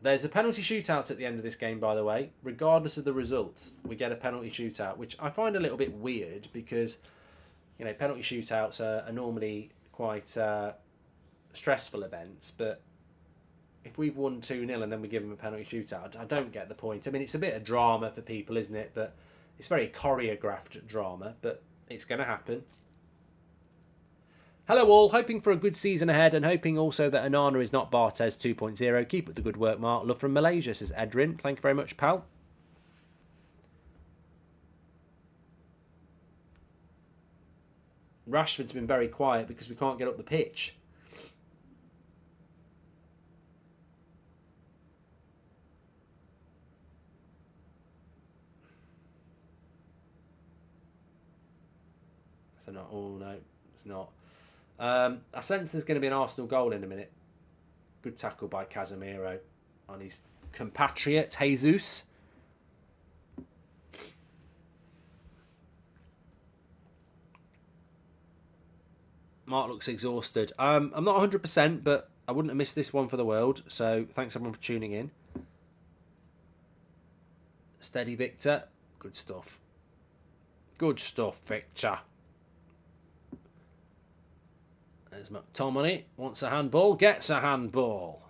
There's a penalty shootout at the end of this game, by the way. Regardless of the results, we get a penalty shootout, which I find a little bit weird because, penalty shootouts are normally quite stressful events. But if we've won 2-0 and then we give them a penalty shootout, I don't get the point. I mean, it's a bit of drama for people, isn't it? But it's very choreographed drama, but it's going to happen. Hello all, hoping for a good season ahead and hoping also that Onana is not Barthez 2.0. Keep up the good work, Mark. Love from Malaysia, says Edrin. Thank you very much, pal. Rashford's been very quiet because we can't get up the pitch. So not. Oh no, it's not. I sense there's going to be an Arsenal goal in a minute. Good tackle by Casemiro on his compatriot Jesus. Mark looks exhausted. I'm not 100%, but I wouldn't have missed this one for the world. So thanks everyone for tuning in. Steady, Victor. Good stuff. Good stuff, Victor. There's McTominay. Wants a handball. Gets a handball.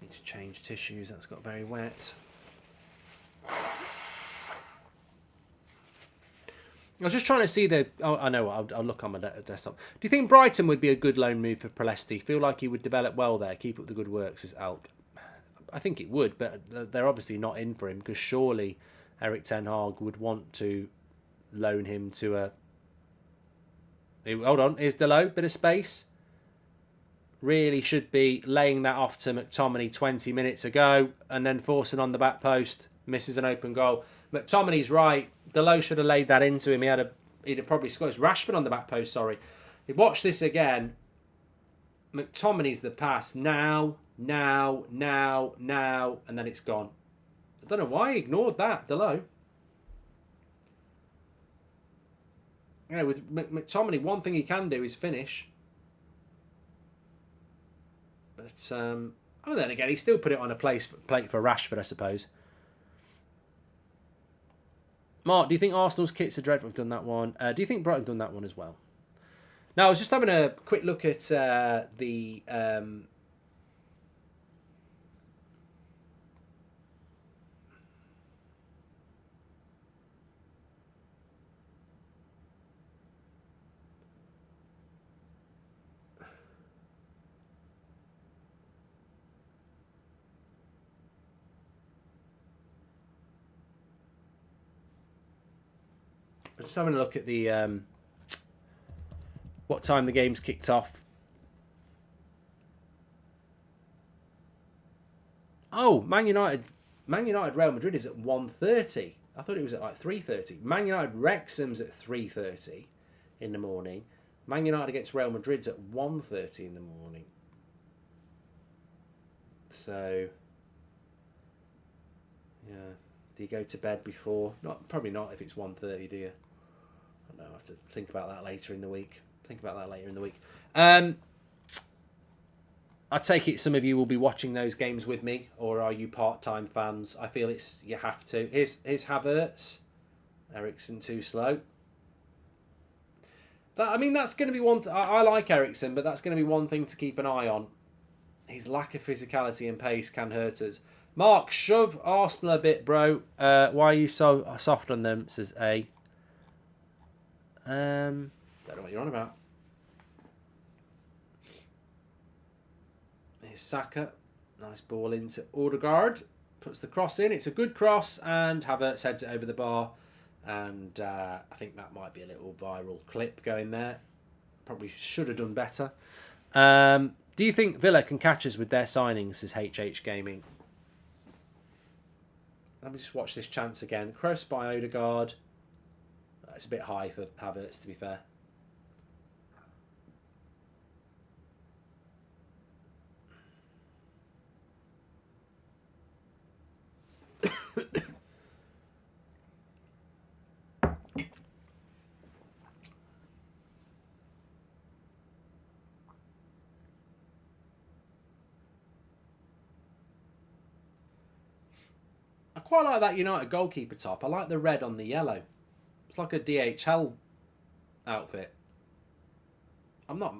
To change tissues, that's got very wet. I was just trying to see the. Oh, I know what. I'll look on my desktop. Do you think Brighton would be a good loan move for Prelesti? Feel like he would develop well there. Keep up the good work, says Alk. I think it would, but they're obviously not in for him because surely Eric Ten Hag would want to loan him to a. Hold on, here's Delo, bit of space. Really should be laying that off to McTominay 20 minutes ago and then forcing on the back post. Misses an open goal. McTominay's right. Delo should have laid that into him. He'd have probably scored. It's Rashford on the back post, sorry. Watch this again. McTominay's the pass. Now, and then it's gone. I don't know why he ignored that, Delo. You know, with McTominay, one thing he can do is finish. But, then again, he still put it on a plate for Rashford, I suppose. Mark, do you think Arsenal's kits are dreadful? I've done that one. Do you think Brighton have done that one as well? Now, I was just having a quick look at the... Just having a look at the what time the game's kicked off. Oh, Man United Real Madrid is at 1:30. I thought it was at like 3:30. Man United Wrexham's at 3:30 in the morning. Man United against Real Madrid's at 1:30 in the morning. So yeah, do you go to bed before? Probably not if it's 1:30, do you? I don't know, I have to think about that later in the week. I take it some of you will be watching those games with me, or are you part-time fans? I feel you have to. Here's Havertz. Eriksen too slow. That's going to be one. I like Eriksen, but that's going to be one thing to keep an eye on. His lack of physicality and pace can hurt us. Mark, shove Arsenal a bit, bro. Why are you so soft on them? Says A. Don't know what you're on about. Here's Saka. Nice ball into Odegaard. Puts the cross in. It's a good cross, and Havertz heads it over the bar. And I think that might be a little viral clip going there. Probably should have done better. Do you think Villa can catch us with their signings, says HH Gaming? Let me just watch this chance again. Cross by Odegaard. It's a bit high for Havertz, to be fair. I quite like that United goalkeeper top. I like the red on the yellow. It's like a DHL outfit. I've not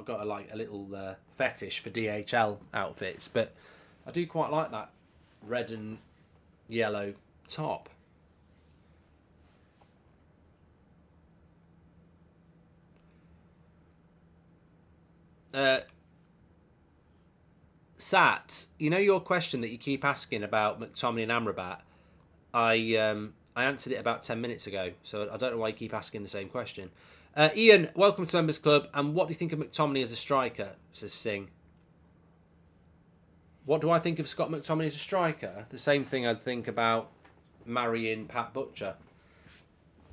got a little fetish for DHL outfits, but I do quite like that red and yellow top. Sat, you know your question that you keep asking about McTominay and Amrabat? I answered it about 10 minutes ago, so I don't know why you keep asking the same question. Ian, welcome to Members Club. And what do you think of McTominay as a striker? Says Singh. What do I think of Scott McTominay as a striker? The same thing I'd think about marrying Pat Butcher.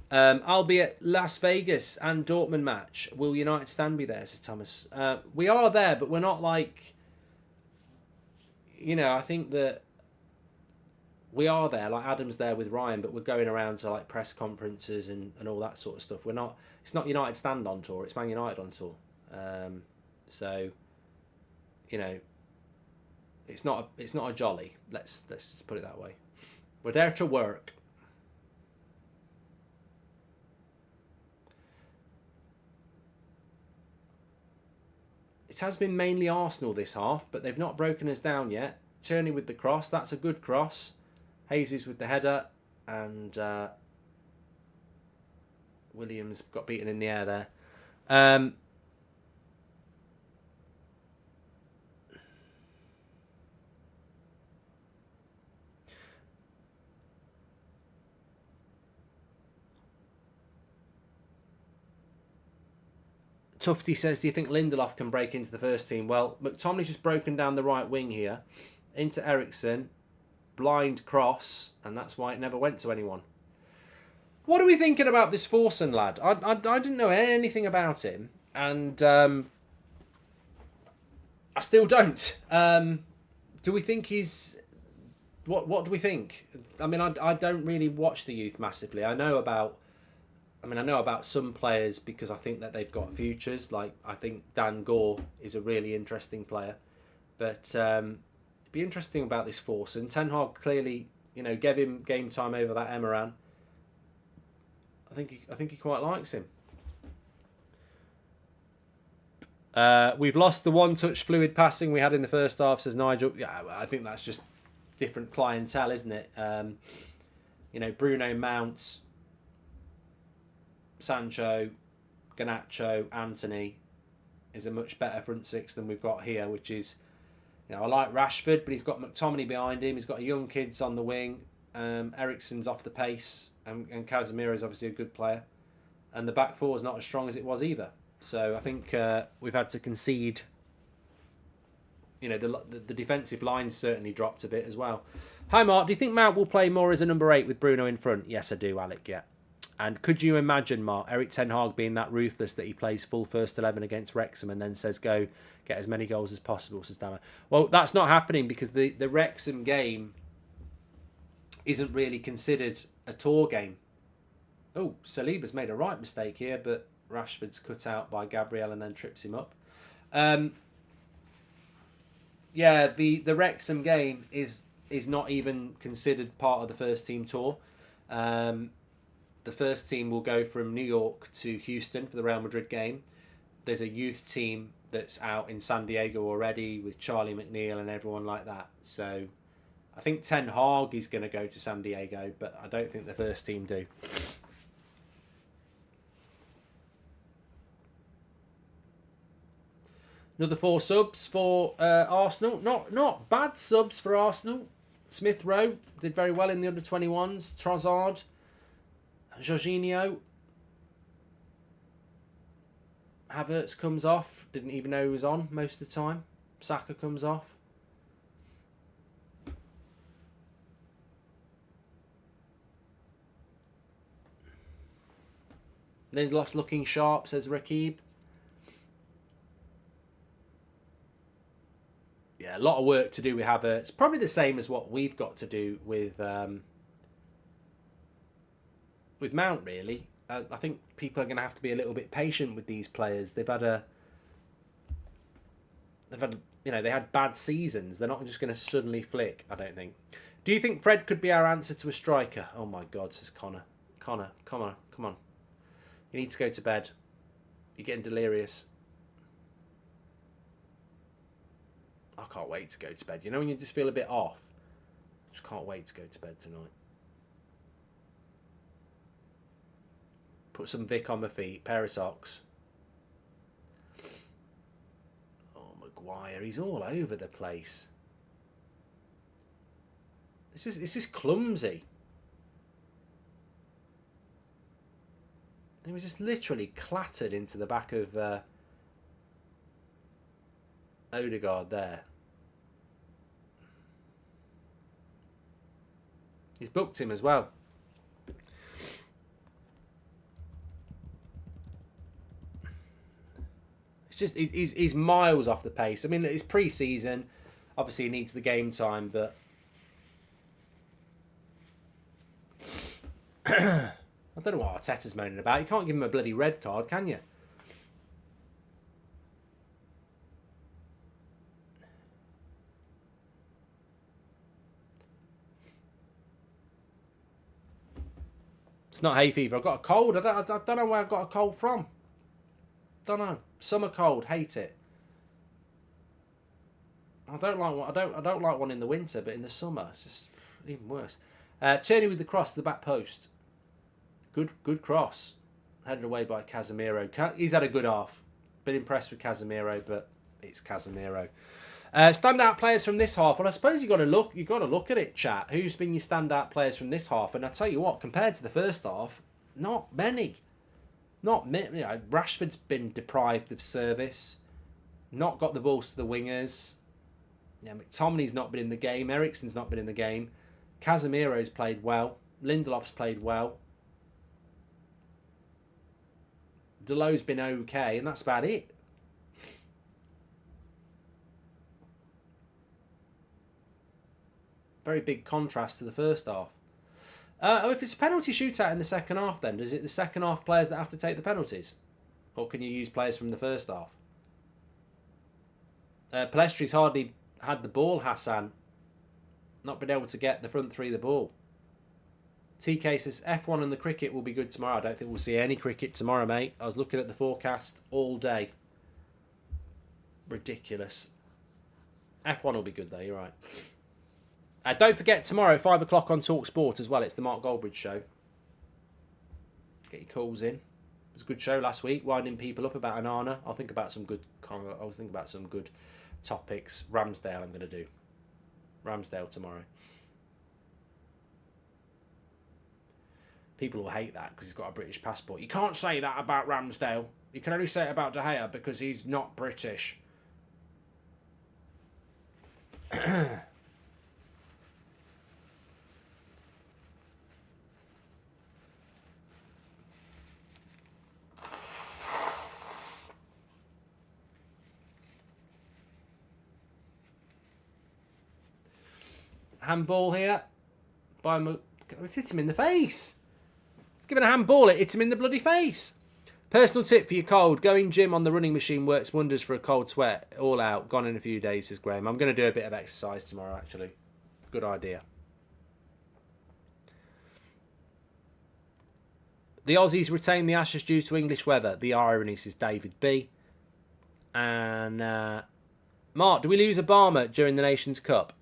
I'll be at Las Vegas and Dortmund match. Will United stand be there, says Thomas. We are there, but we're not like... I think that we are there, like Adam's there with Ryan, but we're going around to like press conferences and all that sort of stuff. We're not. It's not United stand on tour. It's Man United on tour. So, it's not a jolly. Let's just put it that way. We're there to work. It has been mainly Arsenal this half, but they've not broken us down yet. Tierney with the cross. That's a good cross. Jesus with the header, and Williams got beaten in the air there. Tufty says, do you think Lindelof can break into the first team? Well, McTominay's just broken down the right wing here. Into Ericsson. Blind cross, and that's why it never went to anyone. What are we thinking about this Forsen lad? I didn't know anything about him, and I still don't. Do we think he's... What do we think? I mean, I don't really watch the youth massively. I know about some players because I think that they've got futures. Like, I think Dan Gore is a really interesting player. But be interesting about this Forsen. Ten Hag clearly, gave him game time over that Emeran. I think he quite likes him. We've lost the one-touch fluid passing we had in the first half, says Nigel. Yeah, I think that's just different clientele, isn't it? Bruno Mount, Sancho, Garnacho, Anthony is a much better front six than we've got here, which is... I like Rashford, but he's got McTominay behind him. He's got young kids on the wing. Ericsson's off the pace, and Casemiro is obviously a good player. And the back four is not as strong as it was either. So I think we've had to concede. The defensive line certainly dropped a bit as well. Hi, Mark. Do you think Mount will play more as a number 8 with Bruno in front? Yes, I do, Alec. Yeah. And could you imagine, Mark, Eric Ten Hag being that ruthless that he plays full first 11 against Wrexham and then says, go get as many goals as possible, says Dama. Well, that's not happening because the Wrexham game isn't really considered a tour game. Oh, Saliba's made a right mistake here, but Rashford's cut out by Gabriel and then trips him up. The Wrexham game is not even considered part of the first team tour. The first team will go from New York to Houston for the Real Madrid game. There's a youth team that's out in San Diego already with Charlie McNeil and everyone like that. So I think Ten Hag is going to go to San Diego, but I don't think the first team do. Another 4 subs for Arsenal. Not bad subs for Arsenal. Smith Rowe did very well in the under-21s. Trossard. Jorginho. Havertz comes off. Didn't even know he was on most of the time. Saka comes off. Lindelof looking sharp, says Rakib. Yeah, a lot of work to do with Havertz. Probably the same as what we've got to do with Mount, really. I think people are going to have to be a little bit patient with these players. They had bad seasons. They're not just going to suddenly flick, I don't think. Do you think Fred could be our answer to a striker? Oh my God, says Connor. Connor, come on. You need to go to bed. You're getting delirious. I can't wait to go to bed. When you just feel a bit off? Just can't wait to go to bed tonight. Put some Vic on my feet, pair of socks. Oh, Maguire, he's all over the place. It's just clumsy. He was just literally clattered into the back of Odegaard there. He's booked him as well. It's just he's miles off the pace. I mean, it's pre-season. Obviously, he needs the game time, but I don't know what Arteta's moaning about. You can't give him a bloody red card, can you? It's not hay fever. I've got a cold. I don't know where I've got a cold from. Don't know. Summer cold. Hate it. I don't like one. I don't like one in the winter, but in the summer, it's just even worse. Tierney with the cross to the back post. Good cross. Headed away by Casemiro. He's had a good half. Been impressed with Casemiro, but it's Casemiro. Standout players from this half. Well, I suppose you've got to look at it, chat. Who's been your standout players from this half? And I tell you what, compared to the first half, not many. Not many. You know, Rashford's been deprived of service. Not got the balls to the wingers. Yeah, McTominay's not been in the game. Eriksen's not been in the game. Casemiro's played well. Lindelof's played well. Delo's been okay, and that's about it. Very big contrast to the first half. If it's a penalty shootout in the second half, then is it the second half players that have to take the penalties, or can you use players from the first half? Palestri's hardly had the ball. Hassan not been able to get the front three the ball. TK says F1 and the cricket will be good tomorrow. I don't think we'll see any cricket tomorrow, mate. I was looking at the forecast all day. Ridiculous. F1 will be good though. You're right. Don't forget tomorrow, 5 o'clock on Talk Sport as well. It's the Mark Goldbridge show. Get your calls in. It was a good show last week, winding people up about Onana. I'll think about some good topics. Ramsdale I'm going to do. Ramsdale tomorrow. People will hate that because he's got a British passport. You can't say that about Ramsdale. You can only say it about De Gea because he's not British. Handball here. It hit him in the face. Given a handball, it hit him in the bloody face. Personal tip for your cold. Going gym on the running machine works wonders for a cold sweat. All out. Gone in a few days, says Graham. I'm going to do a bit of exercise tomorrow, actually. Good idea. The Aussies retain the Ashes due to English weather. The irony, says David B. And Mark, do we lose Obama during the Nations Cup?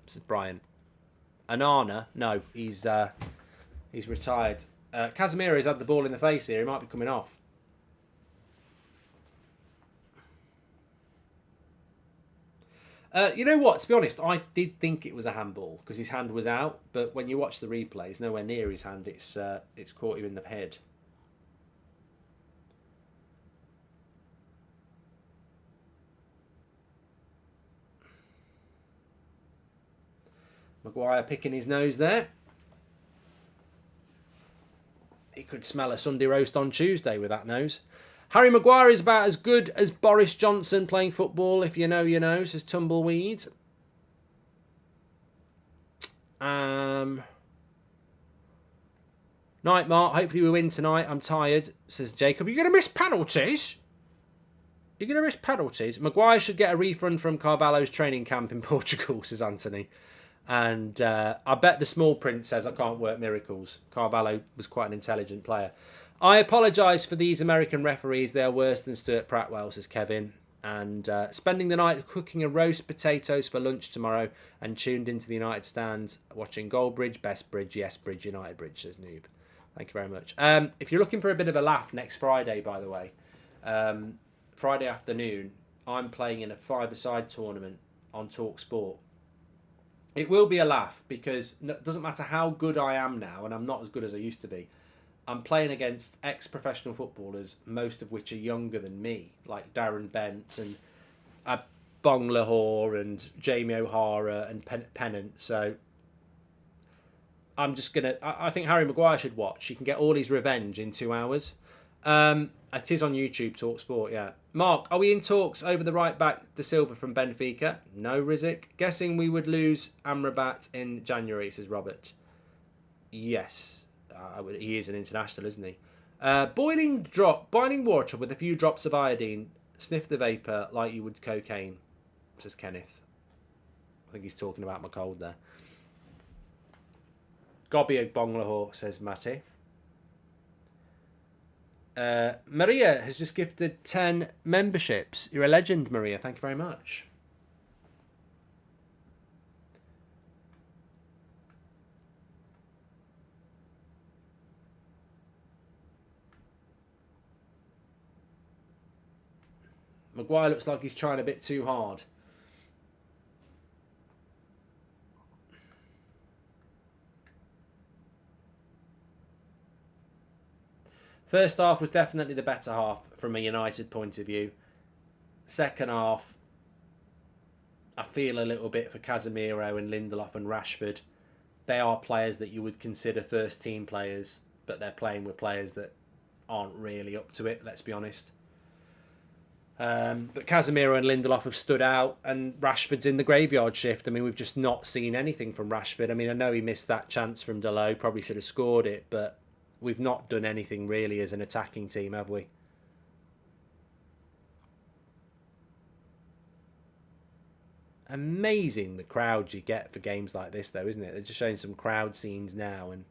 Says Brian. Onana? No, he's retired. Casemiro's had the ball in the face here. He might be coming off. You know what? To be honest, I did think it was a handball because his hand was out. But when you watch the replay, it's nowhere near his hand. It's caught him in the head. Maguire picking his nose there. He could smell a Sunday roast on Tuesday with that nose. Harry Maguire is about as good as Boris Johnson playing football. If you know, you know, says Tumbleweed. Night, Mark. Hopefully we win tonight. I'm tired, says Jacob. You're going to miss penalties? You're going to miss penalties? Maguire should get a refund from Carvalho's training camp in Portugal, says Anthony. And I bet the small print says I can't work miracles. Carvalho was quite an intelligent player. I apologise for these American referees. They are worse than Stuart Pratwell, says Kevin. And spending the night cooking a roast potatoes for lunch tomorrow and tuned into the United stand watching Goldbridge, best bridge, yes bridge, United bridge, says Noob. Thank you very much. If you're looking for a bit of a laugh next Friday, by the way, Friday afternoon, I'm playing in a five-a-side tournament on TalkSport. It will be a laugh because it doesn't matter how good I am now, and I'm not as good as I used to be. I'm playing against ex-professional footballers, most of which are younger than me, like Darren Bent and Bong Lahore and Jamie O'Hara and Pennant. So I'm just going to... I think Harry Maguire should watch. He can get all his revenge in 2 hours. It is on YouTube, TalkSport, yeah. Mark, are we in talks over the right back De Silva from Benfica? No, Rizik. Guessing we would lose Amrabat in January, says Robert. Yes. He is an international, isn't he? Boiling water with a few drops of iodine. Sniff the vapour like you would cocaine, says Kenneth. I think he's talking about my cold there. Gobby Bonglahor, says Matty. Maria has just gifted 10 memberships. You're a legend, Maria. Thank you very much. Maguire looks like he's trying a bit too hard. First half was definitely the better half from a United point of view. Second half, I feel a little bit for Casemiro and Lindelof and Rashford. They are players that you would consider first team players, but they're playing with players that aren't really up to it, let's be honest. But Casemiro and Lindelof have stood out, and Rashford's in the graveyard shift. I mean, we've just not seen anything from Rashford. I mean, I know he missed that chance from Dalot, probably should have scored it, but we've not done anything really as an attacking team, have we? Amazing the crowds you get for games like this, though, isn't it? They're just showing some crowd scenes now, and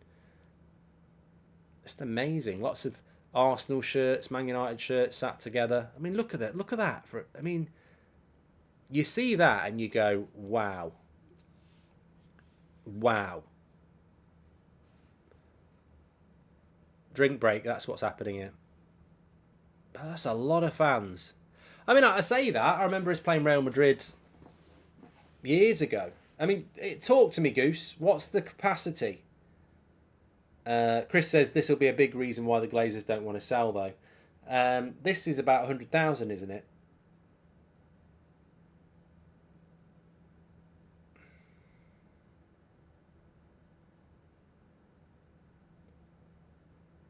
just amazing. Lots of Arsenal shirts, Man United shirts sat together. I mean, look at that. Look at that. I mean, you see that and you go, wow. Wow. Drink break, that's what's happening here. But that's a lot of fans. I mean, I say that. I remember us playing Real Madrid years ago. I mean, talk to me, Goose. What's the capacity? Chris says this will be a big reason why the Glazers don't want to sell, though. This is about 100,000, isn't it?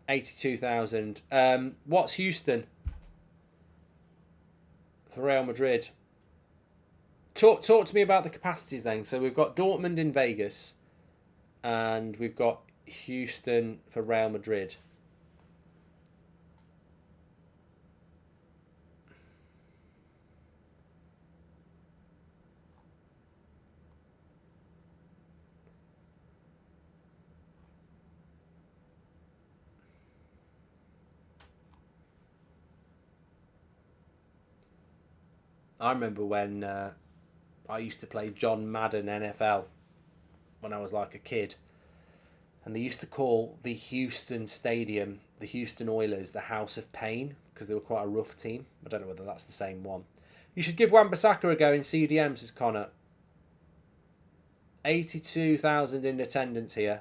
$82,000. What's Houston for Real Madrid? Talk to me about the capacities then. So we've got Dortmund in Vegas, and we've got Houston for Real Madrid. I remember when I used to play John Madden NFL when I was like a kid. And they used to call the Houston Stadium, the Houston Oilers, the House of Pain, because they were quite a rough team. I don't know whether that's the same one. You should give Wan-Bissaka a go in CDM, says Connor. 82,000 in attendance here.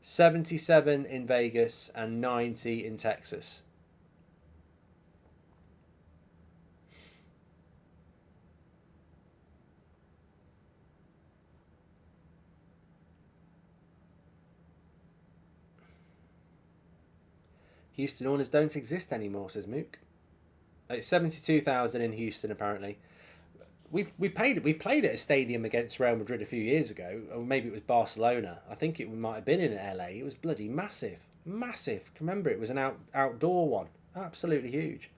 77 in Vegas and 90 in Texas. Houston Oilers don't exist anymore, says Mook. It's 72,000 in Houston, apparently. We played at a stadium against Real Madrid a few years ago, or maybe it was Barcelona. I think it might have been in LA. It was bloody massive. Massive. Remember, it was an outdoor one. Absolutely huge.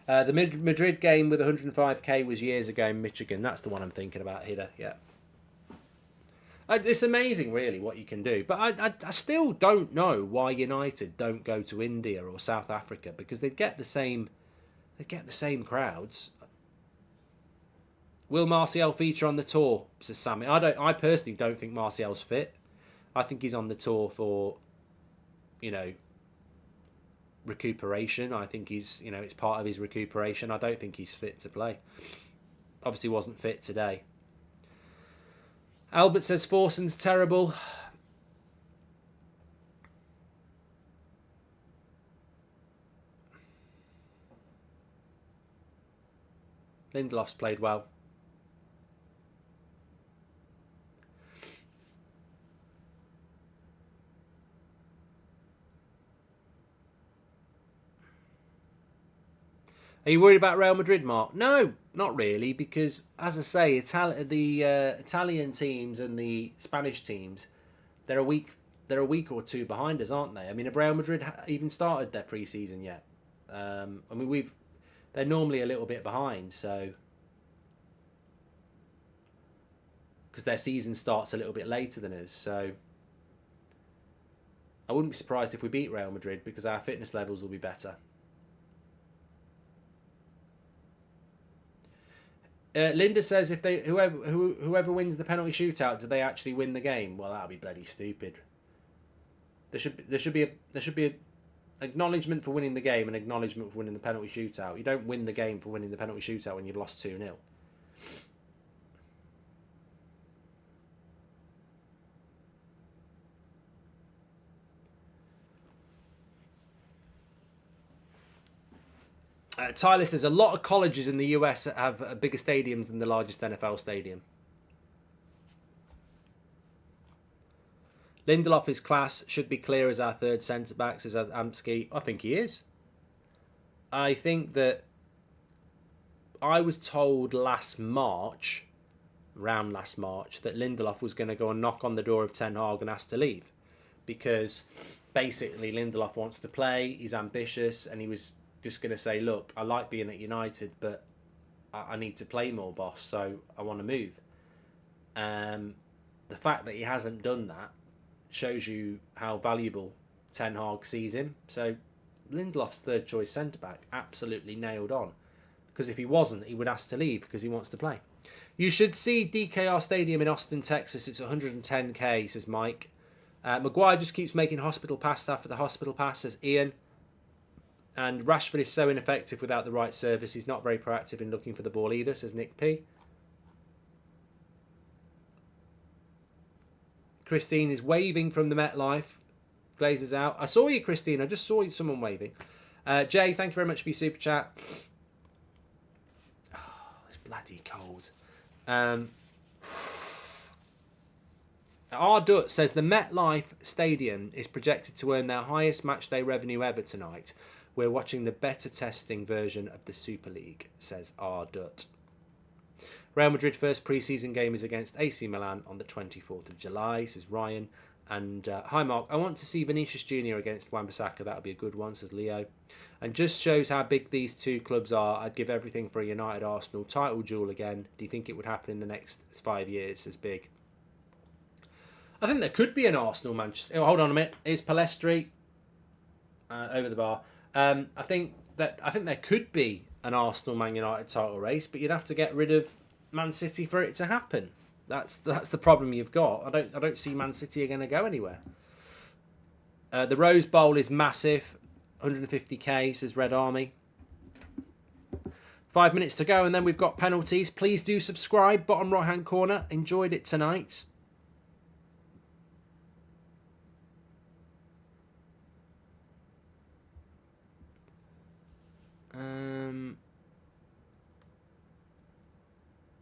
The Madrid game with 105k was years ago in Michigan. That's the one I'm thinking about here. Yeah. It's amazing, really, what you can do. But I still don't know why United don't go to India or South Africa, because they'd get the same crowds. Will Martial feature on the tour? Says Sammy. I personally don't think Martial's fit. I think he's on the tour for, recuperation. I think he's, it's part of his recuperation. I don't think he's fit to play. Obviously wasn't fit today. Albert says Forson's terrible. Lindelof's played well. Are you worried about Real Madrid, Mark? No, not really, because, as I say, the Italian teams and the Spanish teams, they're a week or two behind us, aren't they? I mean, have Real Madrid even started their pre-season yet? They're normally a little bit behind, so because their season starts a little bit later than us, so I wouldn't be surprised if we beat Real Madrid because our fitness levels will be better. Linda says if whoever wins the penalty shootout, do they actually win the game? Well, that'll be bloody stupid. There should be a acknowledgement for winning the game and acknowledgement for winning the penalty shootout. You don't win the game for winning the penalty shootout when you've lost 2-0. Tyler says a lot of colleges in the US have bigger stadiums than the largest NFL stadium. Lindelof is class, should be clear as our third centre-back, says Amsky. I think he is. I think that I was told last March, that Lindelof was going to go and knock on the door of Ten Hag and ask to leave. Because basically Lindelof wants to play, he's ambitious, and he was just going to say, look, I like being at United, but I need to play more, boss, so I want to move. The fact that he hasn't done that shows you how valuable Ten Hag sees him. So Lindelof's third choice centre-back, absolutely nailed on. Because if he wasn't, he would ask to leave because he wants to play. You should see DKR Stadium in Austin, Texas. It's 110k, says Mike. Maguire just keeps making hospital pass after the hospital pass, says Ian. And Rashford is so ineffective without the right service. He's not very proactive in looking for the ball either, says Nick P. Christine is waving from the MetLife. Glazers out. I saw you, Christine. I just saw someone waving. Jay, thank you very much for your super chat. Oh, it's bloody cold. Ardut says the MetLife Stadium is projected to earn their highest matchday revenue ever tonight. We're watching the better testing version of the Super League, says Ardut. Real Madrid first pre-season game is against AC Milan on the 24th of July, says Ryan. And hi Mark, I want to see Vinicius Jr. against Wan-Bissaka. That'll be a good one, says Leo. And just shows how big these two clubs are. I'd give everything for a United Arsenal title duel again. Do you think it would happen in the next 5 years, says Big? I think there could be an Arsenal Manchester. Oh, hold on a minute. Is Palestri over the bar? I think there could be an Arsenal Man United title race, but you'd have to get rid of Man City for it to happen. That's the problem you've got. I don't see Man City are going to go anywhere. The Rose Bowl is massive, 150k, says Red Army. 5 minutes to go, and then we've got penalties. Please do subscribe, bottom right hand corner. Enjoyed it tonight.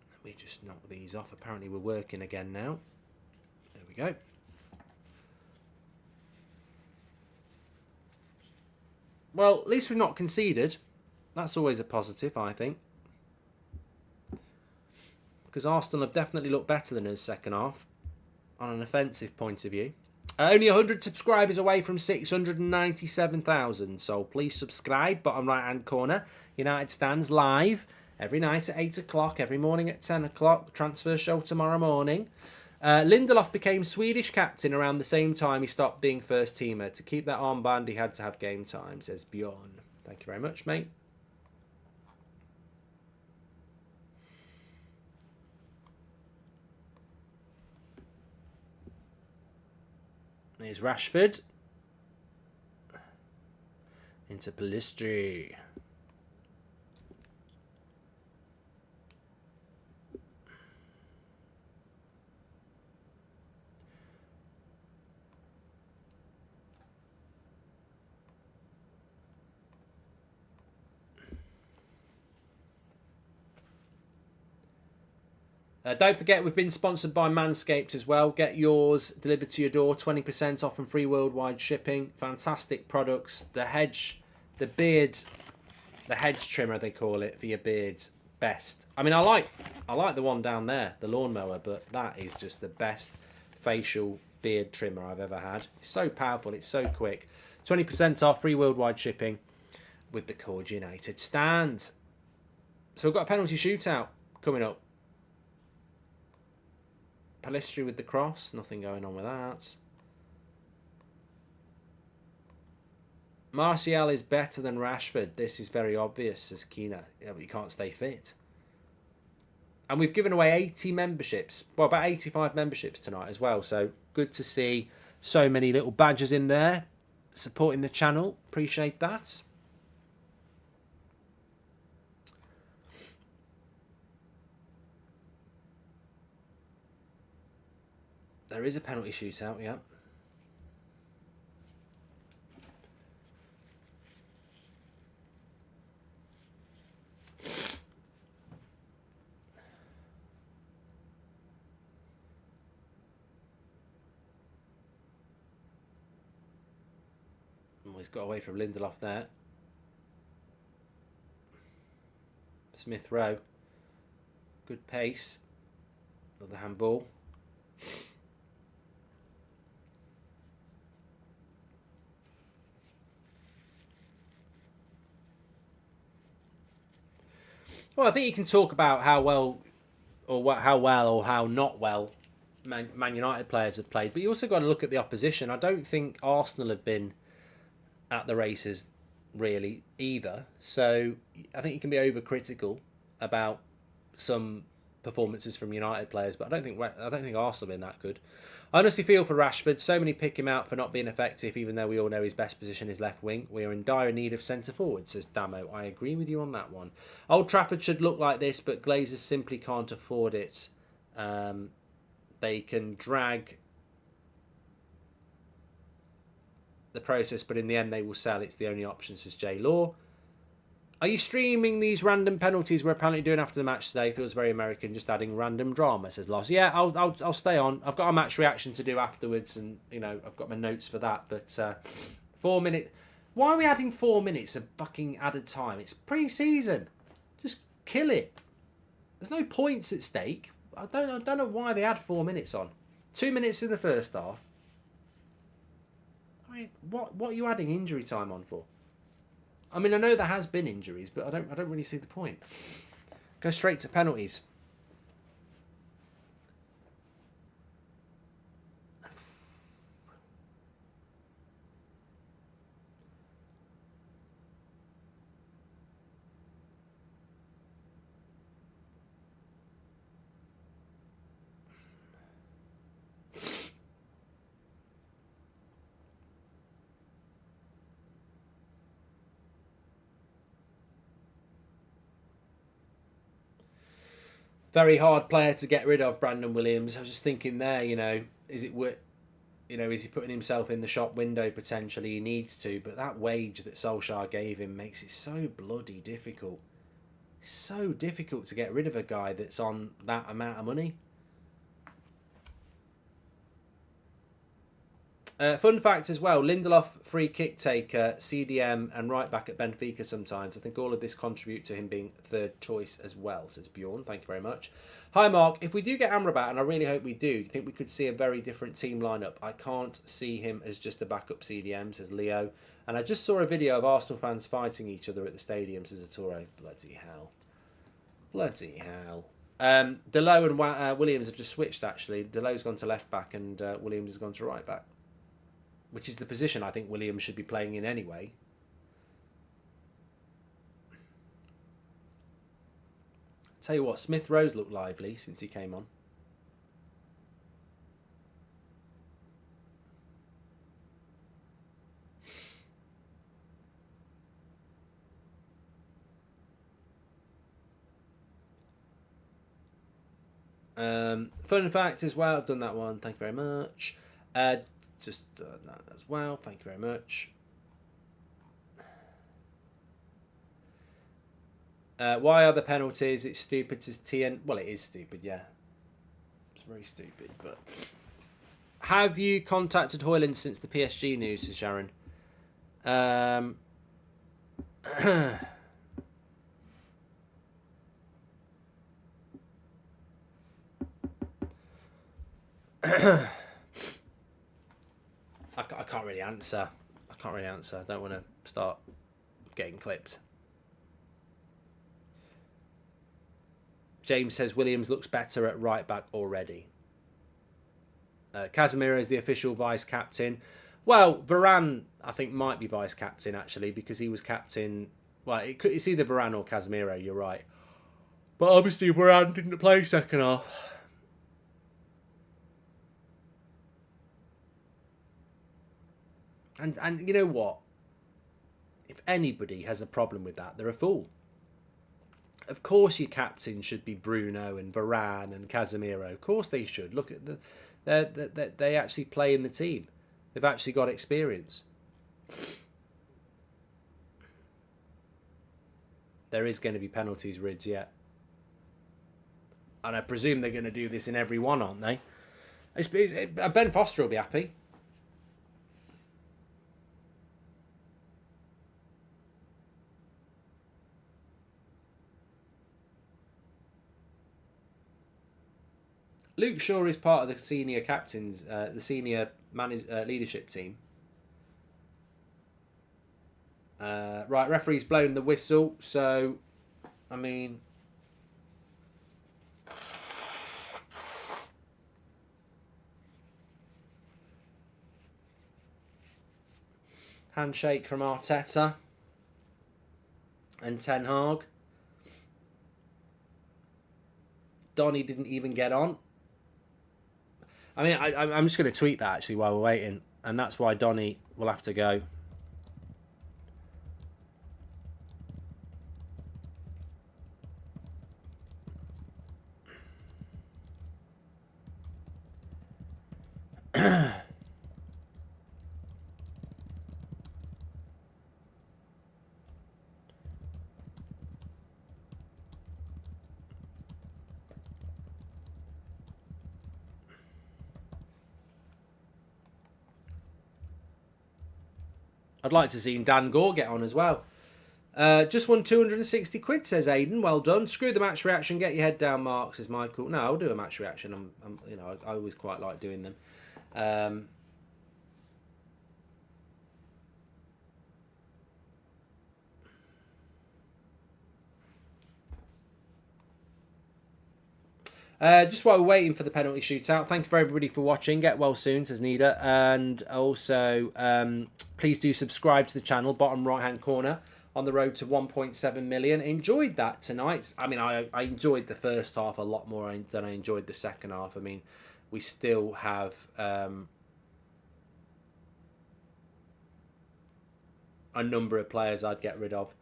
Let me just knock these off. Apparently we're working again now. There we go. Well, at least we've not conceded. That's always a positive, I think. Because Arsenal have definitely looked better than us second half, on an offensive point of view. Only 100 subscribers away from 697,000. So please subscribe, bottom right hand corner. United Stands live every night at 8 o'clock, every morning at 10 o'clock. Transfer show tomorrow morning. Lindelof became Swedish captain around the same time he stopped being first teamer. To keep that armband, he had to have game time, says Bjorn. Thank you very much, mate. Here's Rashford. Into Palistri. Don't forget, we've been sponsored by Manscaped as well. Get yours delivered to your door, 20% off and free worldwide shipping. Fantastic products. The hedge trimmer, they call it, for your beards. Best. I mean, I like the one down there, the lawnmower, but that is just the best facial beard trimmer I've ever had. It's so powerful. It's so quick. 20% off, free worldwide shipping with the code United Stand. So we've got a penalty shootout coming up. Palistri with the cross. Nothing going on with that. Martial is better than Rashford. This is very obvious, says Keena. Yeah, but you can't stay fit. And we've given away 80 memberships. Well, about 85 memberships tonight as well. So good to see so many little badges in there supporting the channel. Appreciate that. There is a penalty shootout, yeah. Oh, he's got away from Lindelof there. Smith Rowe. Good pace. Another handball. Well, I think you can talk about how well or how not well Man United players have played, but you also got to look at the opposition. I don't think Arsenal have been at the races really either. So I think you can be overcritical about some performances from United players, but I don't think Arsenal have been that good. I honestly feel for Rashford. So many pick him out for not being effective, even though we all know his best position is left wing. We are in dire need of centre forward, says Damo. I agree with you on that one. Old Trafford should look like this, but Glazers simply can't afford it. They can drag the process, but in the end they will sell. It's the only option, says J Law. Are you streaming these random penalties we're apparently doing after the match today? Feels very American, just adding random drama, says Loss. Yeah, I'll stay on. I've got a match reaction to do afterwards, and you know I've got my notes for that. But 4 minutes. Why are we adding 4 minutes of fucking added time? It's pre-season. Just kill it. There's no points at stake. I don't know why they add 4 minutes on. 2 minutes in the first half. I mean, what are you adding injury time on for? I mean, I know there has been injuries, but I don't really see the point. Go straight to penalties. Very hard player to get rid of, Brandon Williams. I was just thinking there, is he putting himself in the shop window potentially? He needs to, but that wage that Solskjaer gave him makes it so bloody difficult. So difficult to get rid of a guy that's on that amount of money. Fun fact as well, Lindelof, free kick taker, CDM and right back at Benfica sometimes. I think all of this contribute to him being third choice as well, says Bjorn. Thank you very much. Hi Mark, if we do get Amrabat, and I really hope we do you think we could see a very different team lineup? I can't see him as just a backup CDM, says Leo. And I just saw a video of Arsenal fans fighting each other at the stadium, says Attore. Bloody hell. Bloody hell. Delow and Williams have just switched actually. Delow's gone to left back and Williams has gone to right back, which is the position I think Williams should be playing in anyway. Tell you what, Smith Rowe's looked lively since he came on. Fun fact as well. I've done that one. Thank you very much. Just done that as well. Thank you very much. Why are the penalties? It's stupid to TN. Well, it is stupid, yeah. It's very stupid, but... Have you contacted Hoyland since the PSG news, says Sharon? I can't really answer. I don't want to start getting clipped. James says Williams looks better at right back already. Casemiro is the official vice captain. Well, Varane, I think, might be vice captain actually because he was captain. Well, it's either Varane or Casemiro. You're right, but obviously Varane didn't play second half. And you know what? If anybody has a problem with that, they're a fool. Of course your captain should be Bruno and Varane and Casemiro. Of course they should. Look at they actually play in the team. They've actually got experience. There is going to be penalties, Rids, yet. And I presume they're going to do this in every one, aren't they? Ben Foster will be happy. Luke Shaw is part of the senior captains, the senior leadership team. Right, referee's blown the whistle, so, I mean... Handshake from Arteta and Ten Hag. Donny didn't even get on. I mean, I'm just going to tweet that actually while we're waiting, and that's why Donny will have to go. I'd like to see Dan Gore get on as well. Just won 260 quid, says Aidan. Well done. Screw the match reaction. Get your head down, Mark, says Michael. No, I'll do a match reaction. I always quite like doing them. Just while we're waiting for the penalty shootout, thank you for everybody for watching. Get well soon, says Nida. And also, please do subscribe to the channel, bottom right-hand corner, on the road to 1.7 million. Enjoyed that tonight. I mean, I enjoyed the first half a lot more than I enjoyed the second half. I mean, we still have a number of players I'd get rid of.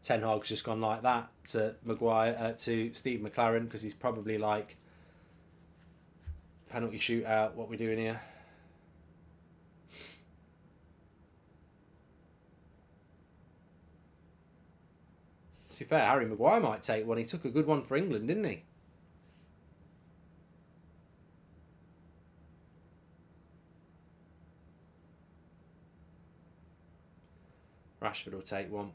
Ten Hag's just gone like that to to Steve McLaren, because he's probably like, penalty shootout, what we doing here? To be fair, Harry Maguire might take one. He took a good one for England, didn't he? Rashford will take one.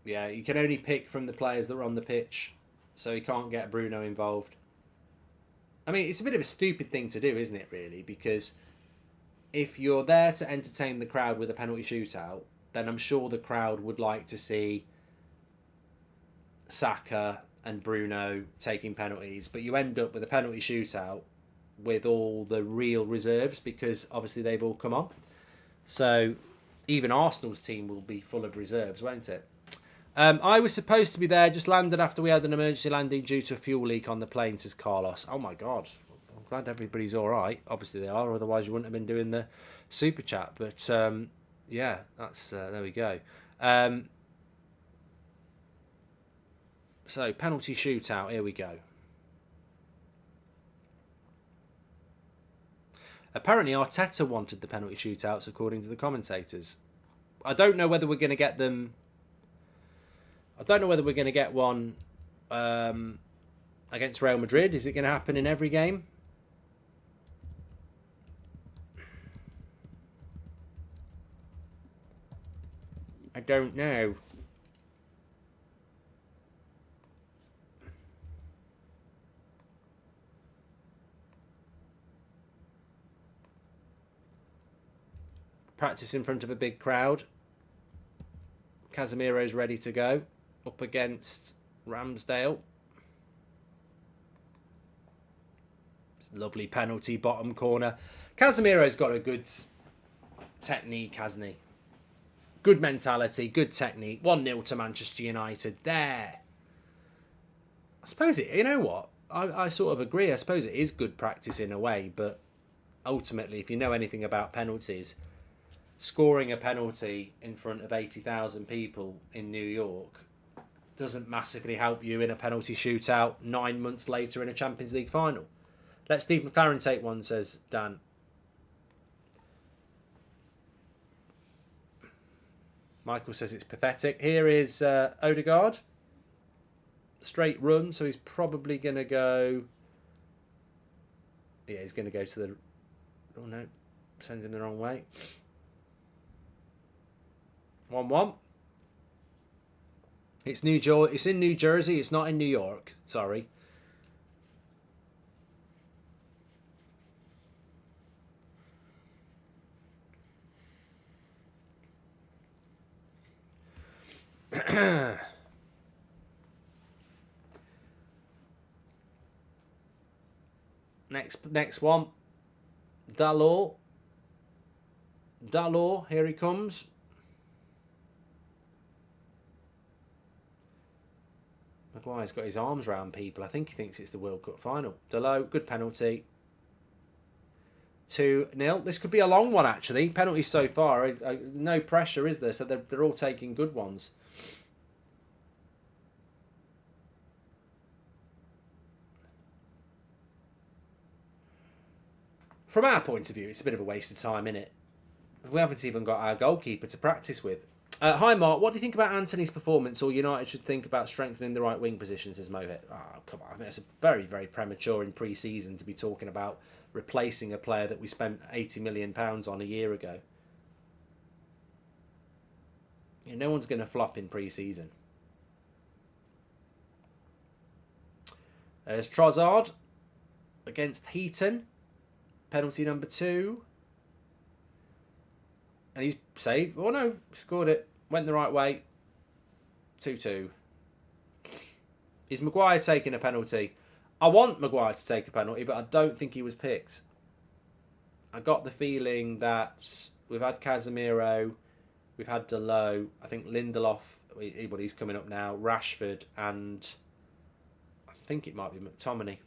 Yeah, you can only pick from the players that are on the pitch, so you can't get Bruno involved. I mean, it's a bit of a stupid thing to do, isn't it, really? Because if you're there to entertain the crowd with a penalty shootout, then I'm sure the crowd would like to see Saka and Bruno taking penalties, but you end up with a penalty shootout with all the real reserves, because obviously they've all come on. So even Arsenal's team will be full of reserves, won't it? I was supposed to be there, just landed after we had an emergency landing due to a fuel leak on the plane, says Carlos. Oh my God. I'm glad everybody's all right. Obviously they are, otherwise you wouldn't have been doing the super chat. But Yeah, that's there we go. So penalty shootout. Here we go. Apparently, Arteta wanted the penalty shootouts, according to the commentators. I don't know whether we're going to get them. I don't know whether we're going to get one against Real Madrid. Is it going to happen in every game? I don't know. Practice in front of a big crowd. Casemiro's ready to go. Up against Ramsdale. Lovely penalty, bottom corner. Casemiro's got a good technique, hasn't he? Good mentality, good technique. 1-0 to Manchester United. There. I suppose it, you know what? I sort of agree. I suppose it is good practice in a way, but ultimately, if you know anything about penalties, scoring a penalty in front of 80,000 people in New York doesn't massively help you in a penalty shootout 9 months later in a Champions League final. Let Steve McLaren take one, says Dan. Michael says it's pathetic. Here is Odegaard. Straight run, so he's probably going to go... Yeah, he's going to go to the... Oh, no. Sends him the wrong way. 1-1. It's in New Jersey. It's not in New York. Sorry. Next one. Dalot, here he comes. Maguire's got his arms around people. I think he thinks it's the World Cup final. Dalot, good penalty. 2-0. This could be a long one, actually. Penalties so far. No pressure, is there? So they're all taking good ones. From our point of view, it's a bit of a waste of time, innit? We haven't even got our goalkeeper to practice with. Hi, Mark. What do you think about Anthony's performance, or United should think about strengthening the right wing position, says Mohit? Oh, come on. I mean, it's very, very premature in pre-season to be talking about replacing a player that we spent £80 million on a year ago. Yeah, no one's going to flop in pre-season. There's Trossard against Heaton. Penalty number 2. And he's saved. Oh no, scored it. Went the right way. 2-2. Is Maguire taking a penalty? I want Maguire to take a penalty, but I don't think he was picked. I got the feeling that we've had Casemiro, we've had Dalot, I think Lindelof, well, he's coming up now, Rashford, and I think it might be McTominay.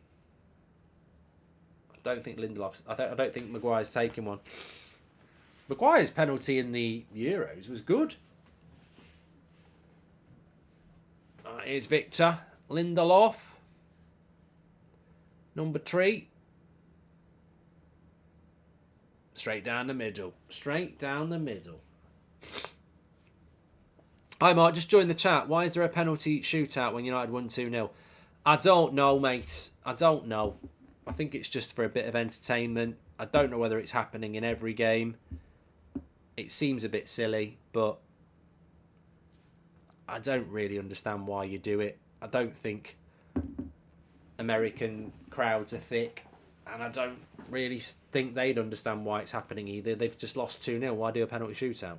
I don't think Lindelof's... I don't think Maguire's taking one. Maguire's penalty in the Euros was good. Here's Victor Lindelof. Number 3. Straight down the middle. Straight down the middle. Hi, Mark. Just join the chat. Why is there a penalty shootout when United won 2-0? I don't know, mate. I don't know. I think it's just for a bit of entertainment. I don't know whether it's happening in every game. It seems a bit silly, but I don't really understand why you do it. I don't think American crowds are thick, and I don't really think they'd understand why it's happening either. They've just lost 2-0. Why do a penalty shootout?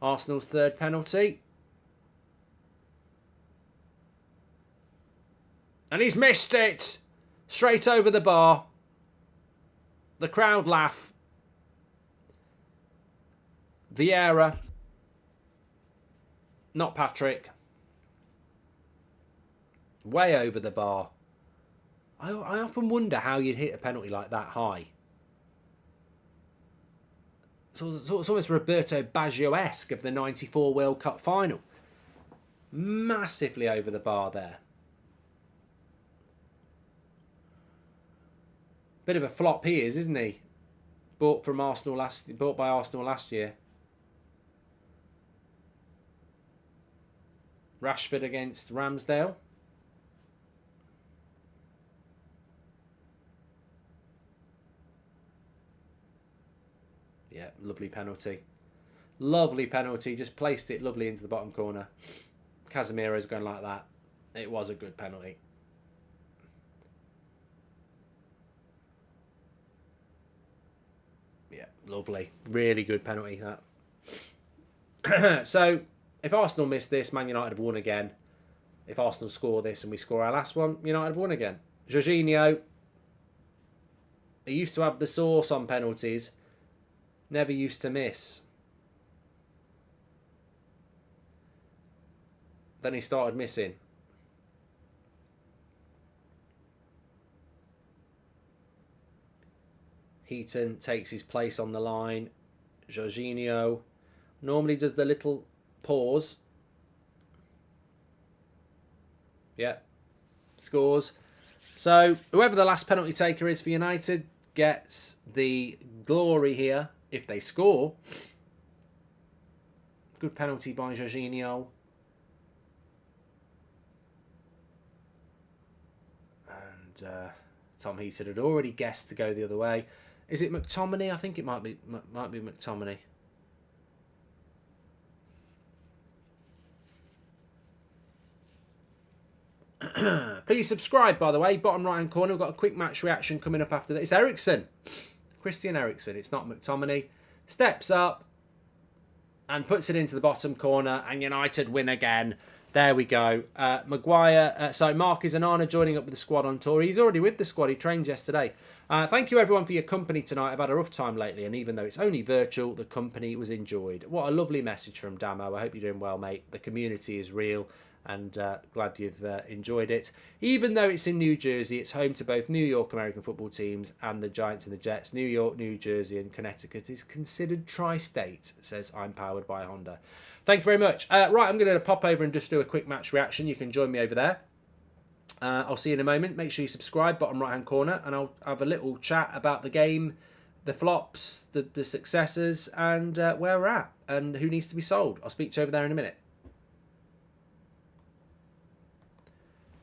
Arsenal's third penalty. And he's missed it! Straight over the bar. The crowd laugh. Vieira Not Patrick. Way over the bar. I often wonder how you'd hit a penalty like that high. It's almost Roberto Baggio-esque of the 94 World Cup final. Massively over the bar there. Bit of a flop he is, isn't he? Bought by Arsenal last year. Rashford against Ramsdale. Yeah, lovely penalty. Lovely penalty. Just placed it lovely into the bottom corner. Casemiro's going like that. It was a good penalty. Yeah, lovely. Really good penalty, that. So, if Arsenal miss this, Man United have won again. If Arsenal score this and we score our last one, United have won again. Jorginho, he used to have the sauce on penalties. Never used to miss. Then he started missing. Heaton takes his place on the line. Jorginho normally does the little pause. Yeah. Scores. So whoever the last penalty taker is for United gets the glory here if they score. Good penalty by Jorginho. And Tom Heaton had already guessed to go the other way. Is it McTominay? I think it might be McTominay. Please subscribe, by the way. Bottom right hand corner, we've got a quick match reaction coming up after this. It's Eriksen. Christian Eriksen. It's not McTominay. Steps up and puts it into the bottom corner, and United win again. There we go. Marquez Anana joining up with the squad on tour. He's already with the squad. He trained yesterday. Thank you, everyone, for your company tonight. I've had a rough time lately, and even though it's only virtual, the company was enjoyed. What a lovely message from Damo. I hope you're doing well, mate. The community is real, and glad you've enjoyed it. Even though it's in New Jersey, it's home to both New York American football teams and the Giants and the Jets. New York, New Jersey, and Connecticut is considered tri-state, says I'm powered by Honda. Thank you very much. Right, I'm going to pop over and just do a quick match reaction. You can join me over there. I'll see you in a moment. Make sure you subscribe, bottom right-hand corner, and I'll have a little chat about the game, the flops, the successes, and where we're at, and who needs to be sold. I'll speak to you over there in a minute.